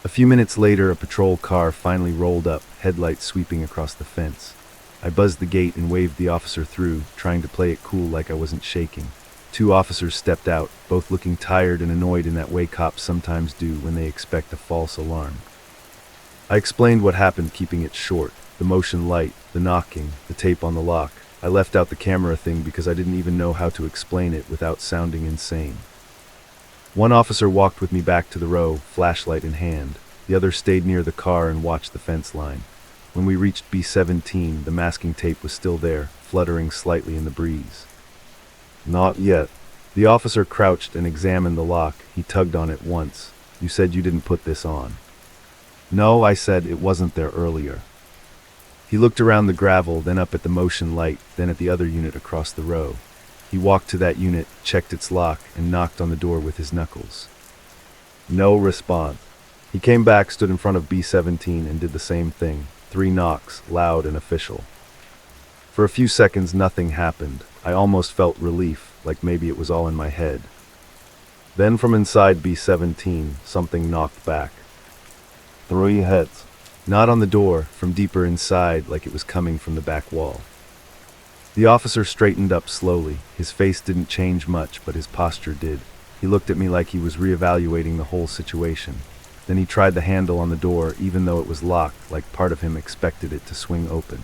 A few minutes later, a patrol car finally rolled up, headlights sweeping across the fence. I buzzed the gate and waved the officer through, trying to play it cool like I wasn't shaking. 2 officers stepped out, both looking tired and annoyed in that way cops sometimes do when they expect a false alarm. I explained what happened, keeping it short. The motion light, the knocking, the tape on the lock. I left out the camera thing because I didn't even know how to explain it without sounding insane. One officer walked with me back to the row, flashlight in hand. The other stayed near the car and watched the fence line. When we reached B17, the masking tape was still there, fluttering slightly in the breeze. Not yet. The officer crouched and examined the lock. He tugged on it once. You said you didn't put this on. No, I said, it wasn't there earlier. He looked around the gravel, then up at the motion light, then at the other unit across the row. He walked to that unit, checked its lock, and knocked on the door with his knuckles. No response. He came back, stood in front of B17, and did the same thing. 3 knocks, loud and official. For a few seconds, nothing happened. I almost felt relief, like maybe it was all in my head. Then from inside B17, something knocked back. 3 hits. Not on the door, from deeper inside, like it was coming from the back wall. The officer straightened up slowly. His face didn't change much, but his posture did. He looked at me like he was reevaluating the whole situation. Then he tried the handle on the door, even though it was locked, like part of him expected it to swing open.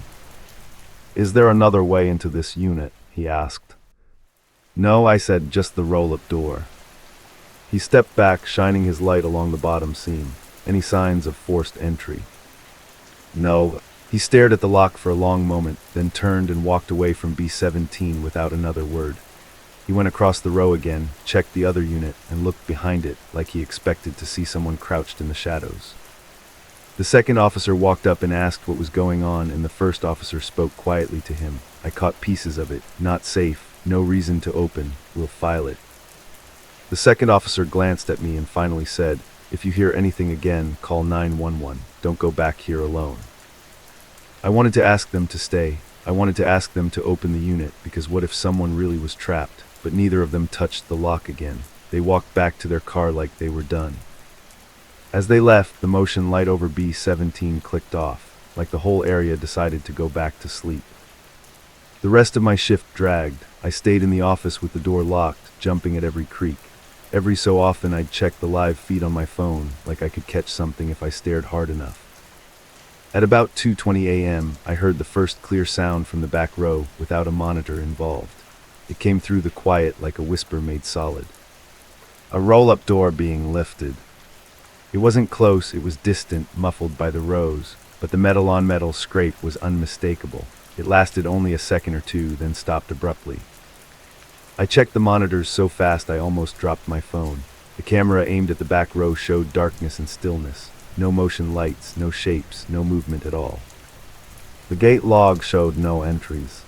Is there another way into this unit? He asked. No, I said, just the roll-up door. He stepped back, shining his light along the bottom seam. Any signs of forced entry? No. He stared at the lock for a long moment, then turned and walked away from B17 without another word. He went across the row again, checked the other unit, and looked behind it like he expected to see someone crouched in the shadows. The second officer walked up and asked what was going on, and the first officer spoke quietly to him. I caught pieces of it. Not safe. No reason to open. We'll file it. The second officer glanced at me and finally said, if you hear anything again, call 911. Don't go back here alone. I wanted to ask them to stay. I wanted to ask them to open the unit, because what if someone really was trapped? But neither of them touched the lock again. They walked back to their car like they were done. As they left, the motion light over B17 clicked off, like the whole area decided to go back to sleep. The rest of my shift dragged. I stayed in the office with the door locked, jumping at every creak. Every so often I'd check the live feed on my phone, like I could catch something if I stared hard enough. At about 2:20 a.m., I heard the first clear sound from the back row without a monitor involved. It came through the quiet like a whisper made solid. A roll-up door being lifted. It wasn't close, it was distant, muffled by the rows, but the metal-on-metal scrape was unmistakable. It lasted only a second or two, then stopped abruptly. I checked the monitors so fast I almost dropped my phone. The camera aimed at the back row showed darkness and stillness. No motion lights, no shapes, no movement at all. The gate log showed no entries.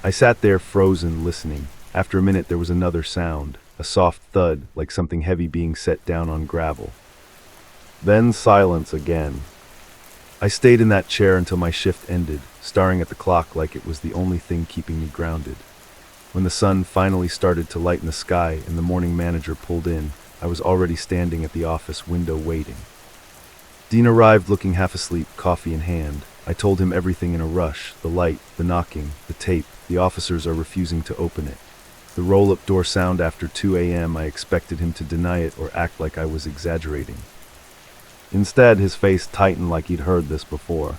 I sat there frozen, listening. After a minute there was another sound, a soft thud, like something heavy being set down on gravel. Then silence again. I stayed in that chair until my shift ended, staring at the clock like it was the only thing keeping me grounded. When the sun finally started to lighten the sky and the morning manager pulled in, I was already standing at the office window waiting. Dean arrived looking half asleep, coffee in hand. I told him everything in a rush, the light, the knocking, the tape. The officers are refusing to open it. The roll-up door sound after 2 a.m. I expected him to deny it or act like I was exaggerating. Instead, his face tightened like he'd heard this before.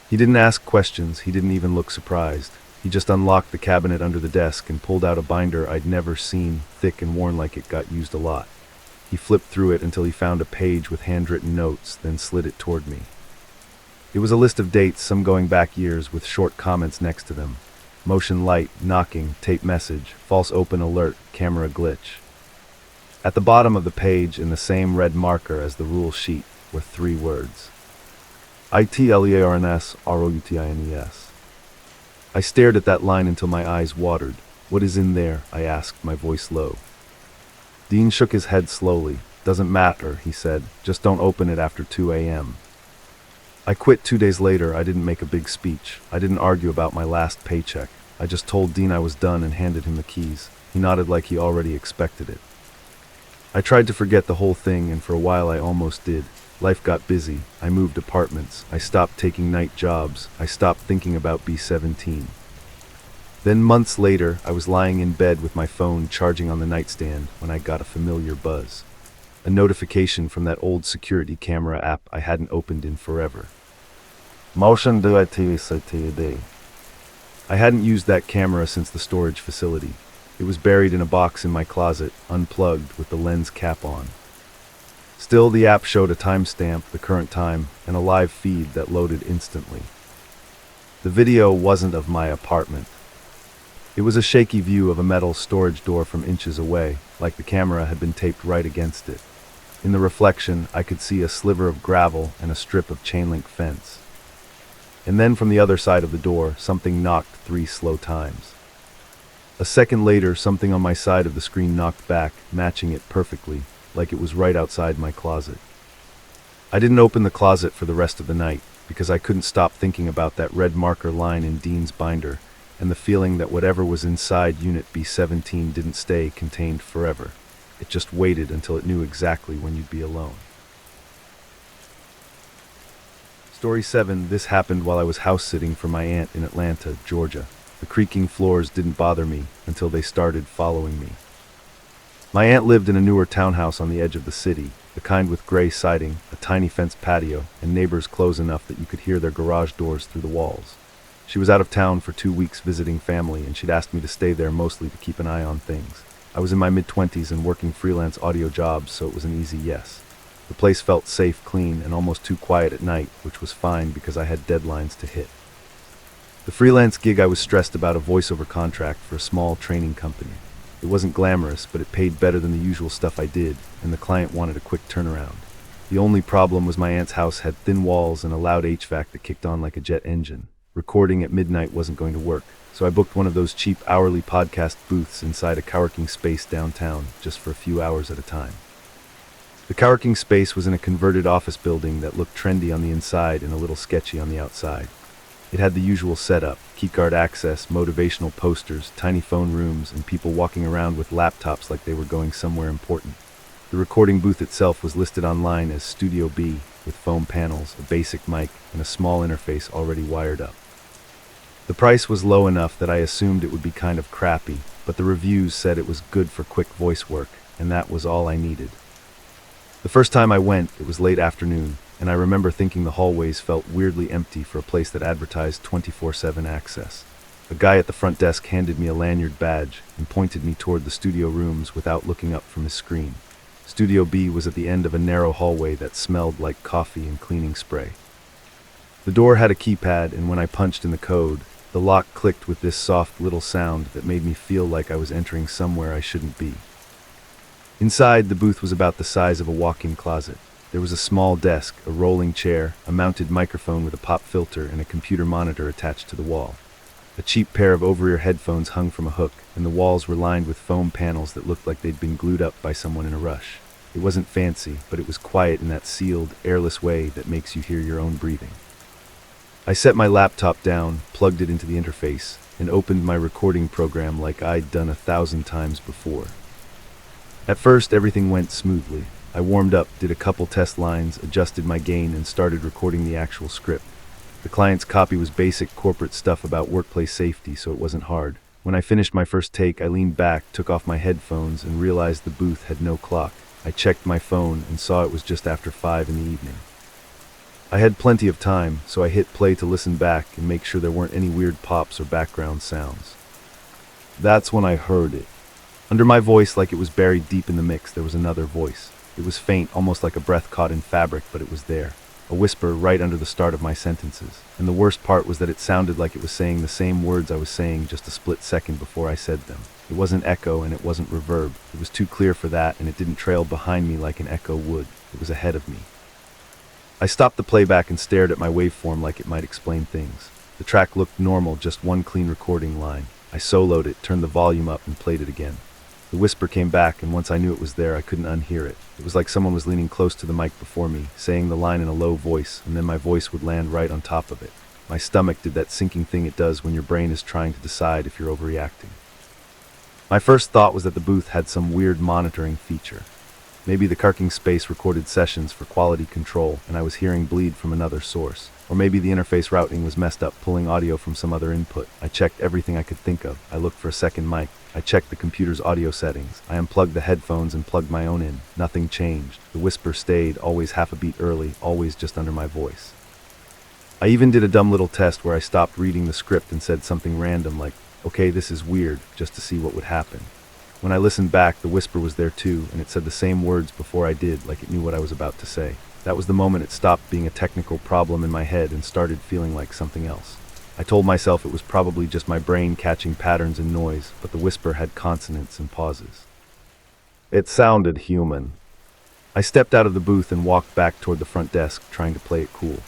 He didn't ask questions, he didn't even look surprised. He just unlocked the cabinet under the desk and pulled out a binder I'd never seen, thick and worn like it got used a lot. He flipped through it until he found a page with handwritten notes, then slid it toward me. It was a list of dates, some going back years, with short comments next to them. Motion light, knocking, tape message, false open alert, camera glitch. At the bottom of the page, in the same red marker as the rule sheet, were 3 words. ITLEARNS ROUTINES. I stared at that line until my eyes watered. What is in there? I asked, my voice low. Dean shook his head slowly. Doesn't matter, he said. Just don't open it after 2 a.m. I quit 2 days later. I didn't make a big speech. I didn't argue about my last paycheck. I just told Dean I was done and handed him the keys. He nodded like he already expected it. I tried to forget the whole thing, and for a while I almost did. Life got busy. I moved apartments. I stopped taking night jobs. I stopped thinking about B-17. Then months later, I was lying in bed with my phone charging on the nightstand when I got a familiar buzz. A notification from that old security camera app I hadn't opened in forever. Motion do TV. I hadn't used that camera since the storage facility. It was buried in a box in my closet, unplugged with the lens cap on. Still, the app showed a timestamp, the current time, and a live feed that loaded instantly. The video wasn't of my apartment. It was a shaky view of a metal storage door from inches away, like the camera had been taped right against it. In the reflection, I could see a sliver of gravel and a strip of chain-link fence. And then from the other side of the door, something knocked 3 slow times. A second later, something on my side of the screen knocked back, matching it perfectly, like it was right outside my closet. I didn't open the closet for the rest of the night, because I couldn't stop thinking about that red marker line in Dean's binder, and the feeling that whatever was inside Unit B-17 didn't stay contained forever. It just waited until it knew exactly when you'd be alone. Story 7. This happened while I was house-sitting for my aunt in Atlanta, Georgia. The creaking floors didn't bother me until they started following me. My aunt lived in a newer townhouse on the edge of the city, the kind with gray siding, a tiny fenced patio, and neighbors close enough that you could hear their garage doors through the walls. She was out of town for 2 weeks visiting family, and she'd asked me to stay there mostly to keep an eye on things. I was in my mid-20s and working freelance audio jobs, so it was an easy yes. The place felt safe, clean, and almost too quiet at night, which was fine because I had deadlines to hit. The freelance gig I was stressed about a voiceover contract for a small training company. It wasn't glamorous, but it paid better than the usual stuff I did, and the client wanted a quick turnaround. The only problem was my aunt's house had thin walls and a loud HVAC that kicked on like a jet engine. Recording at midnight wasn't going to work, so I booked one of those cheap hourly podcast booths inside a coworking space downtown, just for a few hours at a time. The coworking space was in a converted office building that looked trendy on the inside and a little sketchy on the outside. It had the usual setup: keycard access, motivational posters, tiny phone rooms, and people walking around with laptops like they were going somewhere important. The recording booth itself was listed online as Studio B, with foam panels, a basic mic, and a small interface already wired up. The price was low enough that I assumed it would be kind of crappy, but the reviews said it was good for quick voice work, and that was all I needed. The first time I went, it was late afternoon, and I remember thinking the hallways felt weirdly empty for a place that advertised 24/7 access. A guy at the front desk handed me a lanyard badge and pointed me toward the studio rooms without looking up from his screen. Studio B was at the end of a narrow hallway that smelled like coffee and cleaning spray. The door had a keypad, and when I punched in the code, the lock clicked with this soft little sound that made me feel like I was entering somewhere I shouldn't be. Inside, the booth was about the size of a walk-in closet. There was a small desk, a rolling chair, a mounted microphone with a pop filter, and a computer monitor attached to the wall. A cheap pair of over-ear headphones hung from a hook, and the walls were lined with foam panels that looked like they'd been glued up by someone in a rush. It wasn't fancy, but it was quiet in that sealed, airless way that makes you hear your own breathing. I set my laptop down, plugged it into the interface, and opened my recording program like I'd done 1,000 times before. At first, everything went smoothly. I warmed up, did a couple test lines, adjusted my gain, and started recording the actual script. The client's copy was basic corporate stuff about workplace safety, so it wasn't hard. When I finished my first take, I leaned back, took off my headphones, and realized the booth had no clock. I checked my phone and saw it was just after 5 in the evening. I had plenty of time, so I hit play to listen back and make sure there weren't any weird pops or background sounds. That's when I heard it. Under my voice, like it was buried deep in the mix, there was another voice. It was faint, almost like a breath caught in fabric, but it was there. A whisper right under the start of my sentences. And the worst part was that it sounded like it was saying the same words I was saying just a split second before I said them. It wasn't echo and it wasn't reverb. It was too clear for that, and it didn't trail behind me like an echo would. It was ahead of me. I stopped the playback and stared at my waveform like it might explain things. The track looked normal, just one clean recording line. I soloed it, turned the volume up, and played it again. The whisper came back, and once I knew it was there, I couldn't unhear it. It was like someone was leaning close to the mic before me, saying the line in a low voice, and then my voice would land right on top of it. My stomach did that sinking thing it does when your brain is trying to decide if you're overreacting. My first thought was that the booth had some weird monitoring feature. Maybe the parking space recorded sessions for quality control and I was hearing bleed from another source. Or maybe the interface routing was messed up, pulling audio from some other input. I checked everything I could think of. I looked for a second mic. I checked the computer's audio settings. I unplugged the headphones and plugged my own in. Nothing changed. The whisper stayed, always half a beat early, always just under my voice. I even did a dumb little test where I stopped reading the script and said something random like, "Okay, this is weird," just to see what would happen. When I listened back, the whisper was there too, and it said the same words before I did, like it knew what I was about to say. That was the moment it stopped being a technical problem in my head and started feeling like something else. I told myself it was probably just my brain catching patterns and noise, but the whisper had consonants and pauses. It sounded human. I stepped out of the booth and walked back toward the front desk, trying to play it cool.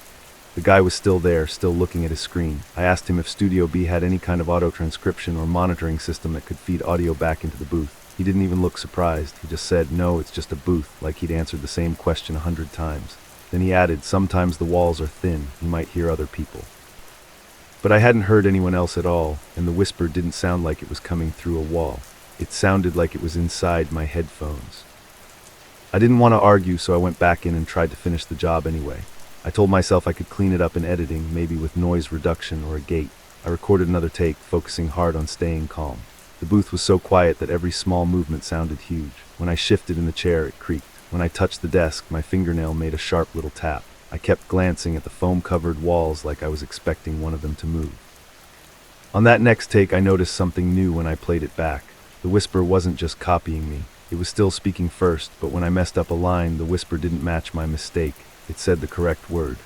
The guy was still there, still looking at his screen. I asked him if Studio B had any kind of auto-transcription or monitoring system that could feed audio back into the booth. He didn't even look surprised. He just said, "No, it's just a booth," like he'd answered the same question 100 times. Then he added, "Sometimes the walls are thin. You might hear other people." But I hadn't heard anyone else at all, and the whisper didn't sound like it was coming through a wall. It sounded like it was inside my headphones. I didn't want to argue, so I went back in and tried to finish the job anyway. I told myself I could clean it up in editing, maybe with noise reduction or a gate. I recorded another take, focusing hard on staying calm. The booth was so quiet that every small movement sounded huge. When I shifted in the chair, it creaked. When I touched the desk, my fingernail made a sharp little tap. I kept glancing at the foam-covered walls like I was expecting one of them to move. On that next take, I noticed something new when I played it back. The whisper wasn't just copying me. It was still speaking first, but when I messed up a line, the whisper didn't match my mistake. It said the correct word.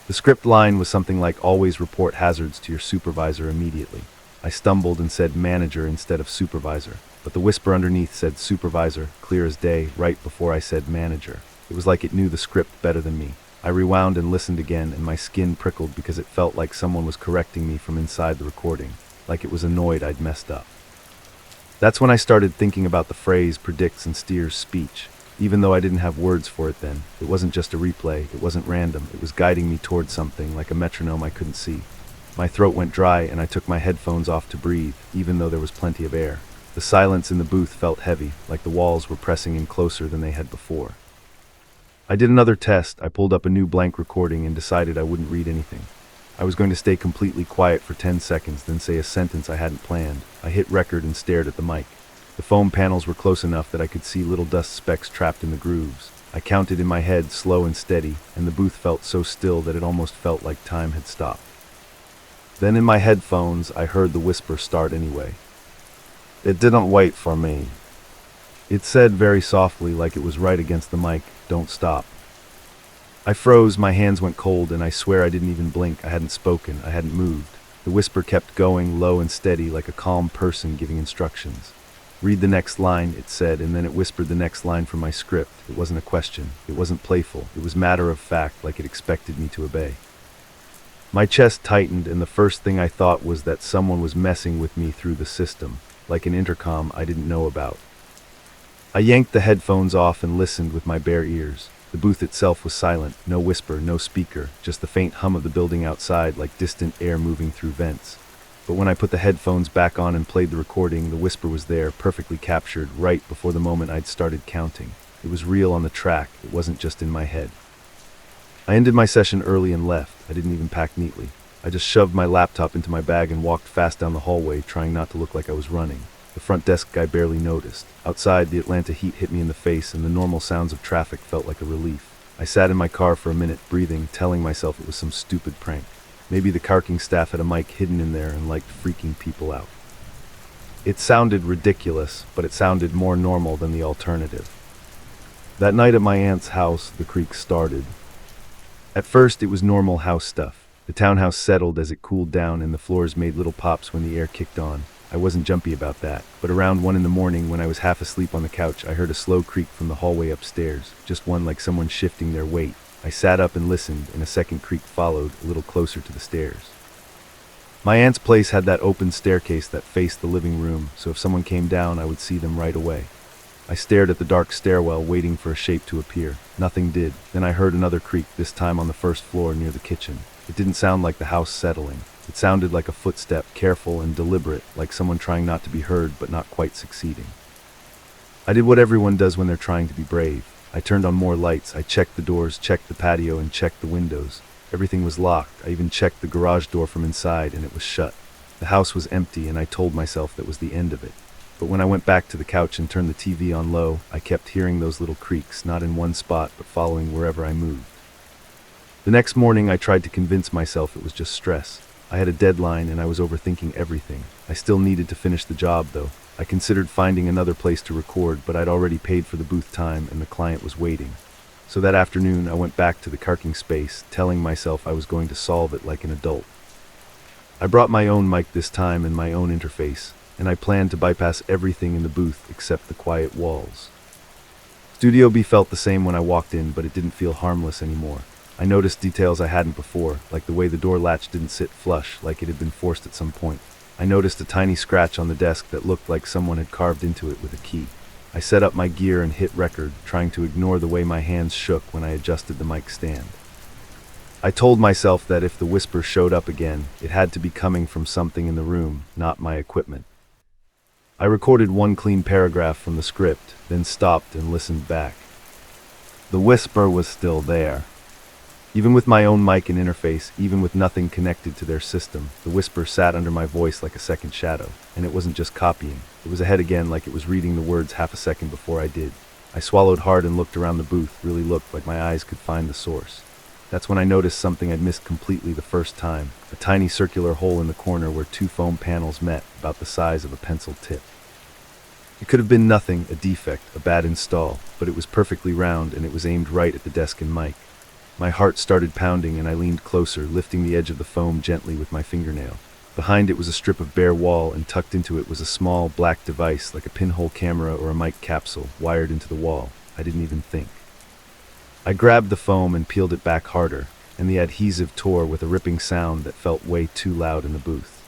The script line was something like, "Always report hazards to your supervisor immediately." I stumbled and said manager instead of supervisor, but the whisper underneath said supervisor, clear as day, right before I said manager. It was like it knew the script better than me. I rewound and listened again, and my skin prickled because it felt like someone was correcting me from inside the recording, like it was annoyed I'd messed up. That's when I started thinking about the phrase predicts and steers speech. Even though I didn't have words for it then, it wasn't just a replay, it wasn't random, it was guiding me towards something, like a metronome I couldn't see. My throat went dry and I took my headphones off to breathe, even though there was plenty of air. The silence in the booth felt heavy, like the walls were pressing in closer than they had before. I did another test. I pulled up a new blank recording and decided I wouldn't read anything. I was going to stay completely quiet for 10 seconds, then say a sentence I hadn't planned. I hit record and stared at the mic. The foam panels were close enough that I could see little dust specks trapped in the grooves. I counted in my head, slow and steady, and the booth felt so still that it almost felt like time had stopped. Then in my headphones, I heard the whisper start anyway. "It didn't wait for me." It said very softly, like it was right against the mic, "Don't stop." I froze, my hands went cold, and I swear I didn't even blink. I hadn't spoken, I hadn't moved. The whisper kept going, low and steady, like a calm person giving instructions. "Read the next line," it said, and then it whispered the next line from my script. It wasn't a question. It wasn't playful. It was matter of fact, like it expected me to obey. My chest tightened, and the first thing I thought was that someone was messing with me through the system, like an intercom I didn't know about. I yanked the headphones off and listened with my bare ears. The booth itself was silent, no whisper, no speaker, just the faint hum of the building outside, like distant air moving through vents. But when I put the headphones back on and played the recording, the whisper was there, perfectly captured, right before the moment I'd started counting. It was real on the track, it wasn't just in my head. I ended my session early and left. I didn't even pack neatly. I just shoved my laptop into my bag and walked fast down the hallway, trying not to look like I was running. The front desk guy barely noticed. Outside, the Atlanta heat hit me in the face, and the normal sounds of traffic felt like a relief. I sat in my car for a minute, breathing, telling myself it was some stupid prank. Maybe the parking staff had a mic hidden in there and liked freaking people out. It sounded ridiculous, but it sounded more normal than the alternative. That night at my aunt's house, the creak started. At first, it was normal house stuff. The townhouse settled as it cooled down, and the floors made little pops when the air kicked on. I wasn't jumpy about that, but around 1 a.m, when I was half asleep on the couch, I heard a slow creak from the hallway upstairs, just one like someone shifting their weight. I sat up and listened, and a second creak followed, a little closer to the stairs. My aunt's place had that open staircase that faced the living room, so if someone came down, I would see them right away. I stared at the dark stairwell, waiting for a shape to appear. Nothing did. Then I heard another creak, this time on the first floor near the kitchen. It didn't sound like the house settling. It sounded like a footstep, careful and deliberate, like someone trying not to be heard but not quite succeeding. I did what everyone does when they're trying to be brave. I turned on more lights, I checked the doors, checked the patio, and checked the windows. Everything was locked. I even checked the garage door from inside, and it was shut. The house was empty, and I told myself that was the end of it. But when I went back to the couch and turned the TV on low, I kept hearing those little creaks, not in one spot, but following wherever I moved. The next morning, I tried to convince myself it was just stress. I had a deadline, and I was overthinking everything. I still needed to finish the job, though. I considered finding another place to record, but I'd already paid for the booth time, and the client was waiting. So that afternoon, I went back to the parking space, telling myself I was going to solve it like an adult. I brought my own mic this time and my own interface, and I planned to bypass everything in the booth except the quiet walls. Studio B felt the same when I walked in, but it didn't feel harmless anymore. I noticed details I hadn't before, like the way the door latch didn't sit flush, like it had been forced at some point. I noticed a tiny scratch on the desk that looked like someone had carved into it with a key. I set up my gear and hit record, trying to ignore the way my hands shook when I adjusted the mic stand. I told myself that if the whisper showed up again, it had to be coming from something in the room, not my equipment. I recorded one clean paragraph from the script, then stopped and listened back. The whisper was still there. Even with my own mic and interface, even with nothing connected to their system, the whisper sat under my voice like a second shadow, and it wasn't just copying. It was ahead again, like it was reading the words half a second before I did. I swallowed hard and looked around the booth, really looked like my eyes could find the source. That's when I noticed something I'd missed completely the first time, a tiny circular hole in the corner where two foam panels met, about the size of a pencil tip. It could have been nothing, a defect, a bad install, but it was perfectly round and it was aimed right at the desk and mic. My heart started pounding and I leaned closer, lifting the edge of the foam gently with my fingernail. Behind it was a strip of bare wall, and tucked into it was a small, black device like a pinhole camera or a mic capsule, wired into the wall. I didn't even think. I grabbed the foam and peeled it back harder, and the adhesive tore with a ripping sound that felt way too loud in the booth.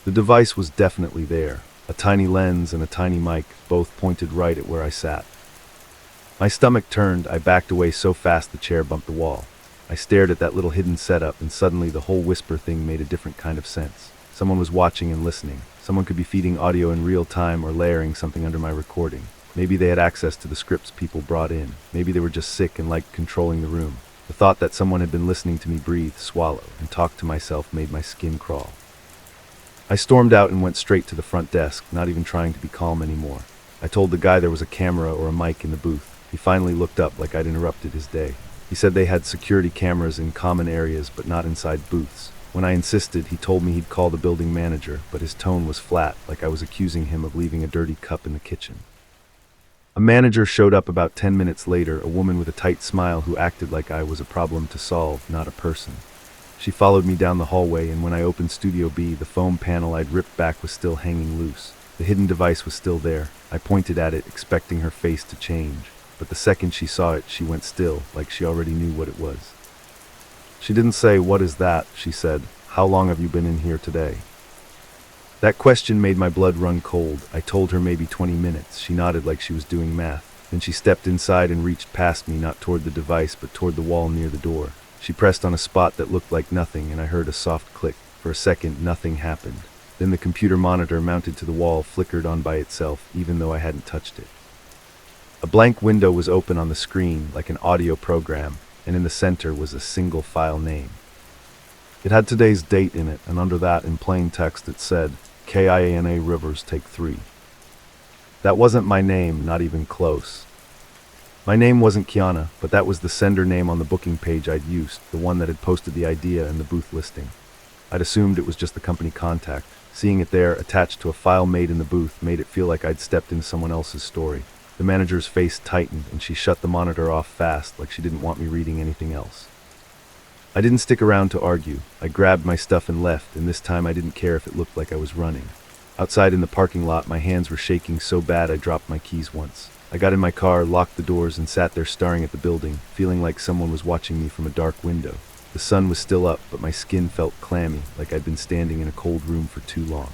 The device was definitely there, a tiny lens and a tiny mic, both pointed right at where I sat. My stomach turned, I backed away so fast the chair bumped the wall. I stared at that little hidden setup, and suddenly the whole whisper thing made a different kind of sense. Someone was watching and listening. Someone could be feeding audio in real time or layering something under my recording. Maybe they had access to the scripts people brought in. Maybe they were just sick and liked controlling the room. The thought that someone had been listening to me breathe, swallow, and talk to myself made my skin crawl. I stormed out and went straight to the front desk, not even trying to be calm anymore. I told the guy there was a camera or a mic in the booth. He finally looked up like I'd interrupted his day. He said they had security cameras in common areas but not inside booths. When I insisted, he told me he'd call the building manager, but his tone was flat, like I was accusing him of leaving a dirty cup in the kitchen. A manager showed up about 10 minutes later, a woman with a tight smile who acted like I was a problem to solve, not a person. She followed me down the hallway, and when I opened Studio B, the foam panel I'd ripped back was still hanging loose. The hidden device was still there. I pointed at it, expecting her face to change. But the second she saw it, she went still, like she already knew what it was. She didn't say, "What is that?" She said, "How long have you been in here today?" That question made my blood run cold. I told her maybe 20 minutes. She nodded like she was doing math. Then she stepped inside and reached past me, not toward the device, but toward the wall near the door. She pressed on a spot that looked like nothing, and I heard a soft click. For a second, nothing happened. Then the computer monitor mounted to the wall flickered on by itself, even though I hadn't touched it. A blank window was open on the screen, like an audio program, and in the center was a single file name. It had today's date in it, and under that, in plain text, it said, "KIANA Rivers, Take 3. That wasn't my name, not even close. My name wasn't Kiana, but that was the sender name on the booking page I'd used, the one that had posted the idea and the booth listing. I'd assumed it was just the company contact. Seeing it there, attached to a file made in the booth, made it feel like I'd stepped into someone else's story. The manager's face tightened, and she shut the monitor off fast, like she didn't want me reading anything else. I didn't stick around to argue. I grabbed my stuff and left, and this time I didn't care if it looked like I was running. Outside in the parking lot, my hands were shaking so bad I dropped my keys once. I got in my car, locked the doors, and sat there staring at the building, feeling like someone was watching me from a dark window. The sun was still up, but my skin felt clammy, like I'd been standing in a cold room for too long.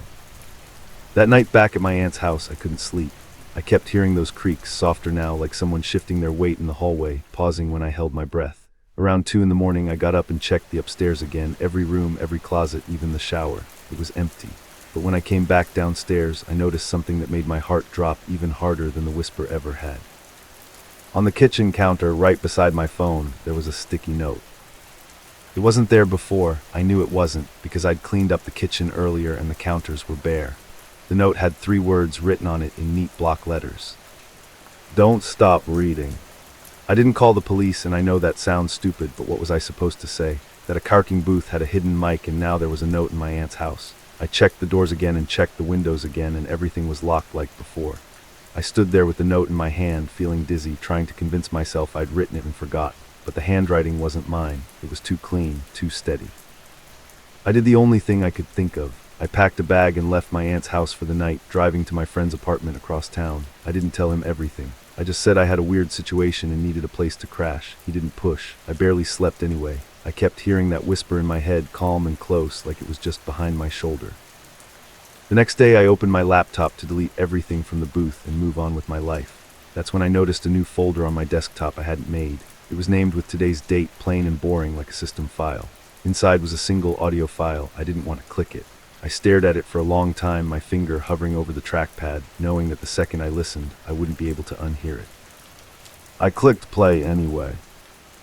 That night back at my aunt's house, I couldn't sleep. I kept hearing those creaks, softer now, like someone shifting their weight in the hallway, pausing when I held my breath. Around 2 in the morning, I got up and checked the upstairs again, every room, every closet, even the shower. It was empty. But when I came back downstairs, I noticed something that made my heart drop even harder than the whisper ever had. On the kitchen counter, right beside my phone, there was a sticky note. It wasn't there before. I knew it wasn't, because I'd cleaned up the kitchen earlier and the counters were bare. The note had 3 words written on it in neat block letters. Don't stop reading. I didn't call the police, and I know that sounds stupid, but what was I supposed to say? That a carking booth had a hidden mic, and now there was a note in my aunt's house. I checked the doors again and checked the windows again, and everything was locked like before. I stood there with the note in my hand, feeling dizzy, trying to convince myself I'd written it and forgot. But the handwriting wasn't mine. It was too clean, too steady. I did the only thing I could think of. I packed a bag and left my aunt's house for the night, driving to my friend's apartment across town. I didn't tell him everything. I just said I had a weird situation and needed a place to crash. He didn't push. I barely slept anyway. I kept hearing that whisper in my head, calm and close, like it was just behind my shoulder. The next day, I opened my laptop to delete everything from the booth and move on with my life. That's when I noticed a new folder on my desktop I hadn't made. It was named with today's date, plain and boring like a system file. Inside was a single audio file. I didn't want to click it. I stared at it for a long time, my finger hovering over the trackpad, knowing that the second I listened, I wouldn't be able to unhear it. I clicked play anyway.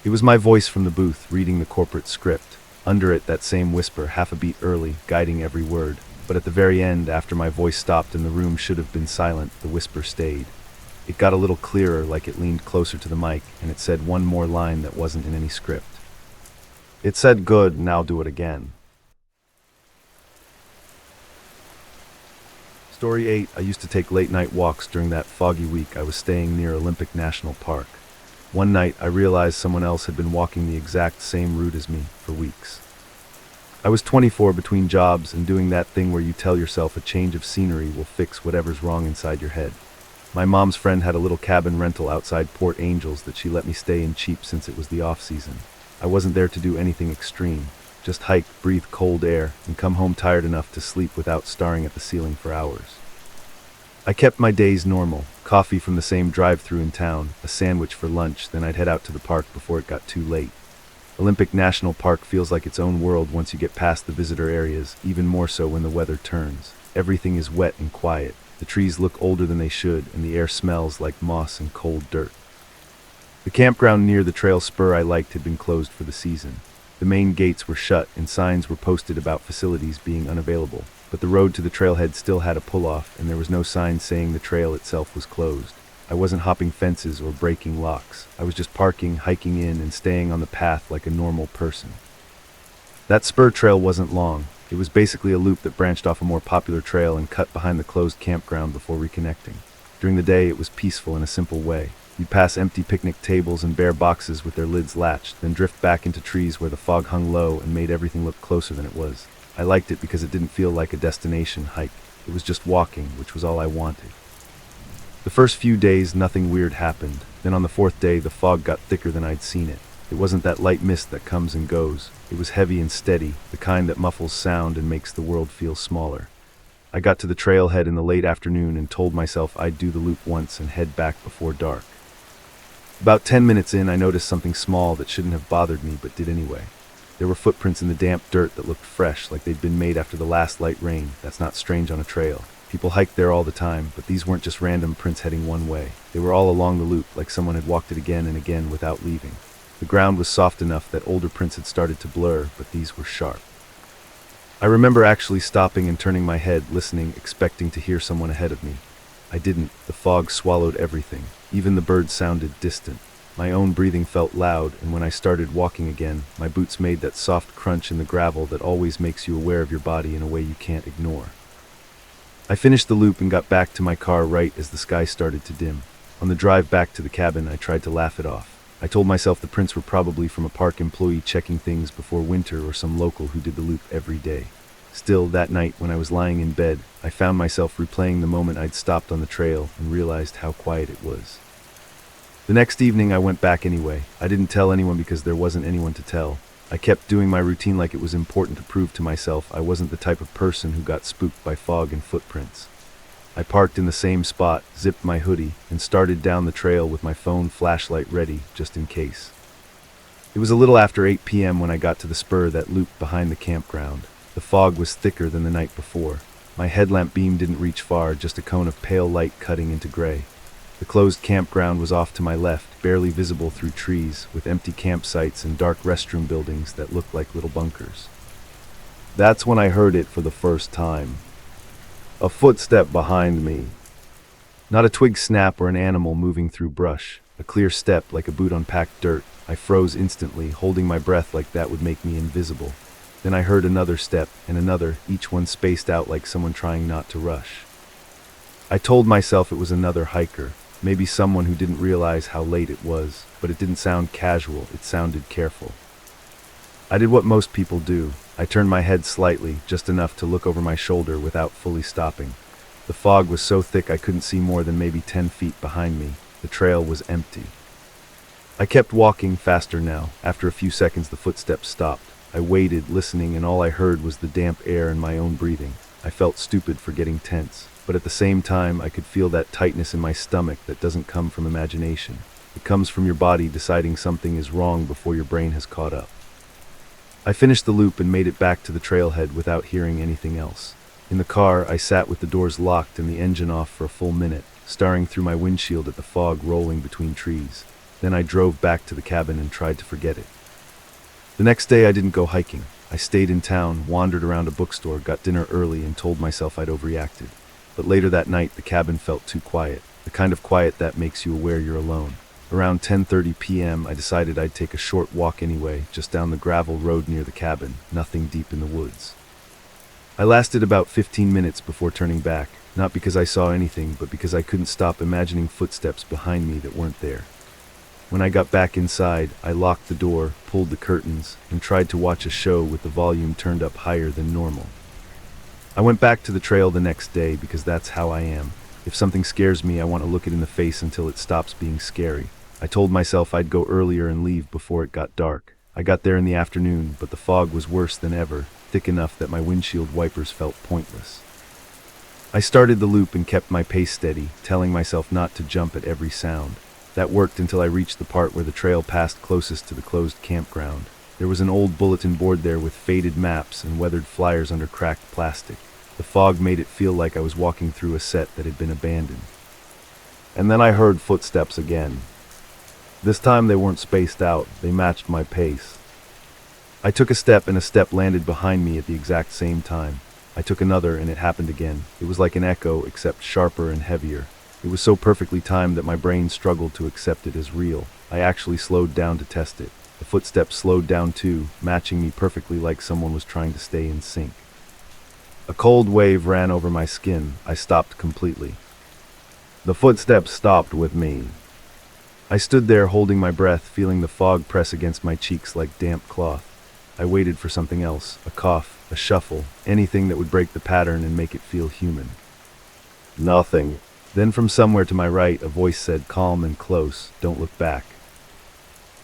It was my voice from the booth, reading the corporate script. Under it, that same whisper, half a beat early, guiding every word. But at the very end, after my voice stopped and the room should have been silent, the whisper stayed. It got a little clearer, like it leaned closer to the mic, and it said one more line that wasn't in any script. It said, "Good, now do it again." Story 8. I used to take late-night walks during that foggy week I was staying near Olympic National Park. One night, I realized someone else had been walking the exact same route as me for weeks. I was 24 between jobs and doing that thing where you tell yourself a change of scenery will fix whatever's wrong inside your head. My mom's friend had a little cabin rental outside Port Angels that she let me stay in cheap since it was the off-season. I wasn't there to do anything extreme. Just hike, breathe cold air, and come home tired enough to sleep without staring at the ceiling for hours. I kept my days normal. Coffee from the same drive-thru in town, a sandwich for lunch, then I'd head out to the park before it got too late. Olympic National Park feels like its own world once you get past the visitor areas, even more so when the weather turns. Everything is wet and quiet. The trees look older than they should, and the air smells like moss and cold dirt. The campground near the trail spur I liked had been closed for the season. The main gates were shut and signs were posted about facilities being unavailable, but the road to the trailhead still had a pull-off and there was no sign saying the trail itself was closed. I wasn't hopping fences or breaking locks. I was just parking, hiking in, and staying on the path like a normal person. That spur trail wasn't long. It was basically a loop that branched off a more popular trail and cut behind the closed campground before reconnecting. During the day, it was peaceful in a simple way. You'd pass empty picnic tables and bare boxes with their lids latched, then drift back into trees where the fog hung low and made everything look closer than it was. I liked it because it didn't feel like a destination hike. It was just walking, which was all I wanted. The first few days, nothing weird happened. Then on the 4th day, the fog got thicker than I'd seen it. It wasn't that light mist that comes and goes. It was heavy and steady, the kind that muffles sound and makes the world feel smaller. I got to the trailhead in the late afternoon and told myself I'd do the loop once and head back before dark. About 10 minutes in, I noticed something small that shouldn't have bothered me, but did anyway. There were footprints in the damp dirt that looked fresh, like they'd been made after the last light rain. That's not strange on a trail. People hiked there all the time, but these weren't just random prints heading one way. They were all along the loop, like someone had walked it again and again without leaving. The ground was soft enough that older prints had started to blur, but these were sharp. I remember actually stopping and turning my head, listening, expecting to hear someone ahead of me. I didn't. The fog swallowed everything. Even the birds sounded distant. My own breathing felt loud, and when I started walking again, my boots made that soft crunch in the gravel that always makes you aware of your body in a way you can't ignore. I finished the loop and got back to my car right as the sky started to dim. On the drive back to the cabin, I tried to laugh it off. I told myself the prints were probably from a park employee checking things before winter or some local who did the loop every day. Still, that night, when I was lying in bed, I found myself replaying the moment I'd stopped on the trail and realized how quiet it was. The next evening, I went back anyway. I didn't tell anyone because there wasn't anyone to tell. I kept doing my routine like it was important to prove to myself I wasn't the type of person who got spooked by fog and footprints. I parked in the same spot, zipped my hoodie, and started down the trail with my phone flashlight ready, just in case. It was a little after 8 p.m. when I got to the spur that looped behind the campground. The fog was thicker than the night before. My headlamp beam didn't reach far, just a cone of pale light cutting into gray. The closed campground was off to my left, barely visible through trees, with empty campsites and dark restroom buildings that looked like little bunkers. That's when I heard it for the first time. A footstep behind me. Not a twig snap or an animal moving through brush. A clear step like a boot on packed dirt. I froze instantly, holding my breath like that would make me invisible. Then I heard another step, and another, each one spaced out like someone trying not to rush. I told myself it was another hiker, maybe someone who didn't realize how late it was, but it didn't sound casual, it sounded careful. I did what most people do. I turned my head slightly, just enough to look over my shoulder without fully stopping. The fog was so thick I couldn't see more than maybe 10 feet behind me. The trail was empty. I kept walking, faster now. After a few seconds, the footsteps stopped. I waited, listening, and all I heard was the damp air and my own breathing. I felt stupid for getting tense, but at the same time, I could feel that tightness in my stomach that doesn't come from imagination. It comes from your body deciding something is wrong before your brain has caught up. I finished the loop and made it back to the trailhead without hearing anything else. In the car, I sat with the doors locked and the engine off for a full minute, staring through my windshield at the fog rolling between trees. Then I drove back to the cabin and tried to forget it. The next day I didn't go hiking. I stayed in town, wandered around a bookstore, got dinner early, and told myself I'd overreacted. But later that night, the cabin felt too quiet, the kind of quiet that makes you aware you're alone. Around 10:30 p.m., I decided I'd take a short walk anyway, just down the gravel road near the cabin, nothing deep in the woods. I lasted about 15 minutes before turning back, not because I saw anything, but because I couldn't stop imagining footsteps behind me that weren't there. When I got back inside, I locked the door, pulled the curtains, and tried to watch a show with the volume turned up higher than normal. I went back to the trail the next day because that's how I am. If something scares me, I want to look it in the face until it stops being scary. I told myself I'd go earlier and leave before it got dark. I got there in the afternoon, but the fog was worse than ever, thick enough that my windshield wipers felt pointless. I started the loop and kept my pace steady, telling myself not to jump at every sound. That worked until I reached the part where the trail passed closest to the closed campground. There was an old bulletin board there with faded maps and weathered flyers under cracked plastic. The fog made it feel like I was walking through a set that had been abandoned. And then I heard footsteps again. This time they weren't spaced out, they matched my pace. I took a step and a step landed behind me at the exact same time. I took another and it happened again. It was like an echo, except sharper and heavier. It was so perfectly timed that my brain struggled to accept it as real. I actually slowed down to test it. The footsteps slowed down too, matching me perfectly like someone was trying to stay in sync. A cold wave ran over my skin. I stopped completely. The footsteps stopped with me. I stood there holding my breath, feeling the fog press against my cheeks like damp cloth. I waited for something else, a cough, a shuffle, anything that would break the pattern and make it feel human. Nothing. Then from somewhere to my right, a voice said, calm and close, don't look back.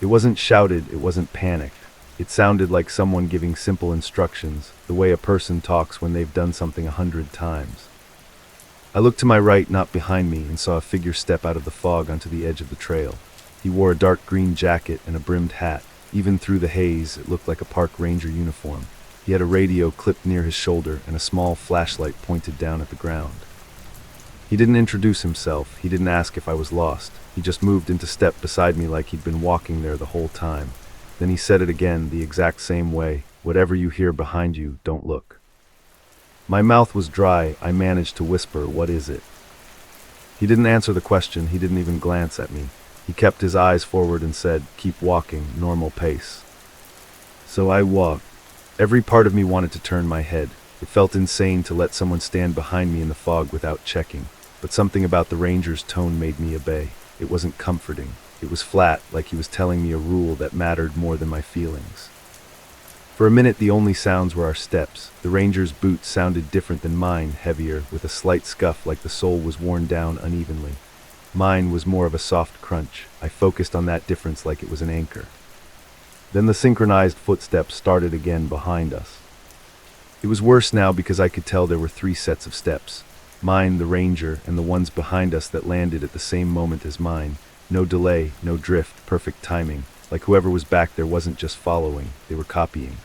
It wasn't shouted, it wasn't panicked. It sounded like someone giving simple instructions, the way a person talks when they've done something 100 times. I looked to my right, not behind me, and saw a figure step out of the fog onto the edge of the trail. He wore a dark green jacket and a brimmed hat. Even through the haze, it looked like a park ranger uniform. He had a radio clipped near his shoulder and a small flashlight pointed down at the ground. He didn't introduce himself, he didn't ask if I was lost. He just moved into step beside me like he'd been walking there the whole time. Then he said it again, the exact same way, whatever you hear behind you, don't look. My mouth was dry, I managed to whisper, what is it? He didn't answer the question, he didn't even glance at me. He kept his eyes forward and said, keep walking, normal pace. So I walked. Every part of me wanted to turn my head. It felt insane to let someone stand behind me in the fog without checking. But something about the ranger's tone made me obey. It wasn't comforting. It was flat, like he was telling me a rule that mattered more than my feelings. For a minute, the only sounds were our steps. The ranger's boots sounded different than mine, heavier, with a slight scuff like the sole was worn down unevenly. Mine was more of a soft crunch. I focused on that difference like it was an anchor. Then the synchronized footsteps started again behind us. It was worse now because I could tell there were 3 sets of steps. Mine, the ranger, and the ones behind us that landed at the same moment as mine. No delay, no drift, perfect timing. like whoever was back there wasn't just following, they were copying.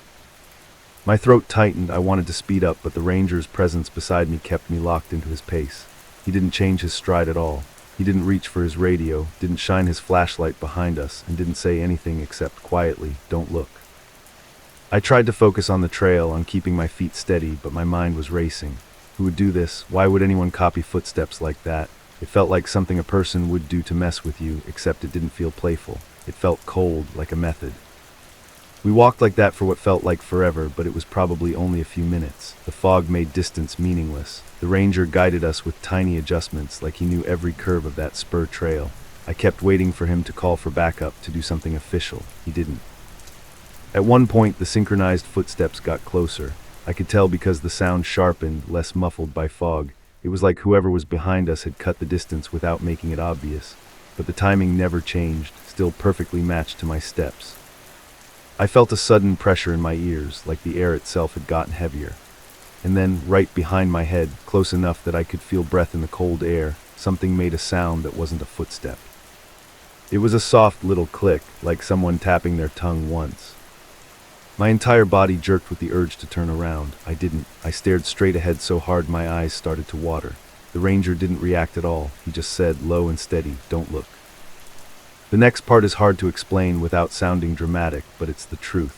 My throat tightened. I wanted to speed up, but the ranger's presence beside me kept me locked into his pace. He didn't change his stride at all. He didn't reach for his radio, didn't shine his flashlight behind us, and didn't say anything except quietly, "Don't look." I tried to focus on the trail, on keeping my feet steady, but my mind was racing. Who would do this? Why would anyone copy footsteps like that? It felt like something a person would do to mess with you, except it didn't feel playful. It felt cold, like a method. We walked like that for what felt like forever, but it was probably only a few minutes. The fog made distance meaningless. The ranger guided us with tiny adjustments, like he knew every curve of that spur trail. I kept waiting for him to call for backup, to do something official. He didn't. At one point, the synchronized footsteps got closer. I could tell because the sound sharpened, less muffled by fog. It was like whoever was behind us had cut the distance without making it obvious. But the timing never changed, still perfectly matched to my steps. I felt a sudden pressure in my ears, like the air itself had gotten heavier. And then, right behind my head, close enough that I could feel breath in the cold air, something made a sound that wasn't a footstep. It was a soft little click, like someone tapping their tongue once. My entire body jerked with the urge to turn around. I didn't. I stared straight ahead so hard my eyes started to water. The ranger didn't react at all. He just said, low and steady, "Don't look." The next part is hard to explain without sounding dramatic, but it's the truth.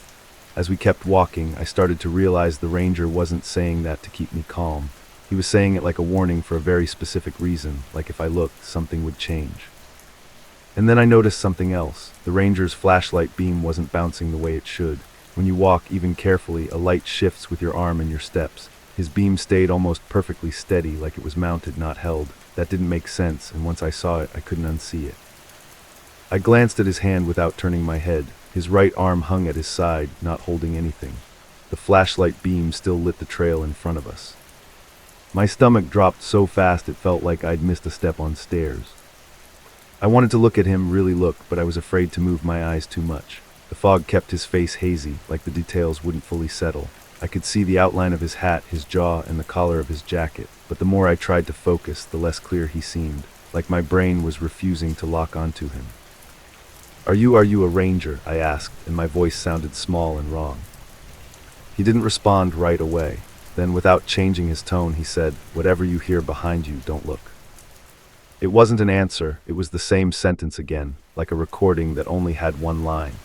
As we kept walking, I started to realize the ranger wasn't saying that to keep me calm. He was saying it like a warning for a very specific reason, like if I looked, something would change. And then I noticed something else. The ranger's flashlight beam wasn't bouncing the way it should. When you walk, even carefully, a light shifts with your arm and your steps. His beam stayed almost perfectly steady, like it was mounted, not held. That didn't make sense, and once I saw it, I couldn't unsee it. I glanced at his hand without turning my head. His right arm hung at his side, not holding anything. The flashlight beam still lit the trail in front of us. My stomach dropped so fast it felt like I'd missed a step on stairs. I wanted to look at him, really look, but I was afraid to move my eyes too much. The fog kept his face hazy, like the details wouldn't fully settle. I could see the outline of his hat, his jaw, and the collar of his jacket, but the more I tried to focus, the less clear he seemed, like my brain was refusing to lock onto him. Are you a ranger?" I asked, and my voice sounded small and wrong. He didn't respond right away. Then, without changing his tone, he said, "Whatever you hear behind you, don't look." It wasn't an answer, it was the same sentence again, like a recording that only had one line.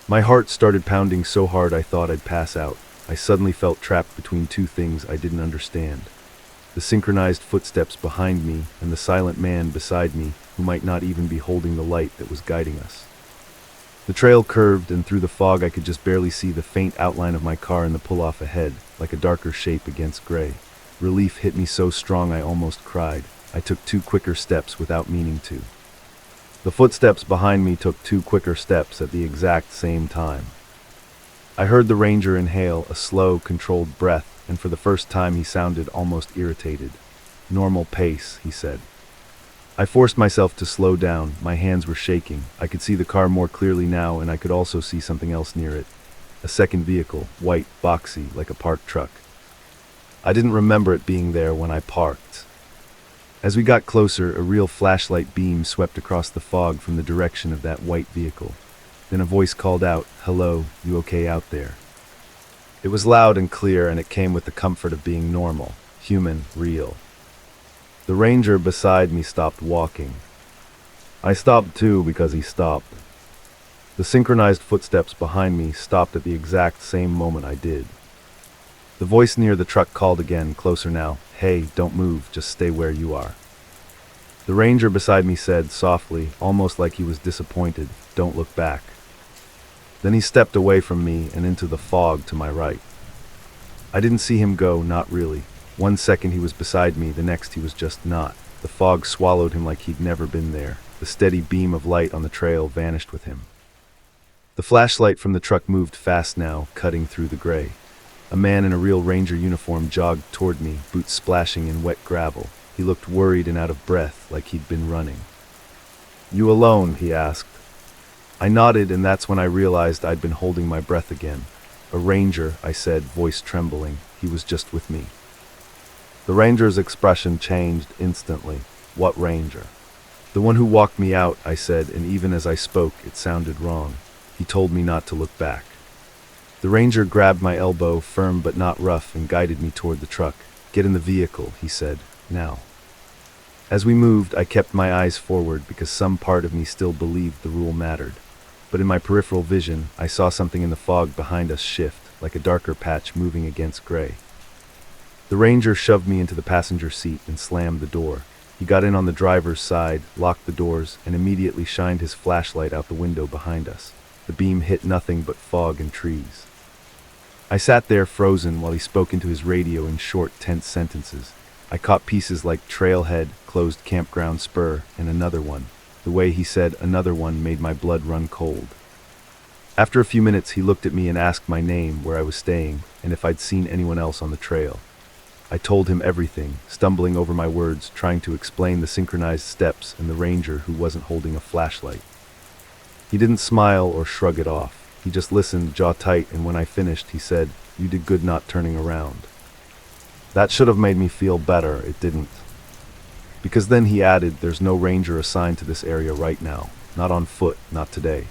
My heart started pounding so hard I thought I'd pass out. I suddenly felt trapped between two things I didn't understand. The synchronized footsteps behind me and the silent man beside me, who might not even be holding the light that was guiding us. The trail curved, and through the fog I could just barely see the faint outline of my car in the pull-off ahead, like a darker shape against gray. Relief hit me so strong I almost cried. I took 2 quicker steps without meaning to. The footsteps behind me took 2 quicker steps at the exact same time. I heard the ranger inhale, a slow, controlled breath, and for the first time he sounded almost irritated. "Normal pace," he said. I forced myself to slow down. My hands were shaking. I could see the car more clearly now, and I could also see something else near it. A second vehicle, white, boxy, like a parked truck. I didn't remember it being there when I parked. As we got closer, a real flashlight beam swept across the fog from the direction of that white vehicle. Then a voice called out, "Hello, you okay out there?" It was loud and clear, and it came with the comfort of being normal, human, real. The ranger beside me stopped walking. I stopped too because he stopped. The synchronized footsteps behind me stopped at the exact same moment I did. The voice near the truck called again, closer now, "Hey, don't move, just stay where you are." The ranger beside me said softly, almost like he was disappointed, "Don't look back." Then he stepped away from me and into the fog to my right. I didn't see him go, not really. One second he was beside me, the next he was just not. The fog swallowed him like he'd never been there. The steady beam of light on the trail vanished with him. The flashlight from the truck moved fast now, cutting through the gray. A man in a real ranger uniform jogged toward me, boots splashing in wet gravel. He looked worried and out of breath, like he'd been running. "You alone?" he asked. I nodded, and that's when I realized I'd been holding my breath again. "A ranger," I said, voice trembling. "He was just with me." The ranger's expression changed instantly. "What ranger?" "The one who walked me out," I said, and even as I spoke, it sounded wrong. He told me not to look back. The ranger grabbed my elbow, firm but not rough, and guided me toward the truck. "Get in the vehicle," he said. "Now." As we moved, I kept my eyes forward because some part of me still believed the rule mattered. But in my peripheral vision, I saw something in the fog behind us shift, like a darker patch moving against gray. The ranger shoved me into the passenger seat and slammed the door. He got in on the driver's side, locked the doors, and immediately shined his flashlight out the window behind us. The beam hit nothing but fog and trees. I sat there frozen while he spoke into his radio in short, tense sentences. I caught pieces like trailhead, closed campground spur, and another one. The way he said another one made my blood run cold. After a few minutes, he looked at me and asked my name, where I was staying, and if I'd seen anyone else on the trail. I told him everything, stumbling over my words, trying to explain the synchronized steps and the ranger who wasn't holding a flashlight. He didn't smile or shrug it off. He just listened, jaw tight, and when I finished, he said, "You did good not turning around." That should have made me feel better. It didn't. Because then he added, "There's no ranger assigned to this area right now. Not on foot, not today."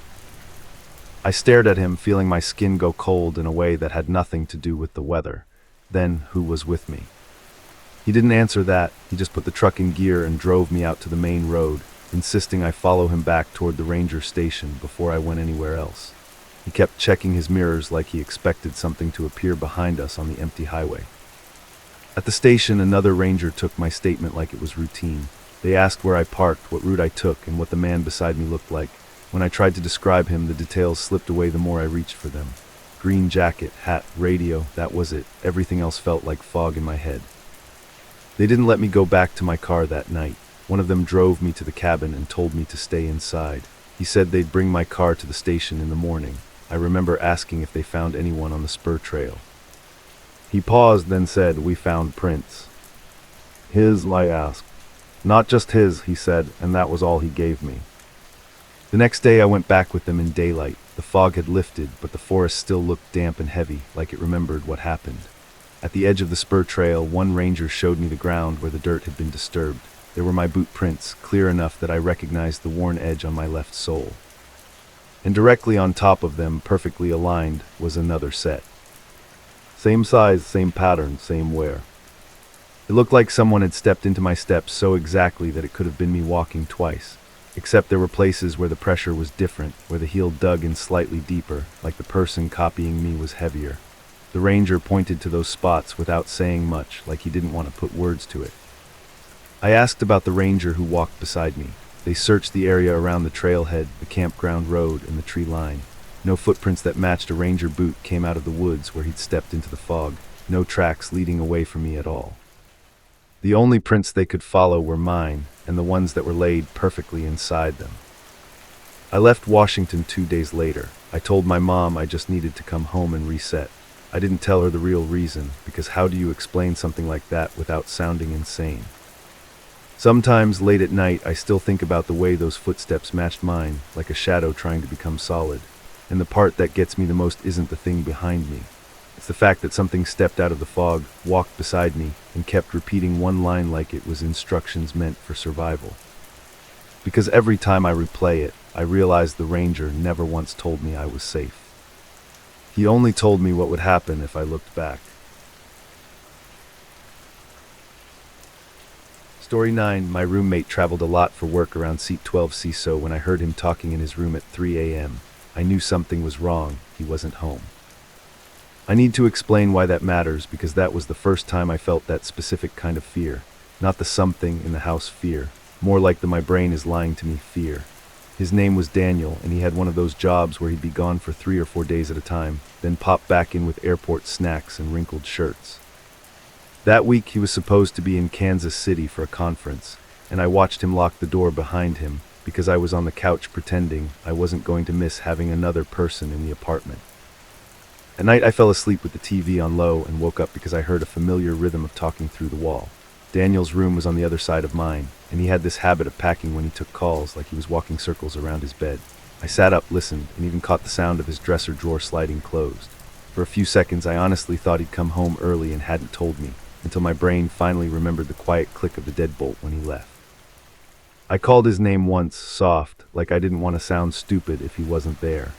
I stared at him, feeling my skin go cold in a way that had nothing to do with the weather. Then, who was with me? He didn't answer that. He just put the truck in gear and drove me out to the main road, insisting I follow him back toward the ranger station before I went anywhere else. He kept checking his mirrors like he expected something to appear behind us on the empty highway. At the station, another ranger took my statement like it was routine. They asked where I parked, what route I took, and what the man beside me looked like. When I tried to describe him, the details slipped away the more I reached for them. Green jacket, hat, radio, that was it. Everything else felt like fog in my head. They didn't let me go back to my car that night. One of them drove me to the cabin and told me to stay inside. He said they'd bring my car to the station in the morning. I remember asking if they found anyone on the spur trail. He paused, then said, "We found prints." "His?" I asked. "Not just his," he said, and that was all he gave me. The next day I went back with them in daylight. The fog had lifted, but the forest still looked damp and heavy, like it remembered what happened. At the edge of the spur trail, one ranger showed me the ground where the dirt had been disturbed. There were my boot prints, clear enough that I recognized the worn edge on my left sole. And directly on top of them, perfectly aligned, was another set. Same size, same pattern, same wear. It looked like someone had stepped into my steps so exactly that it could have been me walking twice. Except there were places where the pressure was different, where the heel dug in slightly deeper, like the person copying me was heavier. The ranger pointed to those spots without saying much, like he didn't want to put words to it. I asked about the ranger who walked beside me. They searched the area around the trailhead, the campground road, and the tree line. No footprints that matched a ranger boot came out of the woods where he'd stepped into the fog. No tracks leading away from me at all. The only prints they could follow were mine, and the ones that were laid perfectly inside them. I left Washington 2 days later. I told my mom I just needed to come home and reset. I didn't tell her the real reason, because how do you explain something like that without sounding insane? Sometimes, late at night, I still think about the way those footsteps matched mine, like a shadow trying to become solid. And the part that gets me the most isn't the thing behind me. It's the fact that something stepped out of the fog, walked beside me, and kept repeating one line like it was instructions meant for survival. Because every time I replay it, I realize the ranger never once told me I was safe. He only told me what would happen if I looked back. Story 9. My roommate traveled a lot for work around seat 12C, so when I heard him talking in his room at 3 a.m., I knew something was wrong. He wasn't home. I need to explain why that matters, because that was the first time I felt that specific kind of fear. Not the something in the house fear, more like the my brain is lying to me fear. His name was Daniel, and he had one of those jobs where he'd be gone for 3 or 4 days at a time, then pop back in with airport snacks and wrinkled shirts. That week he was supposed to be in Kansas City for a conference, and I watched him lock the door behind him because I was on the couch pretending I wasn't going to miss having another person in the apartment. At night I fell asleep with the TV on low and woke up because I heard a familiar rhythm of talking through the wall. Daniel's room was on the other side of mine, and he had this habit of packing when he took calls, like he was walking circles around his bed. I sat up, listened, and even caught the sound of his dresser drawer sliding closed. For a few seconds I honestly thought he'd come home early and hadn't told me, until my brain finally remembered the quiet click of the deadbolt when he left. I called his name once, soft, like I didn't want to sound stupid if he wasn't there.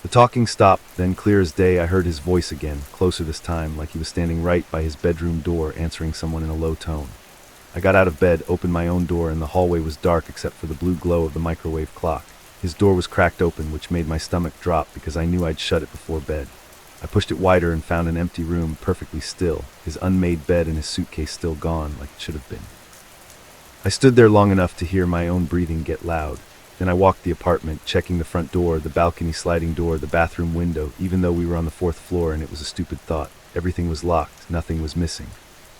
The talking stopped, then clear as day I heard his voice again, closer this time, like he was standing right by his bedroom door answering someone in a low tone. I got out of bed, opened my own door, and the hallway was dark except for the blue glow of the microwave clock. His door was cracked open, which made my stomach drop because I knew I'd shut it before bed. I pushed it wider and found an empty room, perfectly still, his unmade bed and his suitcase still gone, like it should have been. I stood there long enough to hear my own breathing get loud. Then I walked the apartment, checking the front door, the balcony sliding door, the bathroom window, even though we were on the 4th floor and it was a stupid thought. Everything was locked, nothing was missing.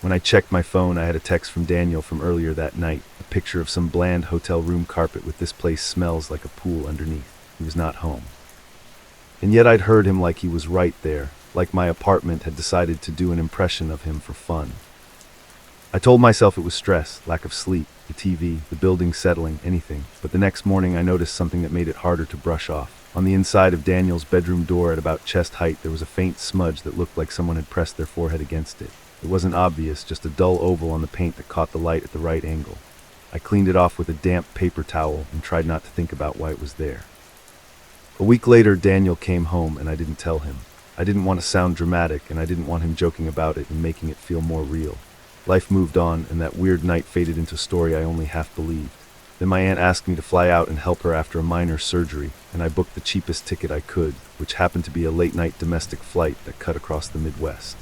When I checked my phone, I had a text from Daniel from earlier that night, a picture of some bland hotel room carpet with "This place smells like a pool" underneath. He was not home. And yet I'd heard him like he was right there, like my apartment had decided to do an impression of him for fun. I told myself it was stress, lack of sleep, the TV, the building settling, anything, but the next morning I noticed something that made it harder to brush off. On the inside of Daniel's bedroom door at about chest height there was a faint smudge that looked like someone had pressed their forehead against it. It wasn't obvious, just a dull oval on the paint that caught the light at the right angle. I cleaned it off with a damp paper towel and tried not to think about why it was there. A week later, Daniel came home and I didn't tell him. I didn't want to sound dramatic and I didn't want him joking about it and making it feel more real. Life moved on, and that weird night faded into a story I only half believed. Then my aunt asked me to fly out and help her after a minor surgery, and I booked the cheapest ticket I could, which happened to be a late-night domestic flight that cut across the Midwest.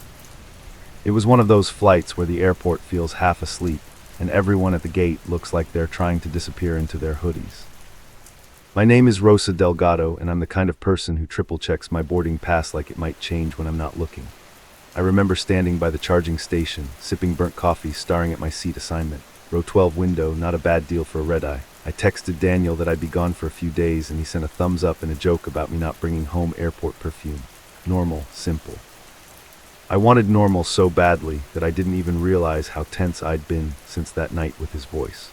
It was one of those flights where the airport feels half asleep, and everyone at the gate looks like they're trying to disappear into their hoodies. My name is Rosa Delgado, and I'm the kind of person who triple-checks my boarding pass like it might change when I'm not looking. I remember standing by the charging station, sipping burnt coffee, staring at my seat assignment. Row 12 window, not a bad deal for a red-eye. I texted Daniel that I'd be gone for a few days, and he sent a thumbs up and a joke about me not bringing home airport perfume. Normal, simple. I wanted normal so badly that I didn't even realize how tense I'd been since that night with his voice.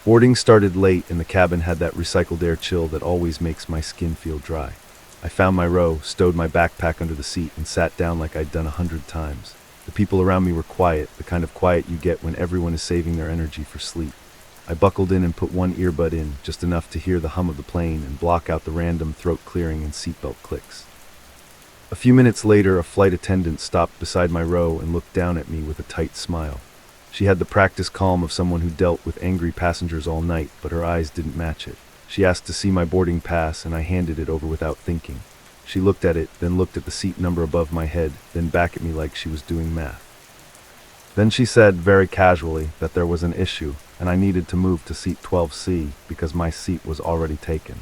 Boarding started late, and the cabin had that recycled air chill that always makes my skin feel dry. I found my row, stowed my backpack under the seat, and sat down like I'd done 100 times. The people around me were quiet, the kind of quiet you get when everyone is saving their energy for sleep. I buckled in and put one earbud in, just enough to hear the hum of the plane and block out the random throat clearing and seatbelt clicks. A few minutes later, a flight attendant stopped beside my row and looked down at me with a tight smile. She had the practiced calm of someone who dealt with angry passengers all night, but her eyes didn't match it. She asked to see my boarding pass, and I handed it over without thinking. She looked at it, then looked at the seat number above my head, then back at me like she was doing math. Then she said, very casually, that there was an issue, and I needed to move to seat 12C because my seat was already taken.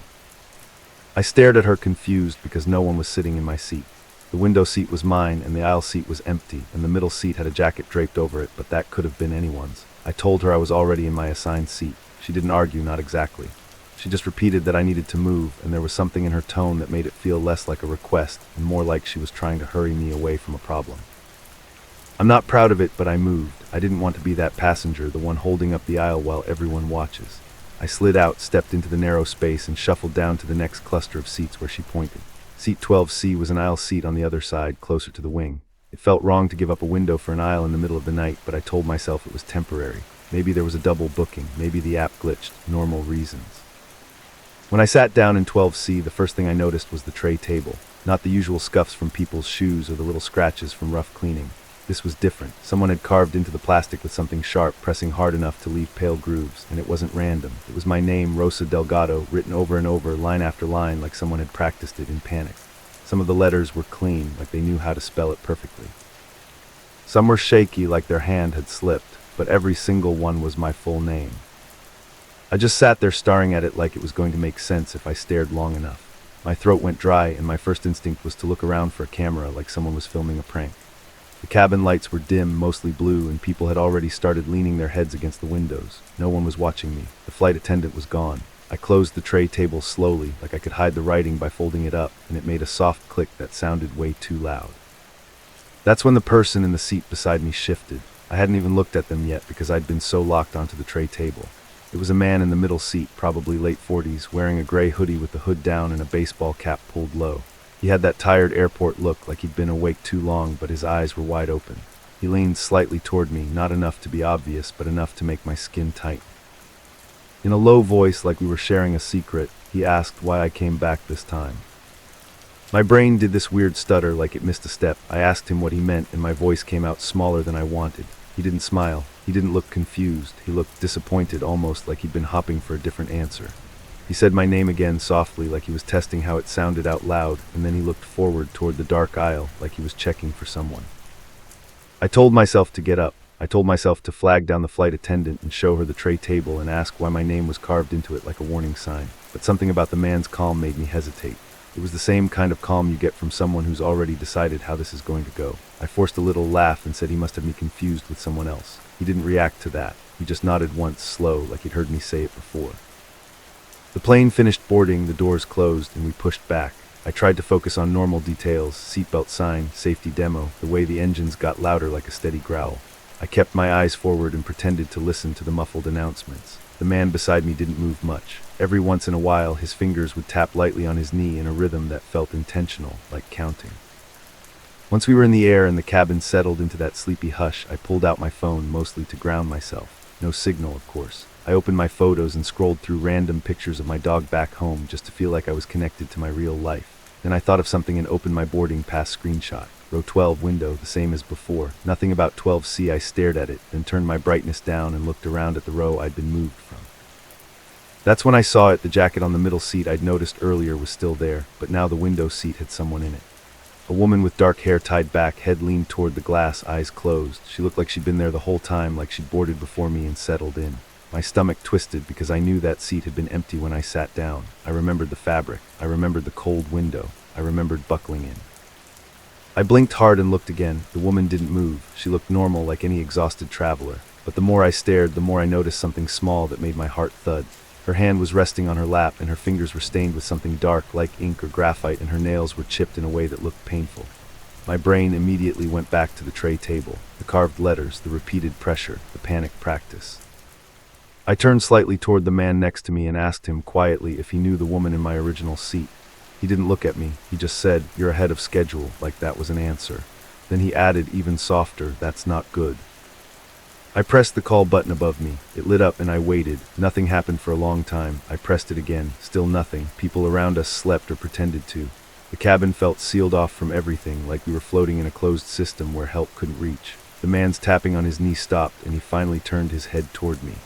I stared at her confused because no one was sitting in my seat. The window seat was mine, and the aisle seat was empty, and the middle seat had a jacket draped over it, but that could have been anyone's. I told her I was already in my assigned seat. She didn't argue, not exactly. She just repeated that I needed to move, and there was something in her tone that made it feel less like a request and more like she was trying to hurry me away from a problem. I'm not proud of it, but I moved. I didn't want to be that passenger, the one holding up the aisle while everyone watches. I slid out, stepped into the narrow space, and shuffled down to the next cluster of seats where she pointed. Seat 12C was an aisle seat on the other side, closer to the wing. It felt wrong to give up a window for an aisle in the middle of the night, but I told myself it was temporary. Maybe there was a double booking, maybe the app glitched, normal reasons. When I sat down in 12C, the first thing I noticed was the tray table. Not the usual scuffs from people's shoes or the little scratches from rough cleaning. This was different. Someone had carved into the plastic with something sharp, pressing hard enough to leave pale grooves, and it wasn't random. It was my name, Rosa Delgado, written over and over, line after line, like someone had practiced it in panic. Some of the letters were clean, like they knew how to spell it perfectly. Some were shaky, like their hand had slipped, but every single one was my full name. I just sat there staring at it like it was going to make sense if I stared long enough. My throat went dry, and my first instinct was to look around for a camera like someone was filming a prank. The cabin lights were dim, mostly blue, and people had already started leaning their heads against the windows. No one was watching me. The flight attendant was gone. I closed the tray table slowly, like I could hide the writing by folding it up, and it made a soft click that sounded way too loud. That's when the person in the seat beside me shifted. I hadn't even looked at them yet because I'd been so locked onto the tray table. It was a man in the middle seat, probably late 40s, wearing a gray hoodie with the hood down and a baseball cap pulled low. He had that tired airport look, like he'd been awake too long, but his eyes were wide open. He leaned slightly toward me, not enough to be obvious, but enough to make my skin tighten. In a low voice, like we were sharing a secret, he asked why I came back this time. My brain did this weird stutter like it missed a step. I asked him what he meant, and my voice came out smaller than I wanted. He didn't smile. He didn't look confused. He looked disappointed, almost like he'd been hopping for a different answer. He said my name again softly, like he was testing how it sounded out loud, and then he looked forward toward the dark aisle, like he was checking for someone. I told myself to get up. I told myself to flag down the flight attendant and show her the tray table and ask why my name was carved into it like a warning sign. But something about the man's calm made me hesitate. It was the same kind of calm you get from someone who's already decided how this is going to go. I forced a little laugh and said he must have me confused with someone else. He didn't react to that. He just nodded once, slow, like he'd heard me say it before. The plane finished boarding, the doors closed, and we pushed back. I tried to focus on normal details, seatbelt sign, safety demo, the way the engines got louder like a steady growl. I kept my eyes forward and pretended to listen to the muffled announcements. The man beside me didn't move much. Every once in a while, his fingers would tap lightly on his knee in a rhythm that felt intentional, like counting. Once we were in the air and the cabin settled into that sleepy hush, I pulled out my phone, mostly to ground myself. No signal, of course. I opened my photos and scrolled through random pictures of my dog back home just to feel like I was connected to my real life. Then I thought of something and opened my boarding pass screenshot. Row 12 window, the same as before. Nothing about 12C. I stared at it, then turned my brightness down and looked around at the row I'd been moved from. That's when I saw it. The jacket on the middle seat I'd noticed earlier was still there, but now the window seat had someone in it. A woman with dark hair tied back, head leaned toward the glass, eyes closed. She looked like she'd been there the whole time, like she'd boarded before me and settled in. My stomach twisted because I knew that seat had been empty when I sat down. I remembered the fabric. I remembered the cold window. I remembered buckling in. I blinked hard and looked again. The woman didn't move. She looked normal, like any exhausted traveler. But the more I stared, the more I noticed something small that made my heart thud. Her hand was resting on her lap, and her fingers were stained with something dark, like ink or graphite, and her nails were chipped in a way that looked painful. My brain immediately went back to the tray table, the carved letters, the repeated pressure, the panic practice. I turned slightly toward the man next to me and asked him quietly if he knew the woman in my original seat. He didn't look at me. He just said, "You're ahead of schedule," like that was an answer. Then he added, even softer, "That's not good." I pressed the call button above me. It lit up and I waited. Nothing happened for a long time. I pressed it again. Still nothing. People around us slept or pretended to. The cabin felt sealed off from everything, like we were floating in a closed system where help couldn't reach. The man's tapping on his knee stopped, and he finally turned his head toward me.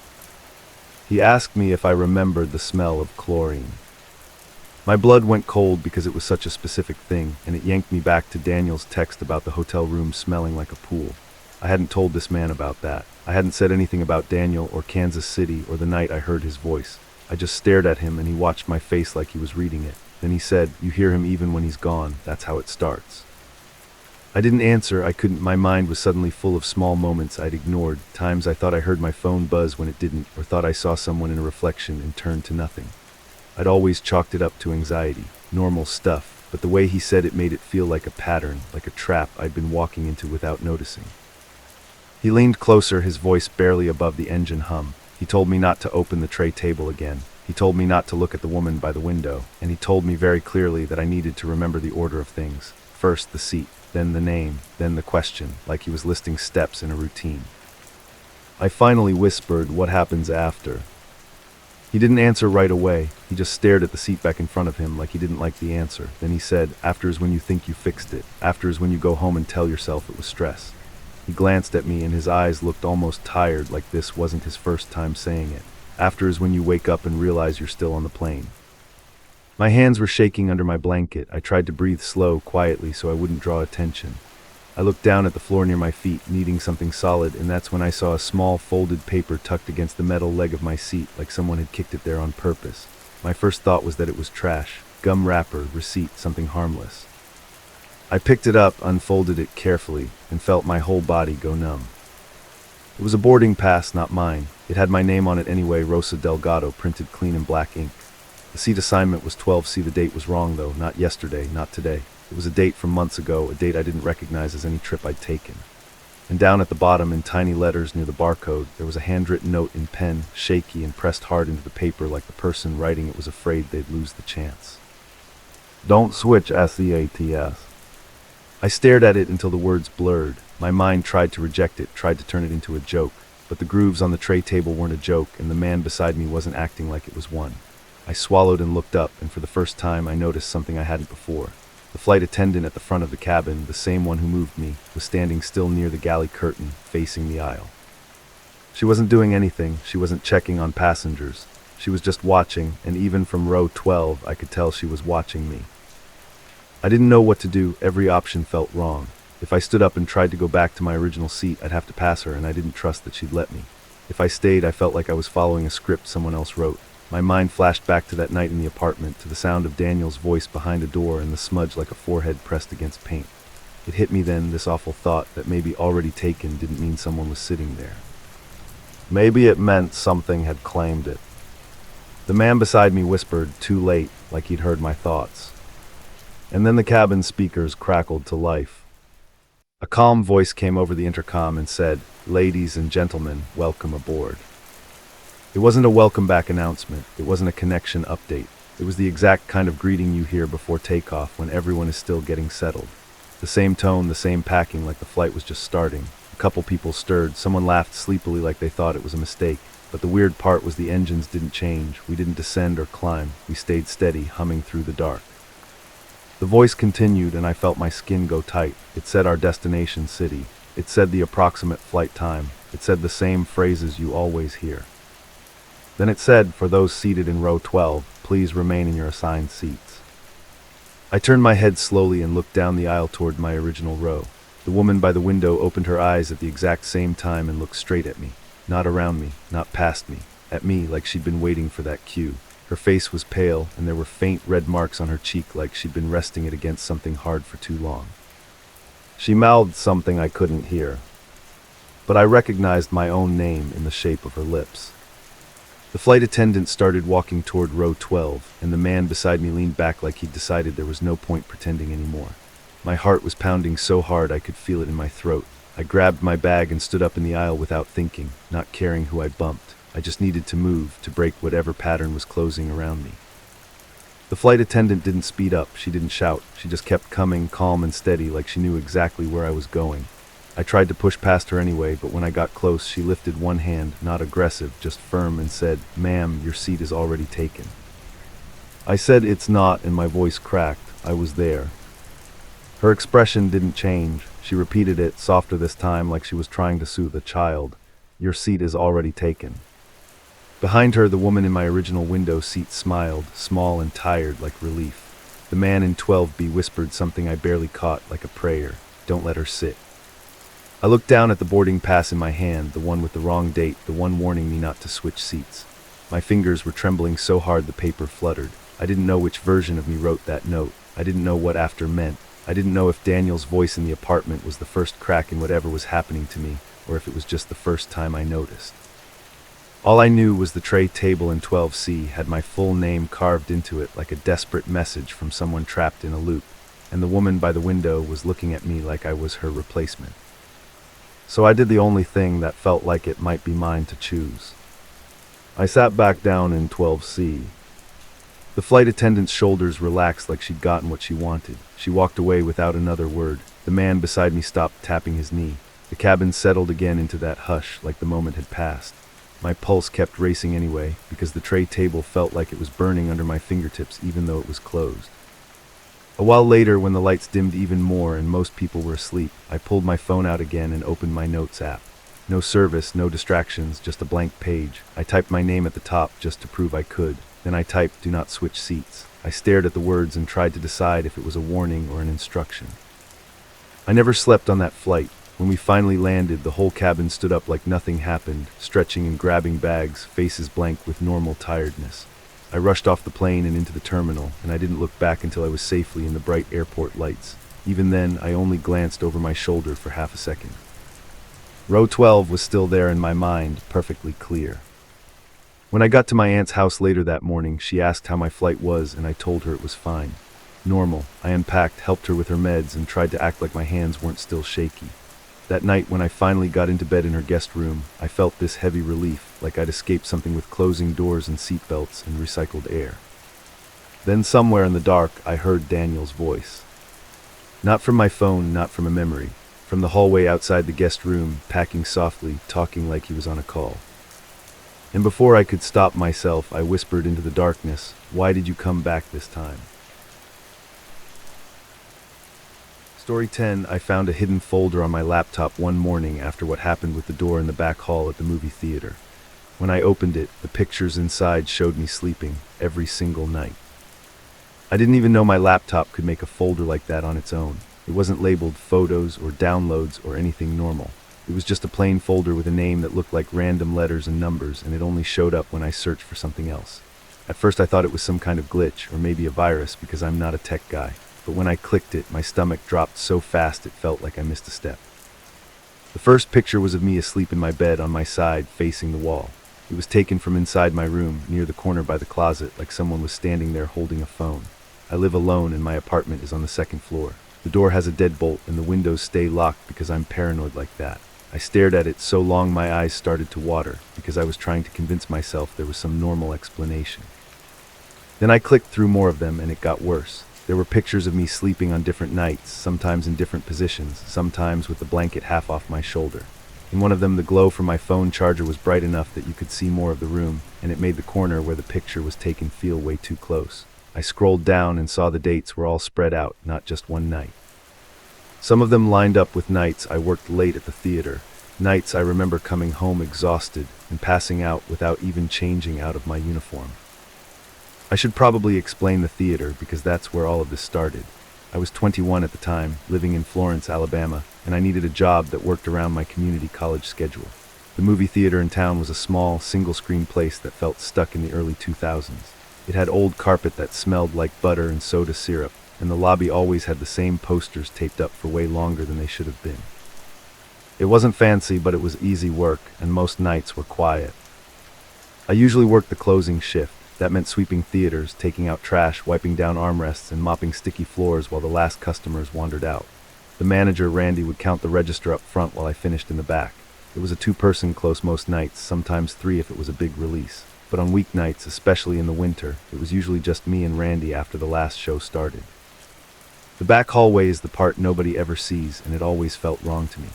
He asked me if I remembered the smell of chlorine. My blood went cold because it was such a specific thing, and it yanked me back to Daniel's text about the hotel room smelling like a pool. I hadn't told this man about that. I hadn't said anything about Daniel or Kansas City or the night I heard his voice. I just stared at him and he watched my face like he was reading it. Then he said, "You hear him even when he's gone. That's how it starts." I didn't answer. I couldn't. My mind was suddenly full of small moments I'd ignored, times I thought I heard my phone buzz when it didn't, or thought I saw someone in a reflection and turned to nothing. I'd always chalked it up to anxiety, normal stuff, but the way he said it made it feel like a pattern, like a trap I'd been walking into without noticing. He leaned closer, his voice barely above the engine hum. He told me not to open the tray table again. He told me not to look at the woman by the window, and he told me very clearly that I needed to remember the order of things. First the seat, then the name, then the question, like he was listing steps in a routine. I finally whispered, "What happens after?" He didn't answer right away. He just stared at the seat back in front of him like he didn't like the answer. Then he said, "After is when you think you fixed it. After is when you go home and tell yourself it was stress." He glanced at me and his eyes looked almost tired, like this wasn't his first time saying it. After is when you wake up and realize you're still on the plane. My hands were shaking under my blanket. I tried to breathe slow, quietly, so I wouldn't draw attention. I looked down at the floor near my feet, needing something solid, and that's when I saw a small folded paper tucked against the metal leg of my seat, like someone had kicked it there on purpose. My first thought was that it was trash. Gum wrapper, receipt, something harmless. I picked it up, unfolded it carefully, and felt my whole body go numb. It was a boarding pass, not mine. It had my name on it anyway, Rosa Delgado, printed clean in black ink. The seat assignment was 12C. The date was wrong, though. Not yesterday, not today. It was a date from months ago, a date I didn't recognize as any trip I'd taken. And down at the bottom, in tiny letters near the barcode, there was a handwritten note in pen, shaky and pressed hard into the paper like the person writing it was afraid they'd lose the chance. "Don't switch SEATS." I stared at it until the words blurred. My mind tried to reject it, tried to turn it into a joke. but the grooves on the tray table weren't a joke, and the man beside me wasn't acting like it was one. I swallowed and looked up, and for the first time I noticed something I hadn't before. The flight attendant at the front of the cabin, the same one who moved me, was standing still near the galley curtain, facing the aisle. She wasn't doing anything, she wasn't checking on passengers. She was just watching, and even from row 12 I could tell she was watching me. I didn't know what to do, every option felt wrong. If I stood up and tried to go back to my original seat, I'd have to pass her, and I didn't trust that she'd let me. If I stayed, I felt like I was following a script someone else wrote. My mind flashed back to that night in the apartment, to the sound of Daniel's voice behind a door and the smudge like a forehead pressed against paint. It hit me then, this awful thought, that maybe already taken didn't mean someone was sitting there. Maybe it meant something had claimed it. The man beside me whispered, too late, like he'd heard my thoughts. And then the cabin speakers crackled to life. A calm voice came over the intercom and said, "Ladies and gentlemen, welcome aboard." It wasn't a welcome back announcement. It wasn't a connection update. It was the exact kind of greeting you hear before takeoff when everyone is still getting settled. The same tone, the same packing, like the flight was just starting. A couple people stirred. Someone laughed sleepily like they thought it was a mistake. But the weird part was the engines didn't change. We didn't descend or climb. We stayed steady, humming through the dark. The voice continued, and I felt my skin go tight. It said our destination city. It said the approximate flight time. It said the same phrases you always hear. Then it said, for those seated in row 12, please remain in your assigned seats. I turned my head slowly and looked down the aisle toward my original row. The woman by the window opened her eyes at the exact same time and looked straight at me. Not around me, not past me. At me, like she'd been waiting for that cue. Her face was pale, and there were faint red marks on her cheek like she'd been resting it against something hard for too long. She mouthed something I couldn't hear, but I recognized my own name in the shape of her lips. The flight attendant started walking toward row 12, and the man beside me leaned back like he'd decided there was no point pretending anymore. My heart was pounding so hard I could feel it in my throat. I grabbed my bag and stood up in the aisle without thinking, not caring who I bumped. I just needed to move, to break whatever pattern was closing around me. The flight attendant didn't speed up, she didn't shout, she just kept coming, calm and steady, like she knew exactly where I was going. I tried to push past her anyway, but when I got close, she lifted one hand, not aggressive, just firm, and said, "Ma'am, your seat is already taken." I said, "It's not," and my voice cracked. I was there. Her expression didn't change. She repeated it, softer this time, like she was trying to soothe a child. "Your seat is already taken." Behind her, the woman in my original window seat smiled, small and tired, like relief. The man in 12B whispered something I barely caught, like a prayer. "Don't let her sit." I looked down at the boarding pass in my hand, the one with the wrong date, the one warning me not to switch seats. My fingers were trembling so hard the paper fluttered. I didn't know which version of me wrote that note. I didn't know what after meant. I didn't know if Daniel's voice in the apartment was the first crack in whatever was happening to me, or if it was just the first time I noticed. All I knew was the tray table in 12C had my full name carved into it like a desperate message from someone trapped in a loop, and the woman by the window was looking at me like I was her replacement. So I did the only thing that felt like it might be mine to choose. I sat back down in 12C. The flight attendant's shoulders relaxed like she'd gotten what she wanted. She walked away without another word. The man beside me stopped tapping his knee. The cabin settled again into that hush, like the moment had passed. My pulse kept racing anyway, because the tray table felt like it was burning under my fingertips even though it was closed. A while later, when the lights dimmed even more and most people were asleep, I pulled my phone out again and opened my notes app. No service, no distractions, just a blank page. I typed my name at the top just to prove I could. Then I typed, "Do not switch seats." I stared at the words and tried to decide if it was a warning or an instruction. I never slept on that flight. When we finally landed, the whole cabin stood up like nothing happened, stretching and grabbing bags, faces blank with normal tiredness. I rushed off the plane and into the terminal, and I didn't look back until I was safely in the bright airport lights. Even then, I only glanced over my shoulder for half a second. Row 12 was still there in my mind, perfectly clear. When I got to my aunt's house later that morning, she asked how my flight was, and I told her it was fine. Normal. I unpacked, helped her with her meds, and tried to act like my hands weren't still shaky. That night, when I finally got into bed in her guest room, I felt this heavy relief, like I'd escaped something with closing doors and seatbelts and recycled air. Then somewhere in the dark, I heard Daniel's voice. Not from my phone, not from a memory. from the hallway outside the guest room, packing softly, talking like he was on a call. And before I could stop myself, I whispered into the darkness, "Why did you come back this time?" Story 10. I found a hidden folder on my laptop one morning after what happened with the door in the back hall at the movie theater. When I opened it, the pictures inside showed me sleeping every single night. I didn't even know my laptop could make a folder like that on its own. It wasn't labeled photos or downloads or anything normal. It was just a plain folder with a name that looked like random letters and numbers, and it only showed up when I searched for something else. At first I thought it was some kind of glitch or maybe a virus because I'm not a tech guy. But when I clicked it, my stomach dropped so fast it felt like I missed a step. The first picture was of me asleep in my bed on my side, facing the wall. It was taken from inside my room, near the corner by the closet, like someone was standing there holding a phone. I live alone and my apartment is on the second floor. The door has a deadbolt and the windows stay locked because I'm paranoid like that. I stared at it so long my eyes started to water because I was trying to convince myself there was some normal explanation. Then I clicked through more of them and it got worse. There were pictures of me sleeping on different nights, sometimes in different positions, sometimes with the blanket half off my shoulder. In one of them, the glow from my phone charger was bright enough that you could see more of the room, and it made the corner where the picture was taken feel way too close. I scrolled down and saw the dates were all spread out, not just one night. Some of them lined up with nights I worked late at the theater, nights I remember coming home exhausted and passing out without even changing out of my uniform. I should probably explain the theater because that's where all of this started. I was 21 at the time, living in Florence, Alabama, and I needed a job that worked around my community college schedule. The movie theater in town was a small, single-screen place that felt stuck in the early 2000s. It had old carpet that smelled like butter and soda syrup, and the lobby always had the same posters taped up for way longer than they should have been. It wasn't fancy, but it was easy work, and most nights were quiet. I usually worked the closing shift. That meant sweeping theaters, taking out trash, wiping down armrests, and mopping sticky floors while the last customers wandered out. The manager, Randy, would count the register up front while I finished in the back. It was a two-person close most nights, sometimes three if it was a big release. But on weeknights, especially in the winter, it was usually just me and Randy after the last show started. The back hallway is the part nobody ever sees, and it always felt wrong to me.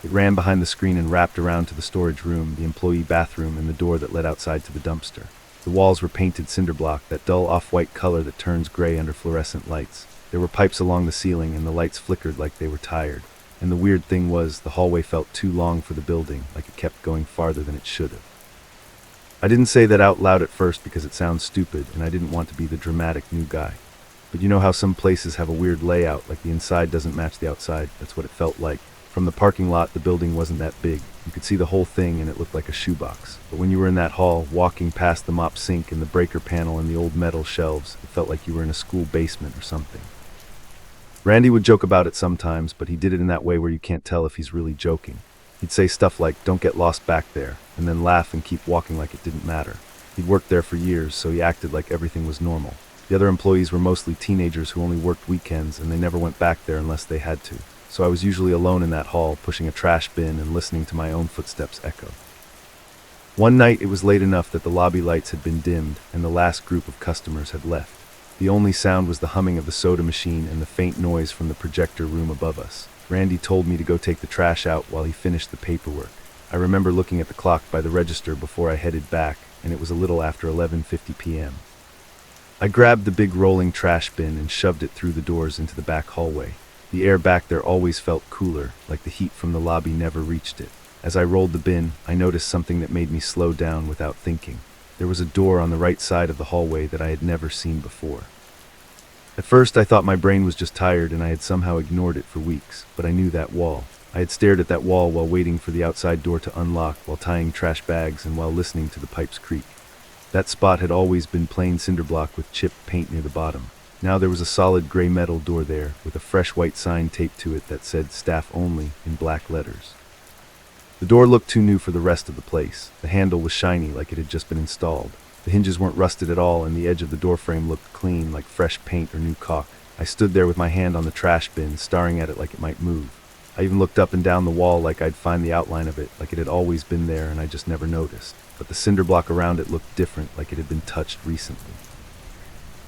It ran behind the screen and wrapped around to the storage room, the employee bathroom, and the door that led outside to the dumpster. The walls were painted cinder block, that dull off-white color that turns gray under fluorescent lights. There were pipes along the ceiling, and the lights flickered like they were tired. And the weird thing was, the hallway felt too long for the building, like it kept going farther than it should have. I didn't say that out loud at first because it sounds stupid, and I didn't want to be the dramatic new guy. But you know how some places have a weird layout, like the inside doesn't match the outside? That's what it felt like. From the parking lot, the building wasn't that big. You could see the whole thing and it looked like a shoebox. But when you were in that hall, walking past the mop sink and the breaker panel and the old metal shelves, it felt like you were in a school basement or something. Randy would joke about it sometimes, but he did it in that way where you can't tell if he's really joking. He'd say stuff like, "Don't get lost back there," and then laugh and keep walking like it didn't matter. He'd worked there for years, so he acted like everything was normal. The other employees were mostly teenagers who only worked weekends, and they never went back there unless they had to. So I was usually alone in that hall, pushing a trash bin and listening to my own footsteps echo. One night it was late enough that the lobby lights had been dimmed and the last group of customers had left. The only sound was the humming of the soda machine and the faint noise from the projector room above us. Randy told me to go take the trash out while he finished the paperwork. I remember looking at the clock by the register before I headed back, and it was a little after 11:50 p.m. I grabbed the big rolling trash bin and shoved it through the doors into the back hallway. The air back there always felt cooler, like the heat from the lobby never reached it. As I rolled the bin, I noticed something that made me slow down without thinking. There was a door on the right side of the hallway that I had never seen before. At first I thought my brain was just tired and I had somehow ignored it for weeks, but I knew that wall. I had stared at that wall while waiting for the outside door to unlock, while tying trash bags and while listening to the pipes creak. That spot had always been plain cinder block with chipped paint near the bottom. Now there was a solid gray metal door there, with a fresh white sign taped to it that said "Staff Only" in black letters. The door looked too new for the rest of the place. The handle was shiny like it had just been installed. The hinges weren't rusted at all, and the edge of the doorframe looked clean, like fresh paint or new caulk. I stood there with my hand on the trash bin, staring at it like it might move. I even looked up and down the wall like I'd find the outline of it, like it had always been there and I just never noticed. But the cinder block around it looked different, like it had been touched recently.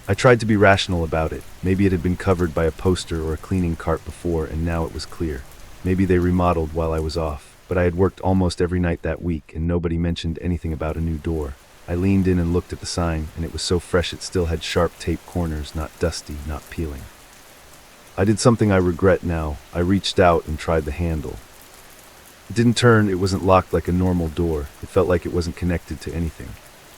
I tried to be rational about it. Maybe it had been covered by a poster or a cleaning cart before, and now it was clear. Maybe they remodeled while I was off, but I had worked almost every night that week and nobody mentioned anything about a new door. I leaned in and looked at the sign, and it was so fresh it still had sharp tape corners, not dusty, not peeling. I did something I regret now. I reached out and tried the handle. It didn't turn, it wasn't locked like a normal door. It felt like it wasn't connected to anything.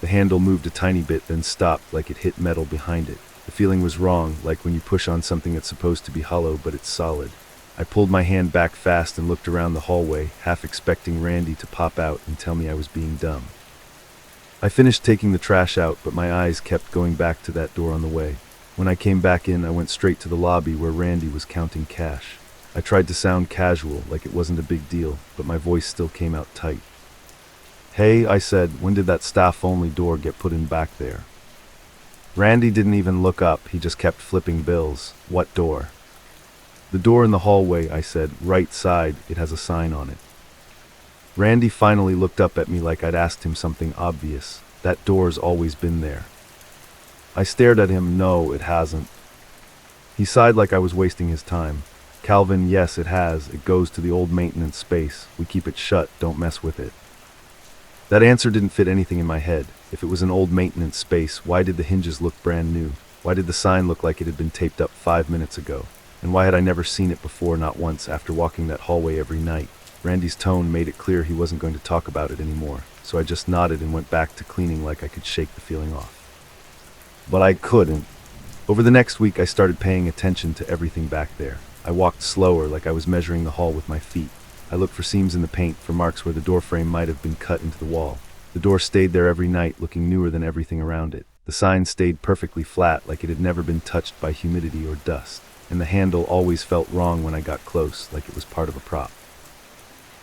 The handle moved a tiny bit, then stopped like it hit metal behind it. The feeling was wrong, like when you push on something that's supposed to be hollow but it's solid. I pulled my hand back fast and looked around the hallway, half expecting Randy to pop out and tell me I was being dumb. I finished taking the trash out, but my eyes kept going back to that door on the way. When I came back in, I went straight to the lobby where Randy was counting cash. I tried to sound casual, like it wasn't a big deal, but my voice still came out tight. "Hey," I said, "when did that staff-only door get put in back there?" Randy didn't even look up, he just kept flipping bills. "What door?" "The door in the hallway," I said, "right side, it has a sign on it." Randy finally looked up at me like I'd asked him something obvious. "That door's always been there." I stared at him. "No, it hasn't." He sighed like I was wasting his time. "Calvin, yes, it has. It goes to the old maintenance space. We keep it shut, don't mess with it." That answer didn't fit anything in my head. If it was an old maintenance space, why did the hinges look brand new? Why did the sign look like it had been taped up 5 minutes ago? And why had I never seen it before, not once, after walking that hallway every night? Randy's tone made it clear he wasn't going to talk about it anymore, so I just nodded and went back to cleaning like I could shake the feeling off. But I couldn't. Over the next week, I started paying attention to everything back there. I walked slower, like I was measuring the hall with my feet. I looked for seams in the paint, for marks where the door frame might have been cut into the wall. The door stayed there every night, looking newer than everything around it. The sign stayed perfectly flat, like it had never been touched by humidity or dust. And the handle always felt wrong when I got close, like it was part of a prop.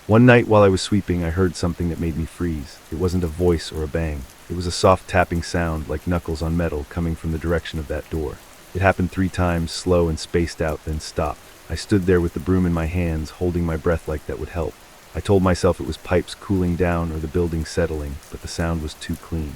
One night while I was sweeping, I heard something that made me freeze. It wasn't a voice or a bang. It was a soft tapping sound, like knuckles on metal, coming from the direction of that door. It happened 3 times, slow and spaced out, then stopped. I stood there with the broom in my hands, holding my breath like that would help. I told myself it was pipes cooling down or the building settling, but the sound was too clean.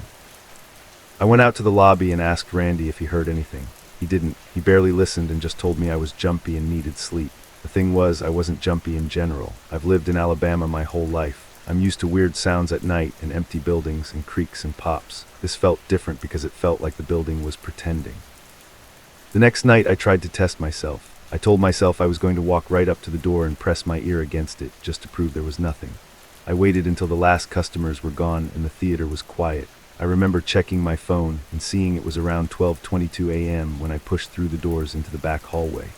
I went out to the lobby and asked Randy if he heard anything. He didn't. He barely listened and just told me I was jumpy and needed sleep. The thing was, I wasn't jumpy in general. I've lived in Alabama my whole life. I'm used to weird sounds at night and empty buildings and creaks and pops. This felt different because it felt like the building was pretending. The next night I tried to test myself. I told myself I was going to walk right up to the door and press my ear against it, just to prove there was nothing. I waited until the last customers were gone and the theater was quiet. I remember checking my phone and seeing it was around 12:22 a.m. when I pushed through the doors into the back hallway.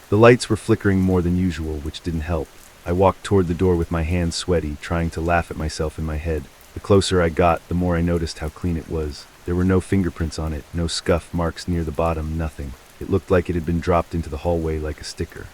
The lights were flickering more than usual, which didn't help. I walked toward the door with my hands sweaty, trying to laugh at myself in my head. The closer I got, the more I noticed how clean it was. There were no fingerprints on it, no scuff marks near the bottom, nothing. It looked like it had been dropped into the hallway like a sticker.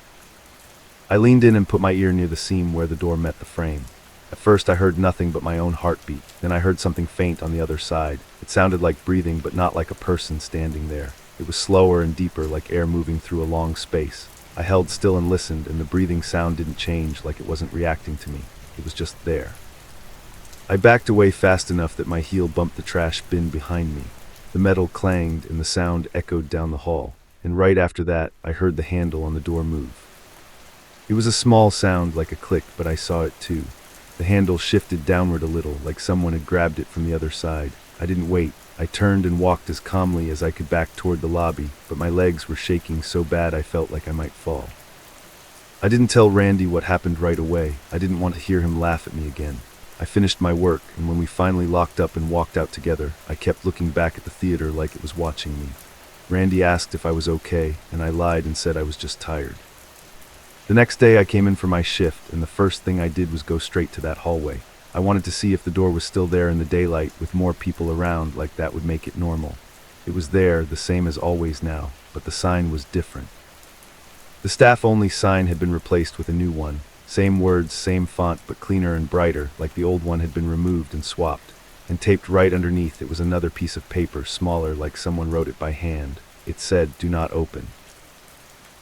I leaned in and put my ear near the seam where the door met the frame. At first I heard nothing but my own heartbeat. Then I heard something faint on the other side. It sounded like breathing, but not like a person standing there. It was slower and deeper, like air moving through a long space. I held still and listened, and the breathing sound didn't change, like it wasn't reacting to me. It was just there. I backed away fast enough that my heel bumped the trash bin behind me. The metal clanged, and the sound echoed down the hall. And right after that, I heard the handle on the door move. It was a small sound, like a click, but I saw it too. The handle shifted downward a little, like someone had grabbed it from the other side. I didn't wait. I turned and walked as calmly as I could back toward the lobby, but my legs were shaking so bad I felt like I might fall. I didn't tell Randy what happened right away. I didn't want to hear him laugh at me again. I finished my work, and when we finally locked up and walked out together, I kept looking back at the theater like it was watching me. Randy asked if I was okay, and I lied and said I was just tired. The next day I came in for my shift, and the first thing I did was go straight to that hallway. I wanted to see if the door was still there in the daylight with more people around, like that would make it normal. It was there, the same as always now, but the sign was different. The staff-only sign had been replaced with a new one. Same words, same font, but cleaner and brighter, like the old one had been removed and swapped. And taped right underneath it was another piece of paper, smaller, like someone wrote it by hand. It said, "Do not open."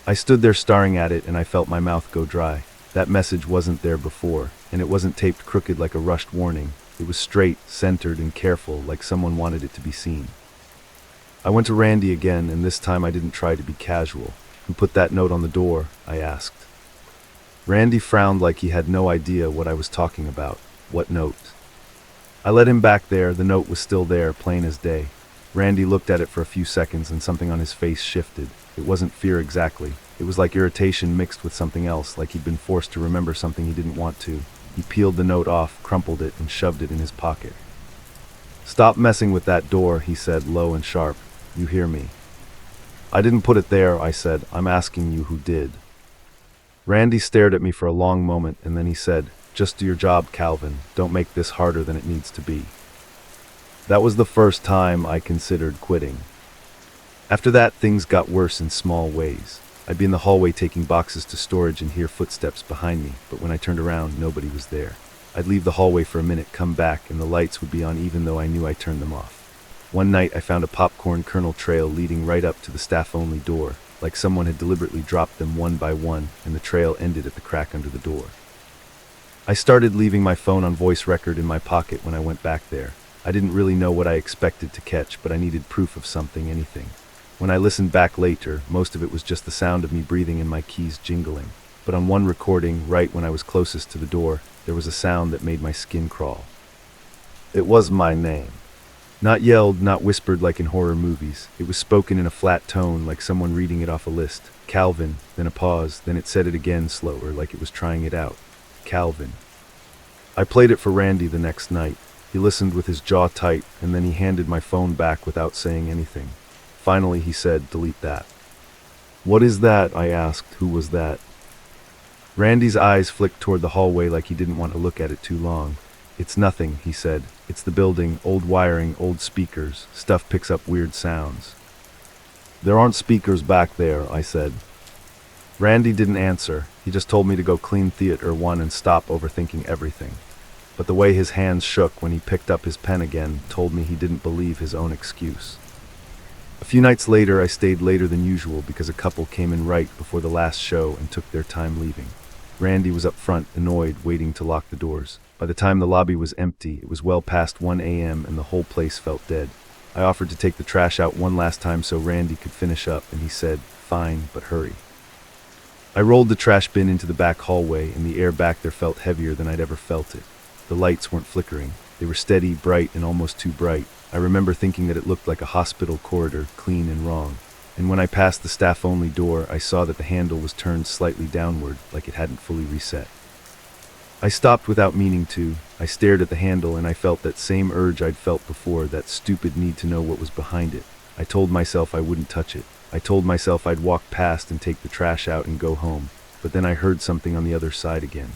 I stood there staring at it, and I felt my mouth go dry. That message wasn't there before, and it wasn't taped crooked like a rushed warning. It was straight, centered, and careful, like someone wanted it to be seen. I went to Randy again, and this time I didn't try to be casual. "Who put that note on the door?" I asked. Randy frowned like he had no idea what I was talking about. What note? I let him back there. The note was still there, plain as day. Randy looked at it for a few seconds and something on his face shifted. It wasn't fear exactly. It was like irritation mixed with something else, like he'd been forced to remember something he didn't want to. He peeled the note off, crumpled it, and shoved it in his pocket. "Stop messing with that door," he said, low and sharp. "You hear me?" "I didn't put it there," I said. "I'm asking you who did." Randy stared at me for a long moment, and then he said, "Just do your job, Calvin. Don't make this harder than it needs to be." That was the first time I considered quitting. After that, things got worse in small ways. I'd be in the hallway taking boxes to storage and hear footsteps behind me, but when I turned around, nobody was there. I'd leave the hallway for a minute, come back, and the lights would be on even though I knew I turned them off. One night, I found a popcorn kernel trail leading right up to the staff-only door, like someone had deliberately dropped them one by one, and the trail ended at the crack under the door. I started leaving my phone on voice record in my pocket when I went back there. I didn't really know what I expected to catch, but I needed proof of something, anything. When I listened back later, most of it was just the sound of me breathing and my keys jingling. But on one recording, right when I was closest to the door, there was a sound that made my skin crawl. It was my name. Not yelled, not whispered like in horror movies. It was spoken in a flat tone, like someone reading it off a list. Calvin, then a pause, then it said it again slower, like it was trying it out. Calvin. I played it for Randy the next night. He listened with his jaw tight, and then he handed my phone back without saying anything. Finally, he said, "Delete that." "What is that?" I asked. "Who was that?" Randy's eyes flicked toward the hallway like he didn't want to look at it too long. "It's nothing," he said. "It's the building, old wiring, old speakers. Stuff picks up weird sounds." "There aren't speakers back there," I said. Randy didn't answer. He just told me to go clean Theater 1 and stop overthinking everything. But the way his hands shook when he picked up his pen again told me he didn't believe his own excuse. A few nights later, I stayed later than usual because a couple came in right before the last show and took their time leaving. Randy was up front, annoyed, waiting to lock the doors. By the time the lobby was empty, it was well past 1 a.m. and the whole place felt dead. I offered to take the trash out one last time so Randy could finish up, and he said, "Fine, but hurry." I rolled the trash bin into the back hallway, and the air back there felt heavier than I'd ever felt it. The lights weren't flickering. They were steady, bright, and almost too bright. I remember thinking that it looked like a hospital corridor, clean and wrong. And when I passed the staff-only door, I saw that the handle was turned slightly downward, like it hadn't fully reset. I stopped without meaning to. I stared at the handle, and I felt that same urge I'd felt before, that stupid need to know what was behind it. I told myself I wouldn't touch it. I told myself I'd walk past and take the trash out and go home. But then I heard something on the other side again.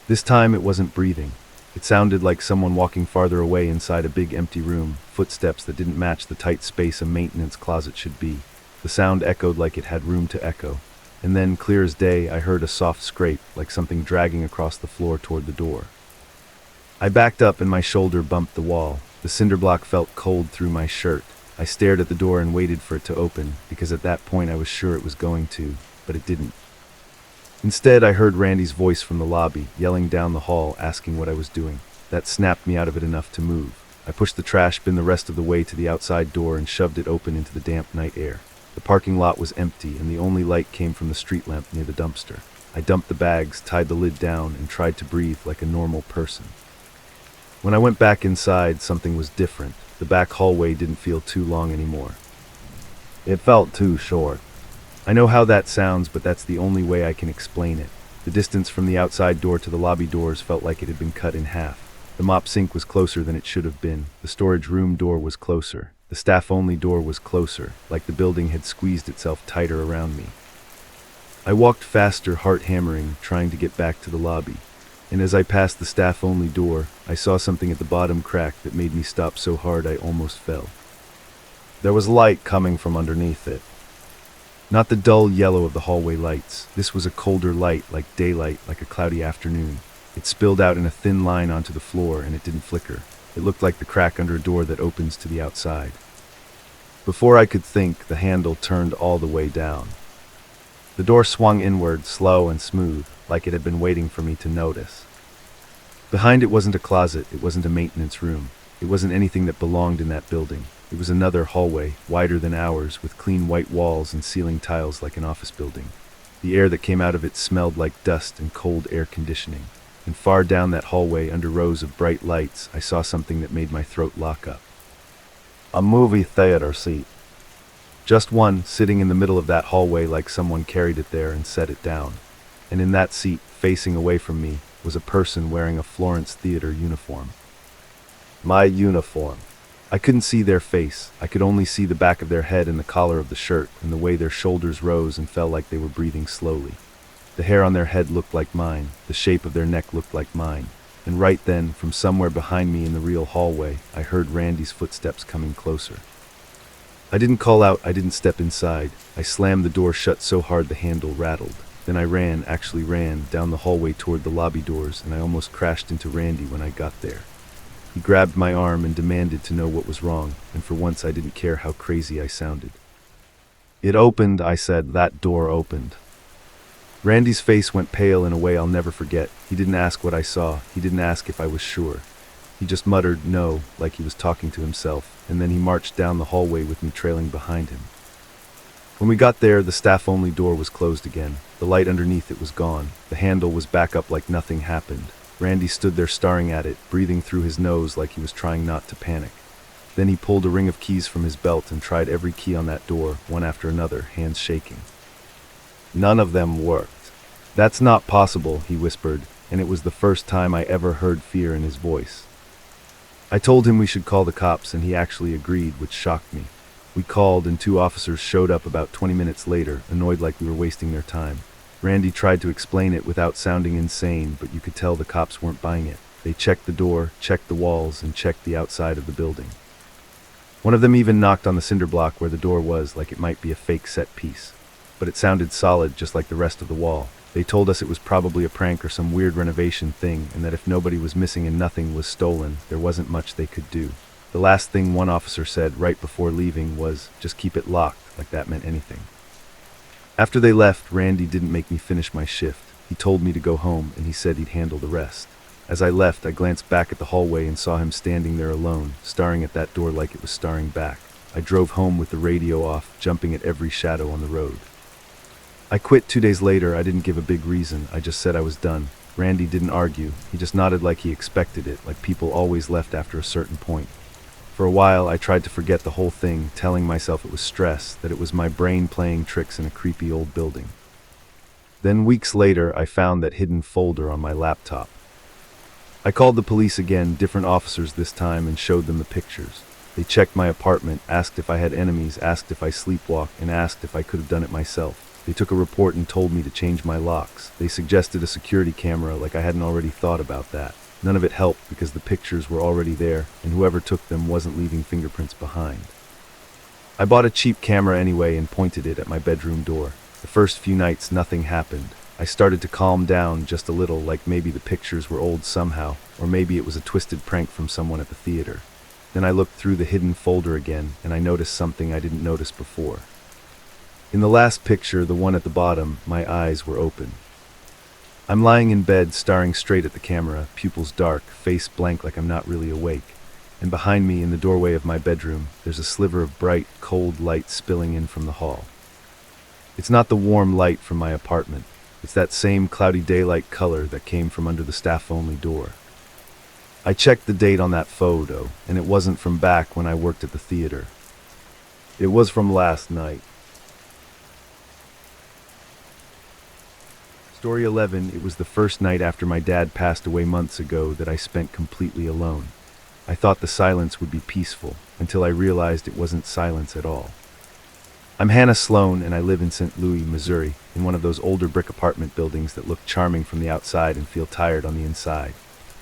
This time it wasn't breathing. It sounded like someone walking farther away inside a big empty room, footsteps that didn't match the tight space a maintenance closet should be. The sound echoed like it had room to echo. And then, clear as day, I heard a soft scrape, like something dragging across the floor toward the door. I backed up and my shoulder bumped the wall. The cinder block felt cold through my shirt. I stared at the door and waited for it to open, because at that point I was sure it was going to, but it didn't. Instead, I heard Randy's voice from the lobby, yelling down the hall, asking what I was doing. That snapped me out of it enough to move. I pushed the trash bin the rest of the way to the outside door and shoved it open into the damp night air. The parking lot was empty, and the only light came from the street lamp near the dumpster. I dumped the bags, tied the lid down, and tried to breathe like a normal person. When I went back inside, something was different. The back hallway didn't feel too long anymore. It felt too short. I know how that sounds, but that's the only way I can explain it. The distance from the outside door to the lobby doors felt like it had been cut in half. The mop sink was closer than it should have been. The storage room door was closer. The staff-only door was closer, like the building had squeezed itself tighter around me. I walked faster, heart hammering, trying to get back to the lobby. And as I passed the staff-only door, I saw something at the bottom crack that made me stop so hard I almost fell. There was light coming from underneath it. Not the dull yellow of the hallway lights. This was a colder light, like daylight, like a cloudy afternoon. It spilled out in a thin line onto the floor, and it didn't flicker. It looked like the crack under a door that opens to the outside. Before I could think, the handle turned all the way down. The door swung inward, slow and smooth, like it had been waiting for me to notice. Behind it wasn't a closet, it wasn't a maintenance room. It wasn't anything that belonged in that building. It was another hallway, wider than ours, with clean white walls and ceiling tiles like an office building. The air that came out of it smelled like dust and cold air conditioning. And far down that hallway, under rows of bright lights, I saw something that made my throat lock up. A movie theater seat. Just one, sitting in the middle of that hallway like someone carried it there and set it down. And in that seat, facing away from me, was a person wearing a Florence Theater uniform. My uniform. I couldn't see their face. I could only see the back of their head and the collar of the shirt, and the way their shoulders rose and fell like they were breathing slowly. The hair on their head looked like mine. The shape of their neck looked like mine. And right then, from somewhere behind me in the real hallway, I heard Randy's footsteps coming closer. I didn't call out, I didn't step inside. I slammed the door shut so hard the handle rattled. Then I actually ran, down the hallway toward the lobby doors, and I almost crashed into Randy when I got there. He grabbed my arm and demanded to know what was wrong, and for once I didn't care how crazy I sounded. It opened, I said. That door opened. Randy's face went pale in a way I'll never forget. He didn't ask what I saw. He didn't ask if I was sure. He just muttered no, like he was talking to himself, and then he marched down the hallway with me trailing behind him. When we got there, the staff-only door was closed again. The light underneath it was gone. The handle was back up like nothing happened. Randy stood there staring at it, breathing through his nose like he was trying not to panic. Then he pulled a ring of keys from his belt and tried every key on that door, one after another, hands shaking. None of them worked. That's not possible, he whispered, and it was the first time I ever heard fear in his voice. I told him we should call the cops, and he actually agreed, which shocked me. We called, and 2 officers showed up about 20 minutes later, annoyed like we were wasting their time. Randy tried to explain it without sounding insane, but you could tell the cops weren't buying it. They checked the door, checked the walls, and checked the outside of the building. One of them even knocked on the cinder block where the door was, like it might be a fake set piece. But it sounded solid, just like the rest of the wall. They told us it was probably a prank or some weird renovation thing, and that if nobody was missing and nothing was stolen, there wasn't much they could do. The last thing one officer said right before leaving was, "Just keep it locked," like that meant anything. After they left, Randy didn't make me finish my shift. He told me to go home, and he said he'd handle the rest. As I left, I glanced back at the hallway and saw him standing there alone, staring at that door like it was staring back. I drove home with the radio off, jumping at every shadow on the road. I quit 2 days later. I didn't give a big reason. I just said I was done. Randy didn't argue. He just nodded like he expected it, like people always left after a certain point. For a while, I tried to forget the whole thing, telling myself it was stress, that it was my brain playing tricks in a creepy old building. Then weeks later, I found that hidden folder on my laptop. I called the police again, different officers this time, and showed them the pictures. They checked my apartment, asked if I had enemies, asked if I sleepwalk, and asked if I could have done it myself. They took a report and told me to change my locks. They suggested a security camera, like I hadn't already thought about that. None of it helped because the pictures were already there, and whoever took them wasn't leaving fingerprints behind. I bought a cheap camera anyway and pointed it at my bedroom door. The first few nights, nothing happened. I started to calm down just a little, like maybe the pictures were old somehow, or maybe it was a twisted prank from someone at the theater. Then I looked through the hidden folder again, and I noticed something I didn't notice before. In the last picture, the one at the bottom, my eyes were open. I'm lying in bed, staring straight at the camera, pupils dark, face blank like I'm not really awake. And behind me, in the doorway of my bedroom, there's a sliver of bright, cold light spilling in from the hall. It's not the warm light from my apartment. It's that same cloudy daylight color that came from under the staff-only door. I checked the date on that photo, and it wasn't from back when I worked at the theater. It was from last night. Story 11, it was the first night after my dad passed away months ago that I spent completely alone. I thought the silence would be peaceful, until I realized it wasn't silence at all. I'm Hannah Sloan, and I live in St. Louis, Missouri, in one of those older brick apartment buildings that look charming from the outside and feel tired on the inside.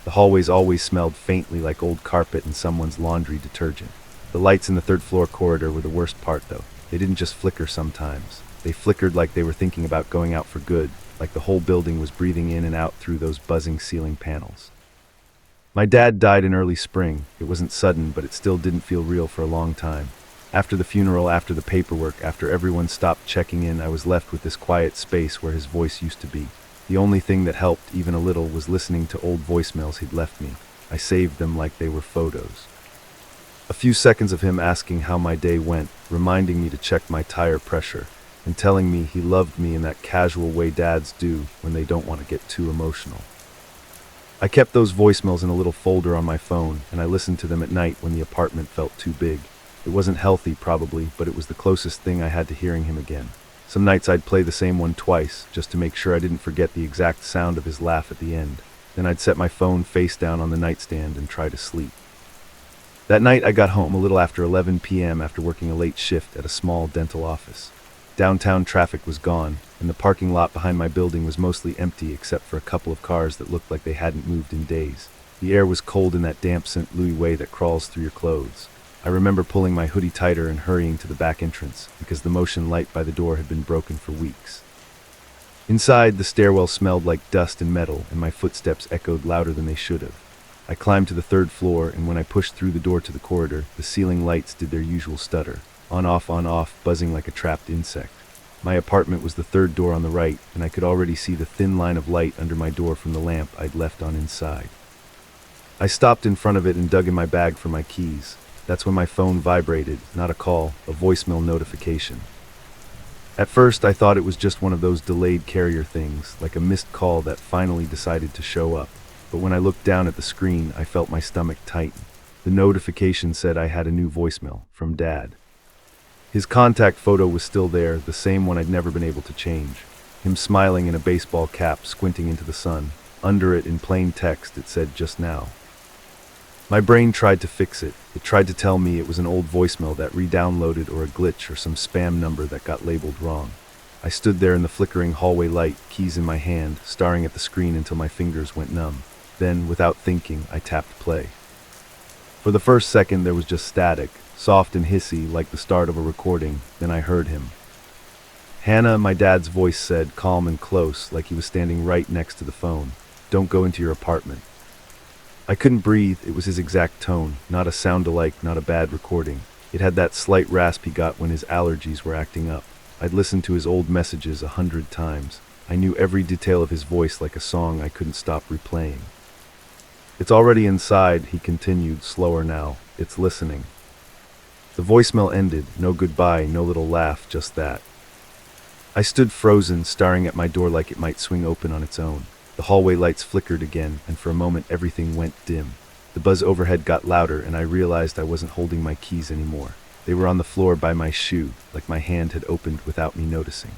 The hallways always smelled faintly like old carpet and someone's laundry detergent. The lights in the third-floor corridor were the worst part, though. They didn't just flicker sometimes. They flickered like they were thinking about going out for good, like the whole building was breathing in and out through those buzzing ceiling panels. My dad died in early spring. It wasn't sudden, but it still didn't feel real for a long time. After the funeral, after the paperwork, after everyone stopped checking in, I was left with this quiet space where his voice used to be. The only thing that helped, even a little, was listening to old voicemails he'd left me. I saved them like they were photos. A few seconds of him asking how my day went, reminding me to check my tire pressure. and telling me he loved me in that casual way dads do when they don't want to get too emotional. I kept those voicemails in a little folder on my phone, and I listened to them at night when the apartment felt too big. It wasn't healthy, probably, but it was the closest thing I had to hearing him again. Some nights I'd play the same one twice, just to make sure I didn't forget the exact sound of his laugh at the end. Then I'd set my phone face down on the nightstand and try to sleep. That night I got home a little after 11 p.m. after working a late shift at a small dental office. Downtown traffic was gone, and the parking lot behind my building was mostly empty except for a couple of cars that looked like they hadn't moved in days. The air was cold in that damp St. Louis way that crawls through your clothes. I remember pulling my hoodie tighter and hurrying to the back entrance, because the motion light by the door had been broken for weeks. Inside, the stairwell smelled like dust and metal, and my footsteps echoed louder than they should have. I climbed to the third floor, and when I pushed through the door to the corridor, the ceiling lights did their usual stutter. On, off, buzzing like a trapped insect. My apartment was the third door on the right, and I could already see the thin line of light under my door from the lamp I'd left on inside. I stopped in front of it and dug in my bag for my keys. That's when my phone vibrated, not a call, a voicemail notification. At first, I thought it was just one of those delayed carrier things, like a missed call that finally decided to show up. But when I looked down at the screen, I felt my stomach tighten. The notification said I had a new voicemail, from Dad. His contact photo was still there, the same one I'd never been able to change. Him smiling in a baseball cap, squinting into the sun. Under it, in plain text, it said, "Just now." My brain tried to fix it. It tried to tell me it was an old voicemail that re-downloaded or a glitch or some spam number that got labeled wrong. I stood there in the flickering hallway light, keys in my hand, staring at the screen until my fingers went numb. Then, without thinking, I tapped play. For the first second, there was just static. Soft and hissy, like the start of a recording. Then I heard him. "Hannah," my dad's voice said, calm and close, like he was standing right next to the phone. "Don't go into your apartment." I couldn't breathe. It was his exact tone, not a sound-alike, not a bad recording. It had that slight rasp he got when his allergies were acting up. I'd listened to his old messages 100 times. I knew every detail of his voice like a song I couldn't stop replaying. "It's already inside," he continued, slower now. "It's listening." The voicemail ended. No goodbye, no little laugh, just that. I stood frozen, staring at my door like it might swing open on its own. The hallway lights flickered again, and for a moment everything went dim. The buzz overhead got louder, and I realized I wasn't holding my keys anymore. They were on the floor by my shoe, like my hand had opened without me noticing.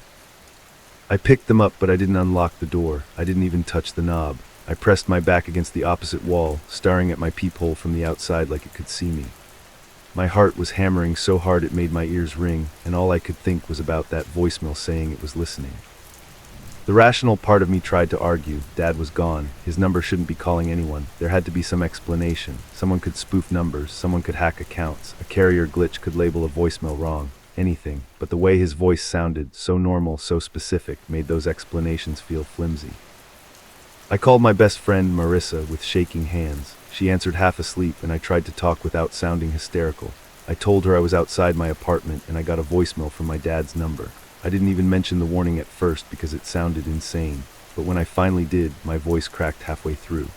I picked them up, but I didn't unlock the door. I didn't even touch the knob. I pressed my back against the opposite wall, staring at my peephole from the outside like it could see me. My heart was hammering so hard it made my ears ring, and all I could think was about that voicemail saying it was listening. The rational part of me tried to argue. Dad was gone. His number shouldn't be calling anyone. There had to be some explanation. Someone could spoof numbers. Someone could hack accounts. A carrier glitch could label a voicemail wrong. Anything. But the way his voice sounded, so normal, so specific, made those explanations feel flimsy. I called my best friend, Marissa, with shaking hands. She answered half asleep, and I tried to talk without sounding hysterical. I told her I was outside my apartment, and I got a voicemail from my dad's number. I didn't even mention the warning at first because it sounded insane, but when I finally did, my voice cracked halfway through.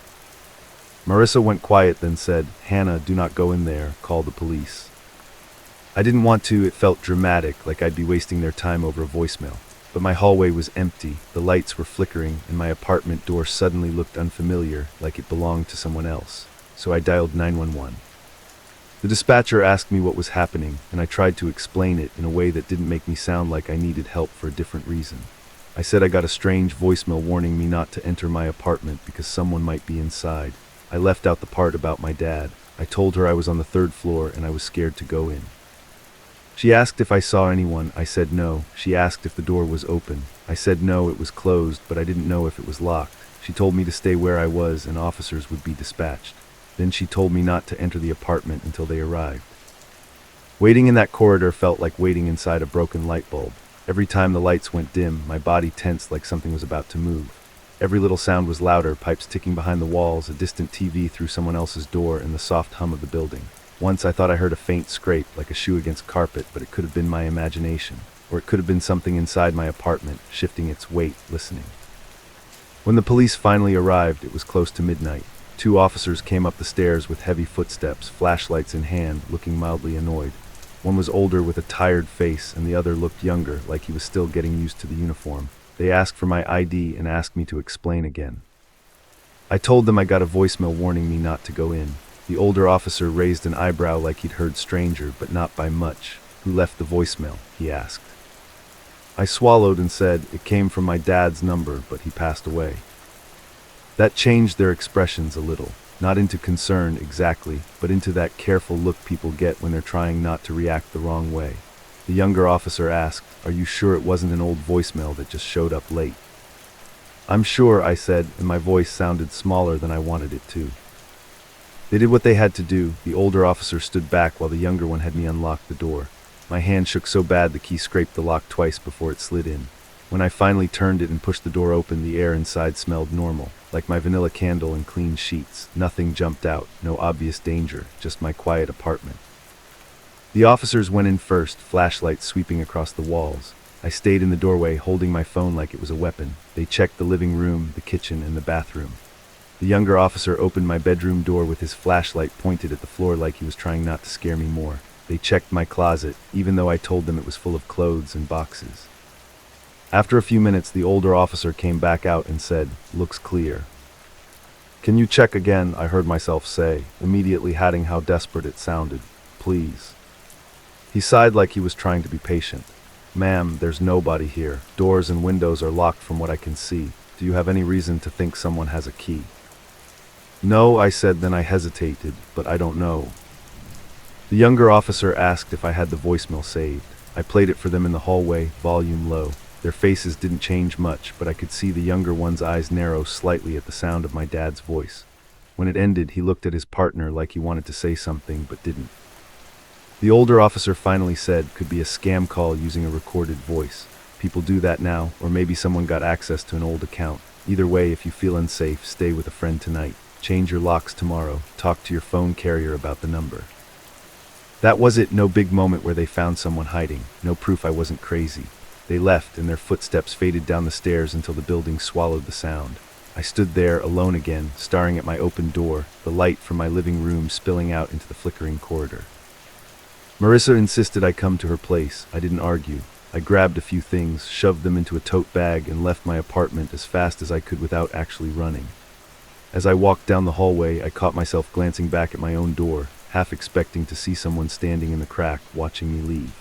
Marissa went quiet, then said, "Hannah, do not go in there. Call the police." I didn't want to. It felt dramatic, like I'd be wasting their time over a voicemail. But my hallway was empty, the lights were flickering, and my apartment door suddenly looked unfamiliar, like it belonged to someone else. So I dialed 911. The dispatcher asked me what was happening, and I tried to explain it in a way that didn't make me sound like I needed help for a different reason. I said I got a strange voicemail warning me not to enter my apartment because someone might be inside. I left out the part about my dad. I told her I was on the third floor and I was scared to go in. She asked if I saw anyone. I said no. She asked if the door was open. I said no, it was closed, but I didn't know if it was locked. She told me to stay where I was and officers would be dispatched. Then she told me not to enter the apartment until they arrived. Waiting in that corridor felt like waiting inside a broken light bulb. Every time the lights went dim, my body tensed like something was about to move. Every little sound was louder, pipes ticking behind the walls, a distant TV through someone else's door, and the soft hum of the building. Once I thought I heard a faint scrape, like a shoe against carpet, but it could have been my imagination. Or it could have been something inside my apartment, shifting its weight, listening. When the police finally arrived, it was close to midnight. 2 officers came up the stairs with heavy footsteps, flashlights in hand, looking mildly annoyed. One was older with a tired face, and the other looked younger, like he was still getting used to the uniform. They asked for my ID and asked me to explain again. I told them I got a voicemail warning me not to go in. The older officer raised an eyebrow like he'd heard stranger, but not by much. Who left the voicemail? He asked. I swallowed and said it came from my dad's number, but he passed away. That changed their expressions a little. Not into concern exactly, but into that careful look people get when they're trying not to react the wrong way. The younger officer asked, "Are you sure it wasn't an old voicemail that just showed up late?" "I'm sure," I said, and my voice sounded smaller than I wanted it to. They did what they had to do. The older officer stood back while the younger one had me unlock the door. My hand shook so bad the key scraped the lock twice before it slid in. When I finally turned it and pushed the door open, the air inside smelled normal, like my vanilla candle and clean sheets. Nothing jumped out, no obvious danger, just my quiet apartment. The officers went in first, flashlights sweeping across the walls. I stayed in the doorway, holding my phone like it was a weapon. They checked the living room, the kitchen, and the bathroom. The younger officer opened my bedroom door with his flashlight pointed at the floor like he was trying not to scare me more. They checked my closet, even though I told them it was full of clothes and boxes. After a few minutes, the older officer came back out and said, "Looks clear." "Can you check again?" I heard myself say, immediately hating how desperate it sounded. "Please." He sighed like he was trying to be patient. "Ma'am, there's nobody here. Doors and windows are locked from what I can see. Do you have any reason to think someone has a key?" "No," I said, then I hesitated, "but I don't know." The younger officer asked if I had the voicemail saved. I played it for them in the hallway, volume low. Their faces didn't change much, but I could see the younger one's eyes narrow slightly at the sound of my dad's voice. When it ended, he looked at his partner like he wanted to say something, but didn't. The older officer finally said, "Could be a scam call using a recorded voice. People do that now, or maybe someone got access to an old account. Either way, if you feel unsafe, stay with a friend tonight. Change your locks tomorrow. Talk to your phone carrier about the number." That was it. No big moment where they found someone hiding. No proof I wasn't crazy. They left, and their footsteps faded down the stairs until the building swallowed the sound. I stood there, alone again, staring at my open door, the light from my living room spilling out into the flickering corridor. Marissa insisted I come to her place. I didn't argue. I grabbed a few things, shoved them into a tote bag, and left my apartment as fast as I could without actually running. As I walked down the hallway, I caught myself glancing back at my own door, half expecting to see someone standing in the crack, watching me leave.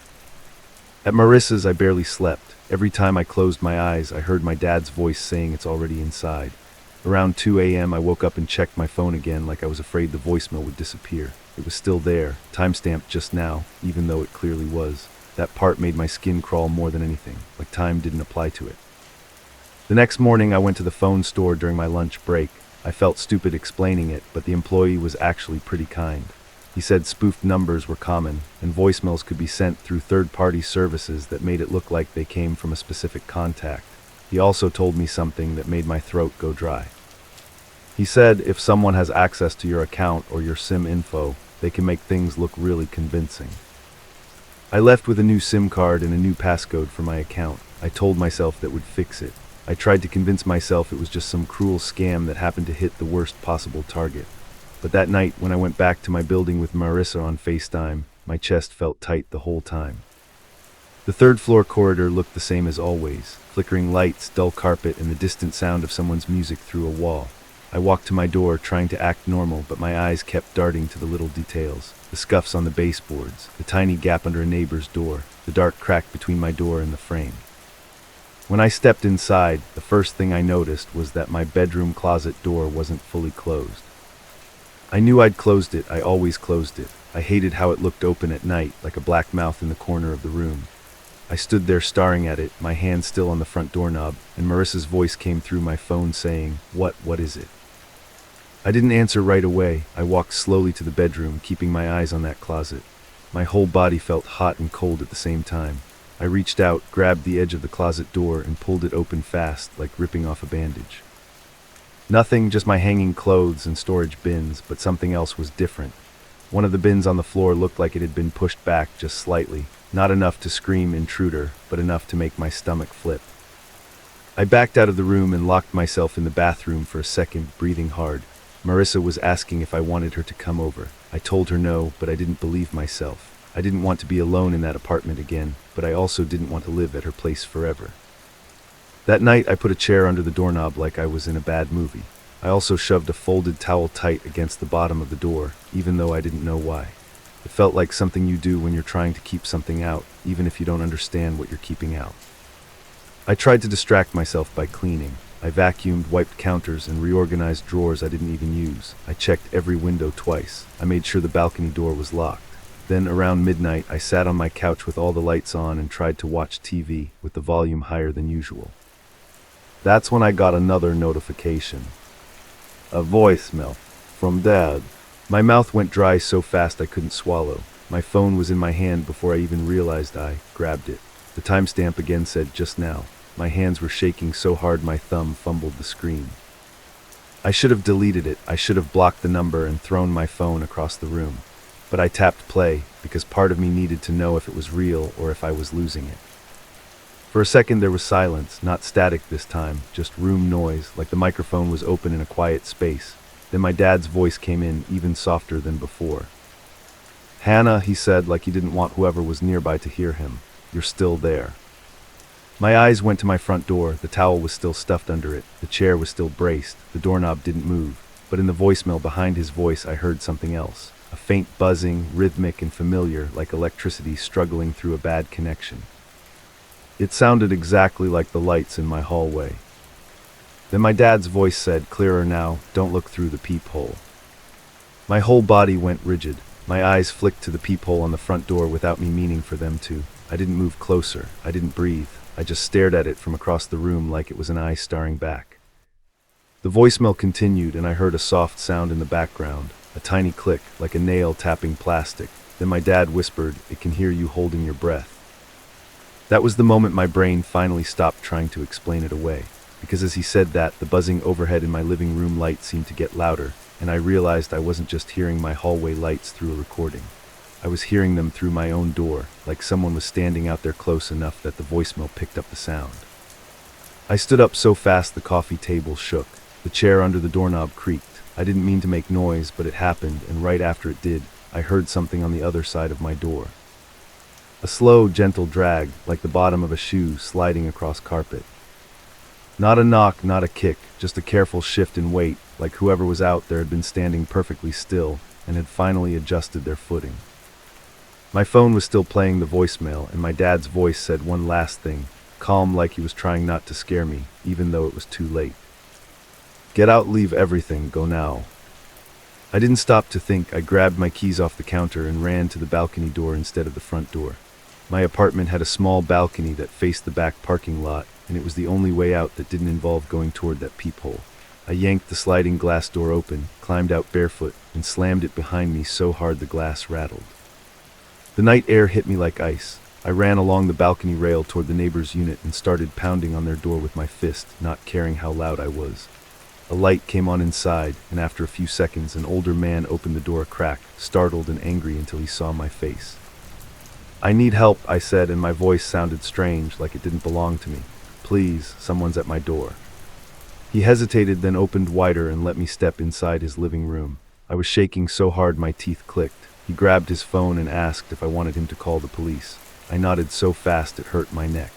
At Marissa's, I barely slept. Every time I closed my eyes, I heard my dad's voice saying it's already inside. Around 2 a.m., I woke up and checked my phone again like I was afraid the voicemail would disappear. It was still there, timestamped just now, even though it clearly was. That part made my skin crawl more than anything, like time didn't apply to it. The next morning, I went to the phone store during my lunch break. I felt stupid explaining it, but the employee was actually pretty kind. He said spoofed numbers were common, and voicemails could be sent through third-party services that made it look like they came from a specific contact. He also told me something that made my throat go dry. He said if someone has access to your account or your SIM info, they can make things look really convincing. I left with a new SIM card and a new passcode for my account. I told myself that would fix it. I tried to convince myself it was just some cruel scam that happened to hit the worst possible target. But that night, when I went back to my building with Marissa on FaceTime, my chest felt tight the whole time. The third-floor corridor looked the same as always, flickering lights, dull carpet, and the distant sound of someone's music through a wall. I walked to my door, trying to act normal, but my eyes kept darting to the little details. The scuffs on the baseboards, the tiny gap under a neighbor's door, the dark crack between my door and the frame. When I stepped inside, the first thing I noticed was that my bedroom closet door wasn't fully closed. I knew I'd closed it. I always closed it. I hated how it looked open at night, like a black mouth in the corner of the room. I stood there staring at it, my hand still on the front doorknob, and Marissa's voice came through my phone saying, What is it?" I didn't answer right away. I walked slowly to the bedroom, keeping my eyes on that closet. My whole body felt hot and cold at the same time. I reached out, grabbed the edge of the closet door, and pulled it open fast, like ripping off a bandage. Nothing, just my hanging clothes and storage bins, but something else was different. One of the bins on the floor looked like it had been pushed back just slightly, not enough to scream intruder, but enough to make my stomach flip. I backed out of the room and locked myself in the bathroom for a second, breathing hard. Marissa was asking if I wanted her to come over. I told her no, but I didn't believe myself. I didn't want to be alone in that apartment again, but I also didn't want to live at her place forever. That night, I put a chair under the doorknob like I was in a bad movie. I also shoved a folded towel tight against the bottom of the door, even though I didn't know why. It felt like something you do when you're trying to keep something out, even if you don't understand what you're keeping out. I tried to distract myself by cleaning. I vacuumed, wiped counters, and reorganized drawers I didn't even use. I checked every window twice. I made sure the balcony door was locked. Then, around midnight, I sat on my couch with all the lights on and tried to watch TV with the volume higher than usual. That's when I got another notification. A voicemail from Dad. My mouth went dry so fast I couldn't swallow. My phone was in my hand before I even realized I grabbed it. The timestamp again said just now. My hands were shaking so hard my thumb fumbled the screen. I should have deleted it. I should have blocked the number and thrown my phone across the room. But I tapped play because part of me needed to know if it was real or if I was losing it. For a second there was silence, not static this time, just room noise, like the microphone was open in a quiet space. Then my dad's voice came in, even softer than before. "Hannah," he said, like he didn't want whoever was nearby to hear him. "You're still there." My eyes went to my front door. The towel was still stuffed under it. The chair was still braced. The doorknob didn't move. But in the voicemail behind his voice I heard something else. A faint buzzing, rhythmic and familiar, like electricity struggling through a bad connection. It sounded exactly like the lights in my hallway. Then my dad's voice said, clearer now, "Don't look through the peephole." My whole body went rigid. My eyes flicked to the peephole on the front door without me meaning for them to. I didn't move closer. I didn't breathe. I just stared at it from across the room like it was an eye staring back. The voicemail continued, and I heard a soft sound in the background, a tiny click, like a nail tapping plastic. Then my dad whispered, "It can hear you holding your breath." That was the moment my brain finally stopped trying to explain it away, because as he said that, the buzzing overhead in my living room light seemed to get louder, and I realized I wasn't just hearing my hallway lights through a recording. I was hearing them through my own door, like someone was standing out there close enough that the voicemail picked up the sound. I stood up so fast the coffee table shook. The chair under the doorknob creaked. I didn't mean to make noise, but it happened, and right after it did, I heard something on the other side of my door. A slow, gentle drag, like the bottom of a shoe sliding across carpet. Not a knock, not a kick, just a careful shift in weight, like whoever was out there had been standing perfectly still and had finally adjusted their footing. My phone was still playing the voicemail, and my dad's voice said one last thing, calm like he was trying not to scare me, even though it was too late. "Get out, leave everything, go now." I didn't stop to think. I grabbed my keys off the counter and ran to the balcony door instead of the front door. My apartment had a small balcony that faced the back parking lot, and it was the only way out that didn't involve going toward that peephole. I yanked the sliding glass door open, climbed out barefoot, and slammed it behind me so hard the glass rattled. The night air hit me like ice. I ran along the balcony rail toward the neighbor's unit and started pounding on their door with my fist, not caring how loud I was. A light came on inside, and after a few seconds, an older man opened the door a crack, startled and angry until he saw my face. "I need help," I said, and my voice sounded strange, like it didn't belong to me. "Please, someone's at my door." He hesitated, then opened wider and let me step inside his living room. I was shaking so hard my teeth clicked. He grabbed his phone and asked if I wanted him to call the police. I nodded so fast it hurt my neck.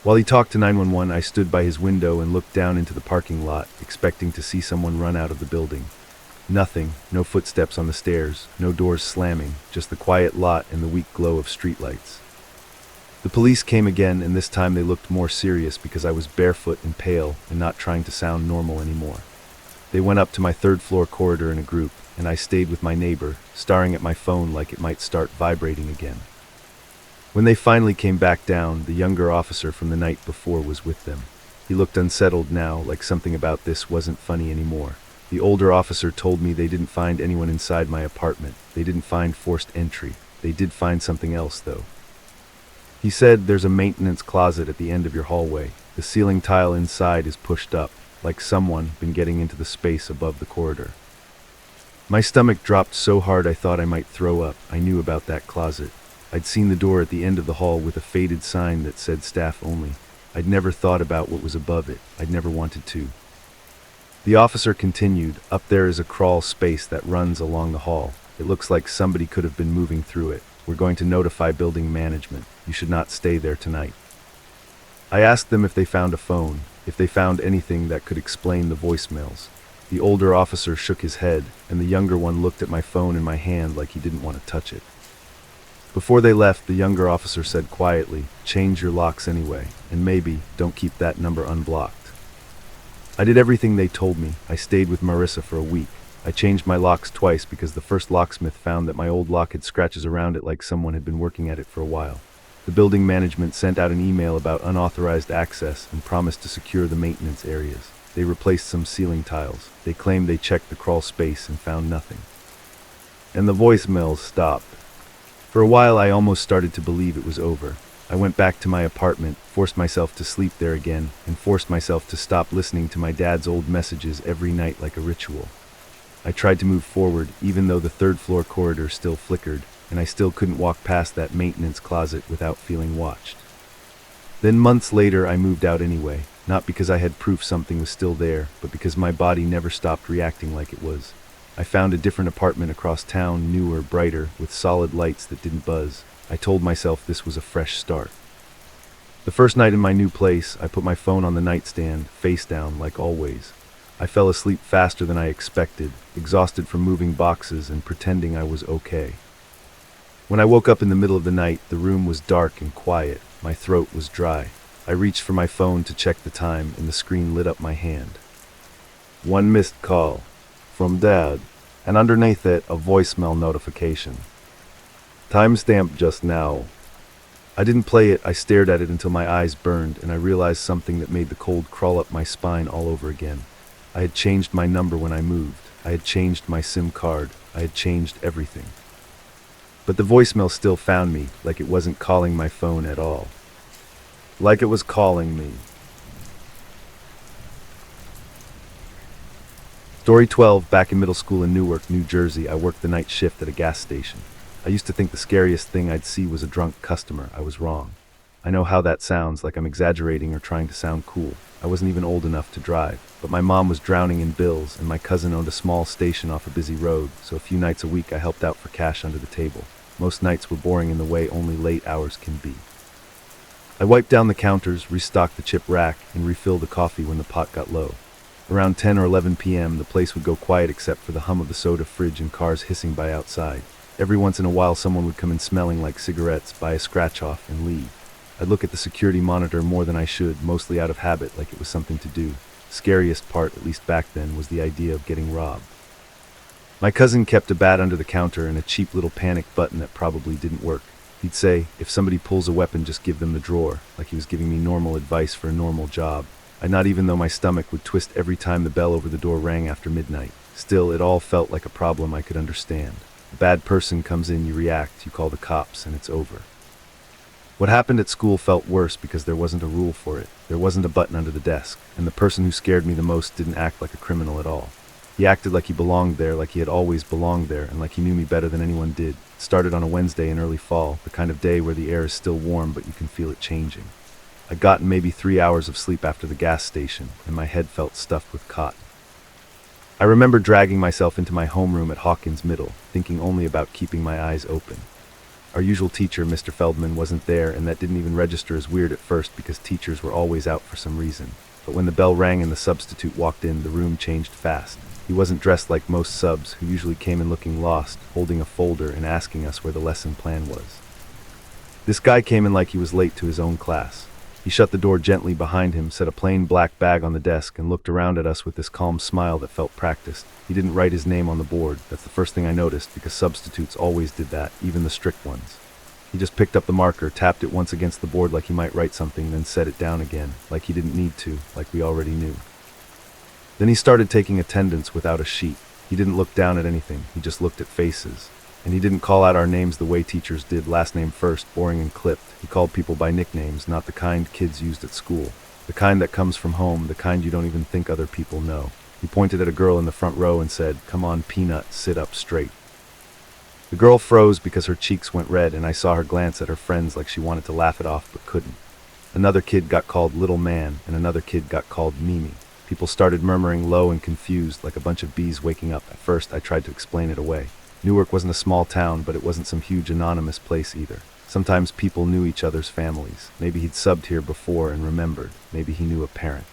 While he talked to 911, I stood by his window and looked down into the parking lot, expecting to see someone run out of the building. Nothing, no footsteps on the stairs, no doors slamming, just the quiet lot and the weak glow of streetlights. The police came again, and this time they looked more serious because I was barefoot and pale and not trying to sound normal anymore. They went up to my third-floor corridor in a group, and I stayed with my neighbor, staring at my phone like it might start vibrating again. When they finally came back down, the younger officer from the night before was with them. He looked unsettled now, like something about this wasn't funny anymore. The older officer told me they didn't find anyone inside my apartment. They didn't find forced entry. They did find something else, though. He said, "There's a maintenance closet at the end of your hallway. The ceiling tile inside is pushed up, like someone been getting into the space above the corridor." My stomach dropped so hard I thought I might throw up. I knew about that closet. I'd seen the door at the end of the hall with a faded sign that said staff only. I'd never thought about what was above it. I'd never wanted to. The officer continued, "Up there is a crawl space that runs along the hall. It looks like somebody could have been moving through it. We're going to notify building management. You should not stay there tonight." I asked them if they found a phone, if they found anything that could explain the voicemails. The older officer shook his head, and the younger one looked at my phone in my hand like he didn't want to touch it. Before they left, the younger officer said quietly, "Change your locks anyway, and maybe don't keep that number unblocked." I did everything they told me. I stayed with Marissa for a week. I changed my locks twice because the first locksmith found that my old lock had scratches around it like someone had been working at it for a while. The building management sent out an email about unauthorized access and promised to secure the maintenance areas. They replaced some ceiling tiles. They claimed they checked the crawl space and found nothing. And the voicemails stopped. For a while, I almost started to believe it was over. I went back to my apartment, forced myself to sleep there again, and forced myself to stop listening to my dad's old messages every night like a ritual. I tried to move forward, even though the third-floor corridor still flickered, and I still couldn't walk past that maintenance closet without feeling watched. Then months later, I moved out anyway, not because I had proof something was still there, but because my body never stopped reacting like it was. I found a different apartment across town, newer, brighter, with solid lights that didn't buzz. I told myself this was a fresh start. The first night in my new place, I put my phone on the nightstand, face down, like always. I fell asleep faster than I expected, exhausted from moving boxes and pretending I was okay. When I woke up in the middle of the night, the room was dark and quiet. My throat was dry. I reached for my phone to check the time, and the screen lit up my hand. "One missed call. From Dad." And underneath it, a voicemail notification. "Timestamp just now." I didn't play it. I stared at it until my eyes burned, and I realized something that made the cold crawl up my spine all over again. I had changed my number when I moved. I had changed my SIM card. I had changed everything. But the voicemail still found me, like it wasn't calling my phone at all. Like it was calling me. Story 12. Back in middle school in Newark, New Jersey, I worked the night shift at a gas station. I used to think the scariest thing I'd see was a drunk customer. I was wrong. I know how that sounds, like I'm exaggerating or trying to sound cool. I wasn't even old enough to drive, but my mom was drowning in bills, and my cousin owned a small station off a busy road, so a few nights a week I helped out for cash under the table. Most nights were boring in the way only late hours can be. I wiped down the counters, restocked the chip rack, and refilled the coffee when the pot got low. Around 10 or 11 p.m., the place would go quiet except for the hum of the soda fridge and cars hissing by outside. Every once in a while, someone would come in smelling like cigarettes, buy a scratch-off, and leave. I'd look at the security monitor more than I should, mostly out of habit, like it was something to do. The scariest part, at least back then, was the idea of getting robbed. My cousin kept a bat under the counter and a cheap little panic button that probably didn't work. He'd say, "If somebody pulls a weapon, just give them the drawer," like he was giving me normal advice for a normal job. I'd not even though my stomach would twist every time the bell over the door rang after midnight. Still, it all felt like a problem I could understand. A bad person comes in, you react, you call the cops, and it's over. What happened at school felt worse because there wasn't a rule for it. There wasn't a button under the desk, and the person who scared me the most didn't act like a criminal at all. He acted like he belonged there, like he had always belonged there, and like he knew me better than anyone did. It started on a Wednesday in early fall, the kind of day where the air is still warm but you can feel it changing. I'd gotten maybe 3 hours of sleep after the gas station, and my head felt stuffed with cotton. I remember dragging myself into my homeroom at Hawkins Middle, thinking only about keeping my eyes open. Our usual teacher, Mr. Feldman, wasn't there, and that didn't even register as weird at first because teachers were always out for some reason. But when the bell rang and the substitute walked in, the room changed fast. He wasn't dressed like most subs, who usually came in looking lost, holding a folder and asking us where the lesson plan was. This guy came in like he was late to his own class. He shut the door gently behind him, set a plain black bag on the desk, and looked around at us with this calm smile that felt practiced. He didn't write his name on the board. That's the first thing I noticed, because substitutes always did that, even the strict ones. He just picked up the marker, tapped it once against the board like he might write something, then set it down again, like he didn't need to, like we already knew. Then he started taking attendance without a sheet. He didn't look down at anything, he just looked at faces. And he didn't call out our names the way teachers did, last name first, boring and clipped. He called people by nicknames, not the kind kids used at school. The kind that comes from home, the kind you don't even think other people know. He pointed at a girl in the front row and said, "Come on, Peanut, sit up straight." The girl froze because her cheeks went red, and I saw her glance at her friends like she wanted to laugh it off but couldn't. Another kid got called Little Man, and another kid got called Mimi. People started murmuring low and confused, like a bunch of bees waking up. At first, I tried to explain it away. Newark wasn't a small town, but it wasn't some huge anonymous place either. Sometimes people knew each other's families. Maybe he'd subbed here before and remembered. Maybe he knew a parent.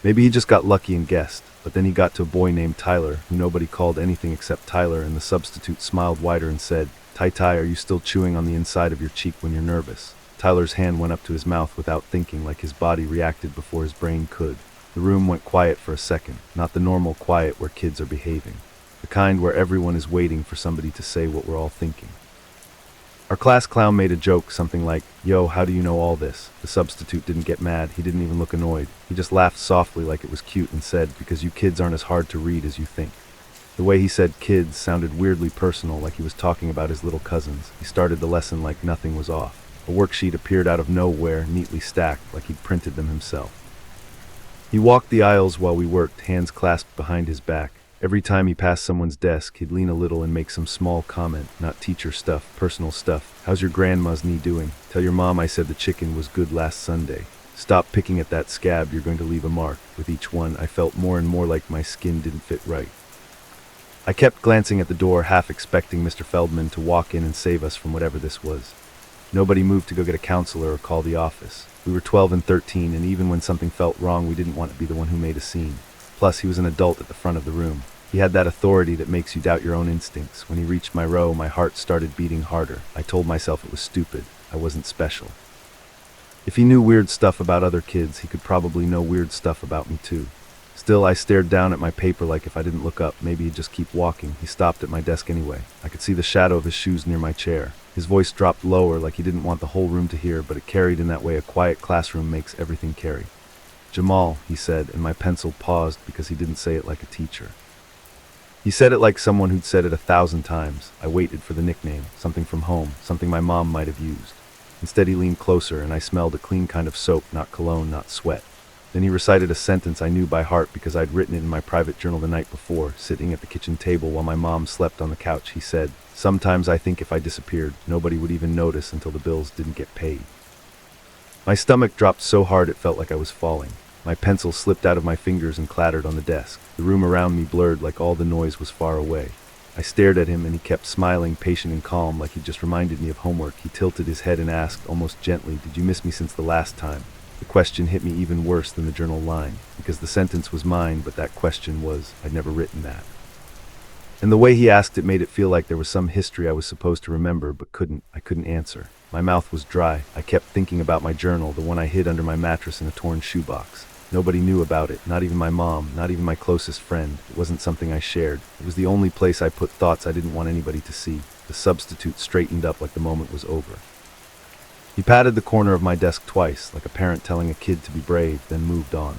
Maybe he just got lucky and guessed, but then he got to a boy named Tyler, who nobody called anything except Tyler, and the substitute smiled wider and said, "Tai, are you still chewing on the inside of your cheek when you're nervous?" Tyler's hand went up to his mouth without thinking, like his body reacted before his brain could. The room went quiet for a second, not the normal quiet where kids are behaving. The kind where everyone is waiting for somebody to say what we're all thinking. Our class clown made a joke, something like, "Yo, how do you know all this?" The substitute didn't get mad, he didn't even look annoyed. He just laughed softly like it was cute and said, "Because you kids aren't as hard to read as you think." The way he said kids sounded weirdly personal, like he was talking about his little cousins. He started the lesson like nothing was off. A worksheet appeared out of nowhere, neatly stacked, like he'd printed them himself. He walked the aisles while we worked, hands clasped behind his back. Every time he passed someone's desk, he'd lean a little and make some small comment, not teacher stuff, personal stuff. "How's your grandma's knee doing? Tell your mom I said the chicken was good last Sunday. Stop picking at that scab, you're going to leave a mark." With each one, I felt more and more like my skin didn't fit right. I kept glancing at the door, half expecting Mr. Feldman to walk in and save us from whatever this was. Nobody moved to go get a counselor or call the office. We were 12 and 13, and even when something felt wrong, we didn't want to be the one who made a scene. Plus, he was an adult at the front of the room. He had that authority that makes you doubt your own instincts. When he reached my row, my heart started beating harder. I told myself it was stupid. I wasn't special. If he knew weird stuff about other kids, he could probably know weird stuff about me too. Still, I stared down at my paper like if I didn't look up, maybe he'd just keep walking. He stopped at my desk anyway. I could see the shadow of his shoes near my chair. His voice dropped lower, like he didn't want the whole room to hear, but it carried in that way a quiet classroom makes everything carry. "Jamal," he said, and my pencil paused because he didn't say it like a teacher. He said it like someone who'd said it 1,000 times. I waited for the nickname, something from home, something my mom might have used. Instead, he leaned closer, and I smelled a clean kind of soap, not cologne, not sweat. Then he recited a sentence I knew by heart because I'd written it in my private journal the night before, sitting at the kitchen table while my mom slept on the couch. He said, "Sometimes I think if I disappeared, nobody would even notice until the bills didn't get paid." My stomach dropped so hard it felt like I was falling. My pencil slipped out of my fingers and clattered on the desk. The room around me blurred like all the noise was far away. I stared at him and he kept smiling, patient and calm, like he just reminded me of homework. He tilted his head and asked, almost gently, "Did you miss me since the last time?" The question hit me even worse than the journal line, because the sentence was mine, but that question was, I'd never written that. And the way he asked it made it feel like there was some history I was supposed to remember, but I couldn't answer. My mouth was dry. I kept thinking about my journal, the one I hid under my mattress in a torn shoebox. Nobody knew about it, not even my mom, not even my closest friend. It wasn't something I shared. It was the only place I put thoughts I didn't want anybody to see. The substitute straightened up like the moment was over. He patted the corner of my desk twice, like a parent telling a kid to be brave, then moved on.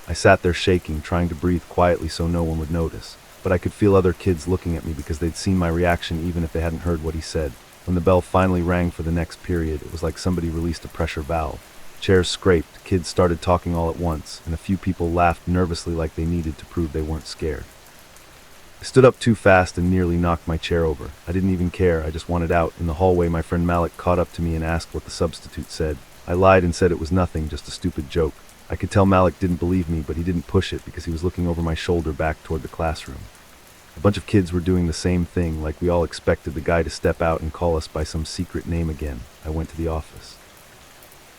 I sat there shaking, trying to breathe quietly so no one would notice. But I could feel other kids looking at me because they'd seen my reaction even if they hadn't heard what he said. When the bell finally rang for the next period, it was like somebody released a pressure valve. Chairs scraped, kids started talking all at once, and a few people laughed nervously like they needed to prove they weren't scared. I stood up too fast and nearly knocked my chair over. I didn't even care, I just wanted out. In the hallway, my friend Malik caught up to me and asked what the substitute said. I lied and said it was nothing, just a stupid joke. I could tell Malik didn't believe me, but he didn't push it because he was looking over my shoulder back toward the classroom. A bunch of kids were doing the same thing, like we all expected the guy to step out and call us by some secret name again. I went to the office.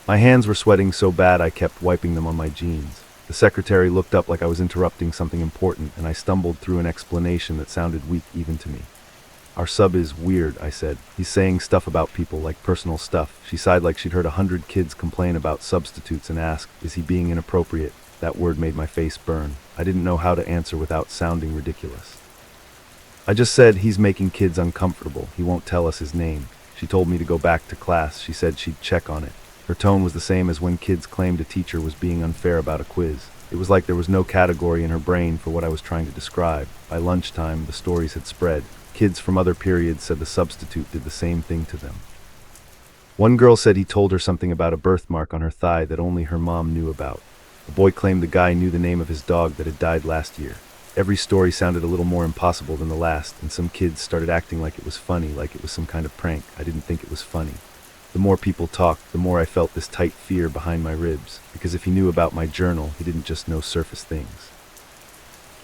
My hands were sweating so bad I kept wiping them on my jeans. The secretary looked up like I was interrupting something important, and I stumbled through an explanation that sounded weak even to me. "Our sub is weird," I said. "He's saying stuff about people, like personal stuff." She sighed like she'd heard 100 kids complain about substitutes and asked, "Is he being inappropriate?" That word made my face burn. I didn't know how to answer without sounding ridiculous. I just said, "He's making kids uncomfortable. He won't tell us his name." She told me to go back to class. She said she'd check on it. Her tone was the same as when kids claimed a teacher was being unfair about a quiz. It was like there was no category in her brain for what I was trying to describe. By lunchtime, the stories had spread. Kids from other periods said the substitute did the same thing to them. One girl said he told her something about a birthmark on her thigh that only her mom knew about. A boy claimed the guy knew the name of his dog that had died last year. Every story sounded a little more impossible than the last, and some kids started acting like it was funny, like it was some kind of prank. I didn't think it was funny. The more people talked, the more I felt this tight fear behind my ribs, because if he knew about my journal, he didn't just know surface things.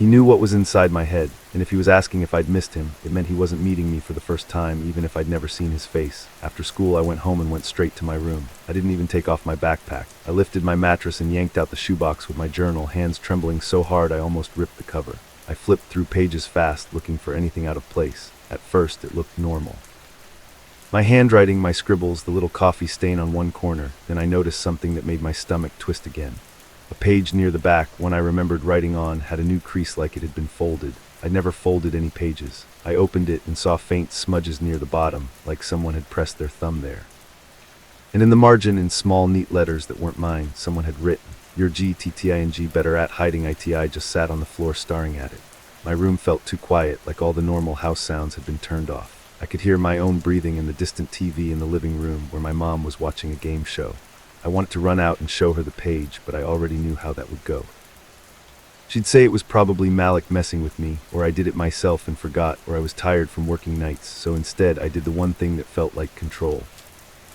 He knew what was inside my head, and if he was asking if I'd missed him, it meant he wasn't meeting me for the first time, even if I'd never seen his face. After school, I went home and went straight to my room. I didn't even take off my backpack. I lifted my mattress and yanked out the shoebox with my journal, hands trembling so hard I almost ripped the cover. I flipped through pages fast, looking for anything out of place. At first, it looked normal. My handwriting, my scribbles, the little coffee stain on one corner. Then I noticed something that made my stomach twist again. A page near the back, one I remembered writing on, had a new crease like it had been folded. I'd never folded any pages. I opened it and saw faint smudges near the bottom, like someone had pressed their thumb there. And in the margin, in small, neat letters that weren't mine, someone had written, "Your GTTING better at hiding IT." I just sat on the floor staring at it. My room felt too quiet, like all the normal house sounds had been turned off. I could hear my own breathing and the distant TV in the living room where my mom was watching a game show. I wanted to run out and show her the page, but I already knew how that would go. She'd say it was probably Malik messing with me, or I did it myself and forgot, or I was tired from working nights, so instead I did the one thing that felt like control.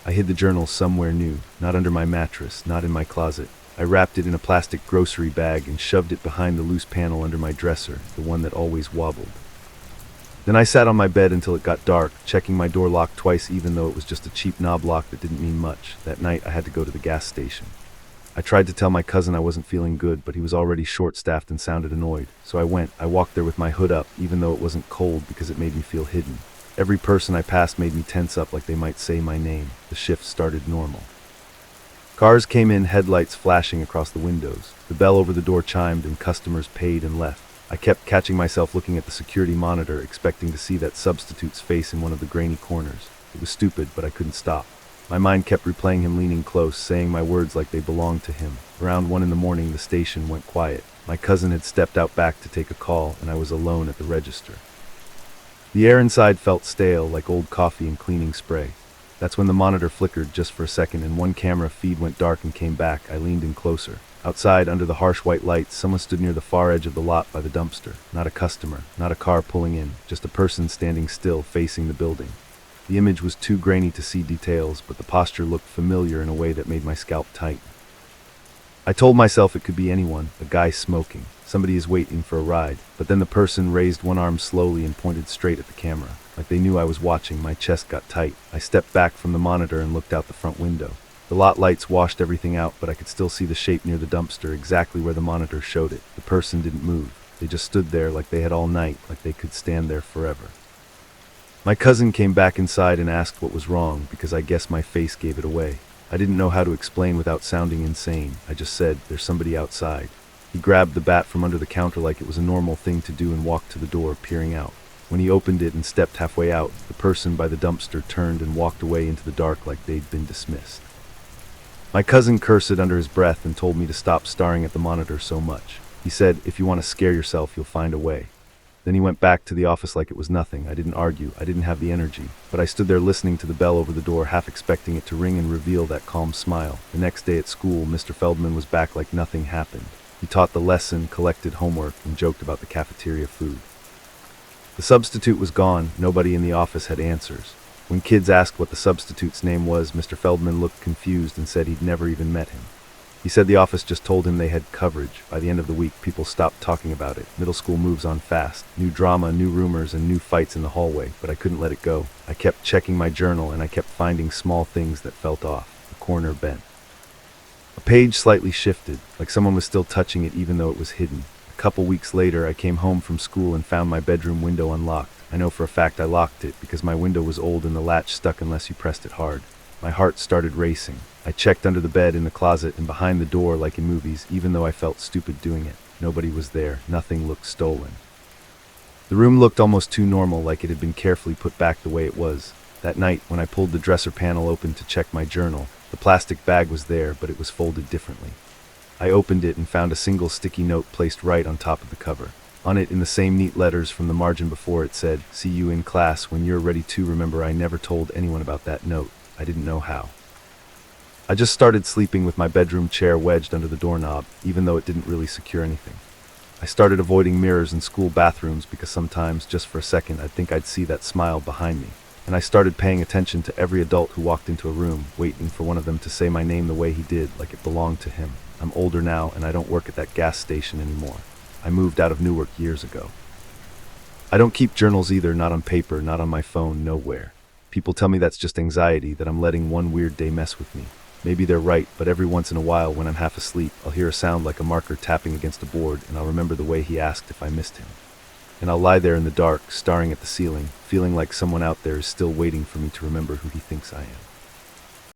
I hid the journal somewhere new, not under my mattress, not in my closet. I wrapped it in a plastic grocery bag and shoved it behind the loose panel under my dresser, the one that always wobbled. Then I sat on my bed until it got dark, checking my door lock twice even though it was just a cheap knob lock that didn't mean much. That night I had to go to the gas station. I tried to tell my cousin I wasn't feeling good, but he was already short-staffed and sounded annoyed. So I went. I walked there with my hood up, even though it wasn't cold because it made me feel hidden. Every person I passed made me tense up like they might say my name. The shift started normal. Cars came in, headlights flashing across the windows. The bell over the door chimed and customers paid and left. I kept catching myself looking at the security monitor, expecting to see that substitute's face in one of the grainy corners. It was stupid, but I couldn't stop. My mind kept replaying him leaning close, saying my words like they belonged to him. Around 1 a.m, the station went quiet. My cousin had stepped out back to take a call, and I was alone at the register. The air inside felt stale, like old coffee and cleaning spray. That's when the monitor flickered just for a second, and one camera feed went dark and came back. I leaned in closer. Outside, under the harsh white lights, someone stood near the far edge of the lot by the dumpster. Not a customer, not a car pulling in, just a person standing still, facing the building. The image was too grainy to see details, but the posture looked familiar in a way that made my scalp tighten. I told myself it could be anyone, a guy smoking. Somebody is waiting for a ride. But then the person raised one arm slowly and pointed straight at the camera. Like they knew I was watching, my chest got tight. I stepped back from the monitor and looked out the front window. The lot lights washed everything out, but I could still see the shape near the dumpster, exactly where the monitor showed it. The person didn't move. They just stood there like they had all night, like they could stand there forever. My cousin came back inside and asked what was wrong, because I guess my face gave it away. I didn't know how to explain without sounding insane. I just said, "There's somebody outside." He grabbed the bat from under the counter like it was a normal thing to do and walked to the door, peering out. When he opened it and stepped halfway out, the person by the dumpster turned and walked away into the dark like they'd been dismissed. My cousin cursed under his breath and told me to stop staring at the monitor so much. He said, "If you want to scare yourself, you'll find a way." Then he went back to the office like it was nothing. I didn't argue. I didn't have the energy. But I stood there listening to the bell over the door, half expecting it to ring and reveal that calm smile. The next day at school, Mr. Feldman was back like nothing happened. He taught the lesson, collected homework, and joked about the cafeteria food. The substitute was gone. Nobody in the office had answers. When kids asked what the substitute's name was, Mr. Feldman looked confused and said he'd never even met him. He said the office just told him they had coverage. By the end of the week, people stopped talking about it. Middle school moves on fast. New drama, new rumors, and new fights in the hallway, but I couldn't let it go. I kept checking my journal, and I kept finding small things that felt off. The corner bent. A page slightly shifted, like someone was still touching it even though it was hidden. A couple weeks later, I came home from school and found my bedroom window unlocked. I know for a fact I locked it because my window was old and the latch stuck unless you pressed it hard. My heart started racing. I checked under the bed, in the closet, and behind the door like in movies, even though I felt stupid doing it. Nobody was there. Nothing looked stolen. The room looked almost too normal, like it had been carefully put back the way it was. That night, when I pulled the dresser panel open to check my journal, the plastic bag was there, but it was folded differently. I opened it and found a single sticky note placed right on top of the cover. On it, in the same neat letters from the margin before, it said, "See you in class when you're ready to." Remember, I never told anyone about that note. I didn't know how. I just started sleeping with my bedroom chair wedged under the doorknob, even though it didn't really secure anything. I started avoiding mirrors in school bathrooms because sometimes, just for a second, I'd think I'd see that smile behind me. And I started paying attention to every adult who walked into a room, waiting for one of them to say my name the way he did, like it belonged to him. I'm older now, and I don't work at that gas station anymore. I moved out of Newark years ago. I don't keep journals either, not on paper, not on my phone, nowhere. People tell me that's just anxiety, that I'm letting one weird day mess with me. Maybe they're right, but every once in a while, when I'm half asleep, I'll hear a sound like a marker tapping against a board, and I'll remember the way he asked if I missed him. And I'll lie there in the dark, staring at the ceiling, feeling like someone out there is still waiting for me to remember who he thinks I am.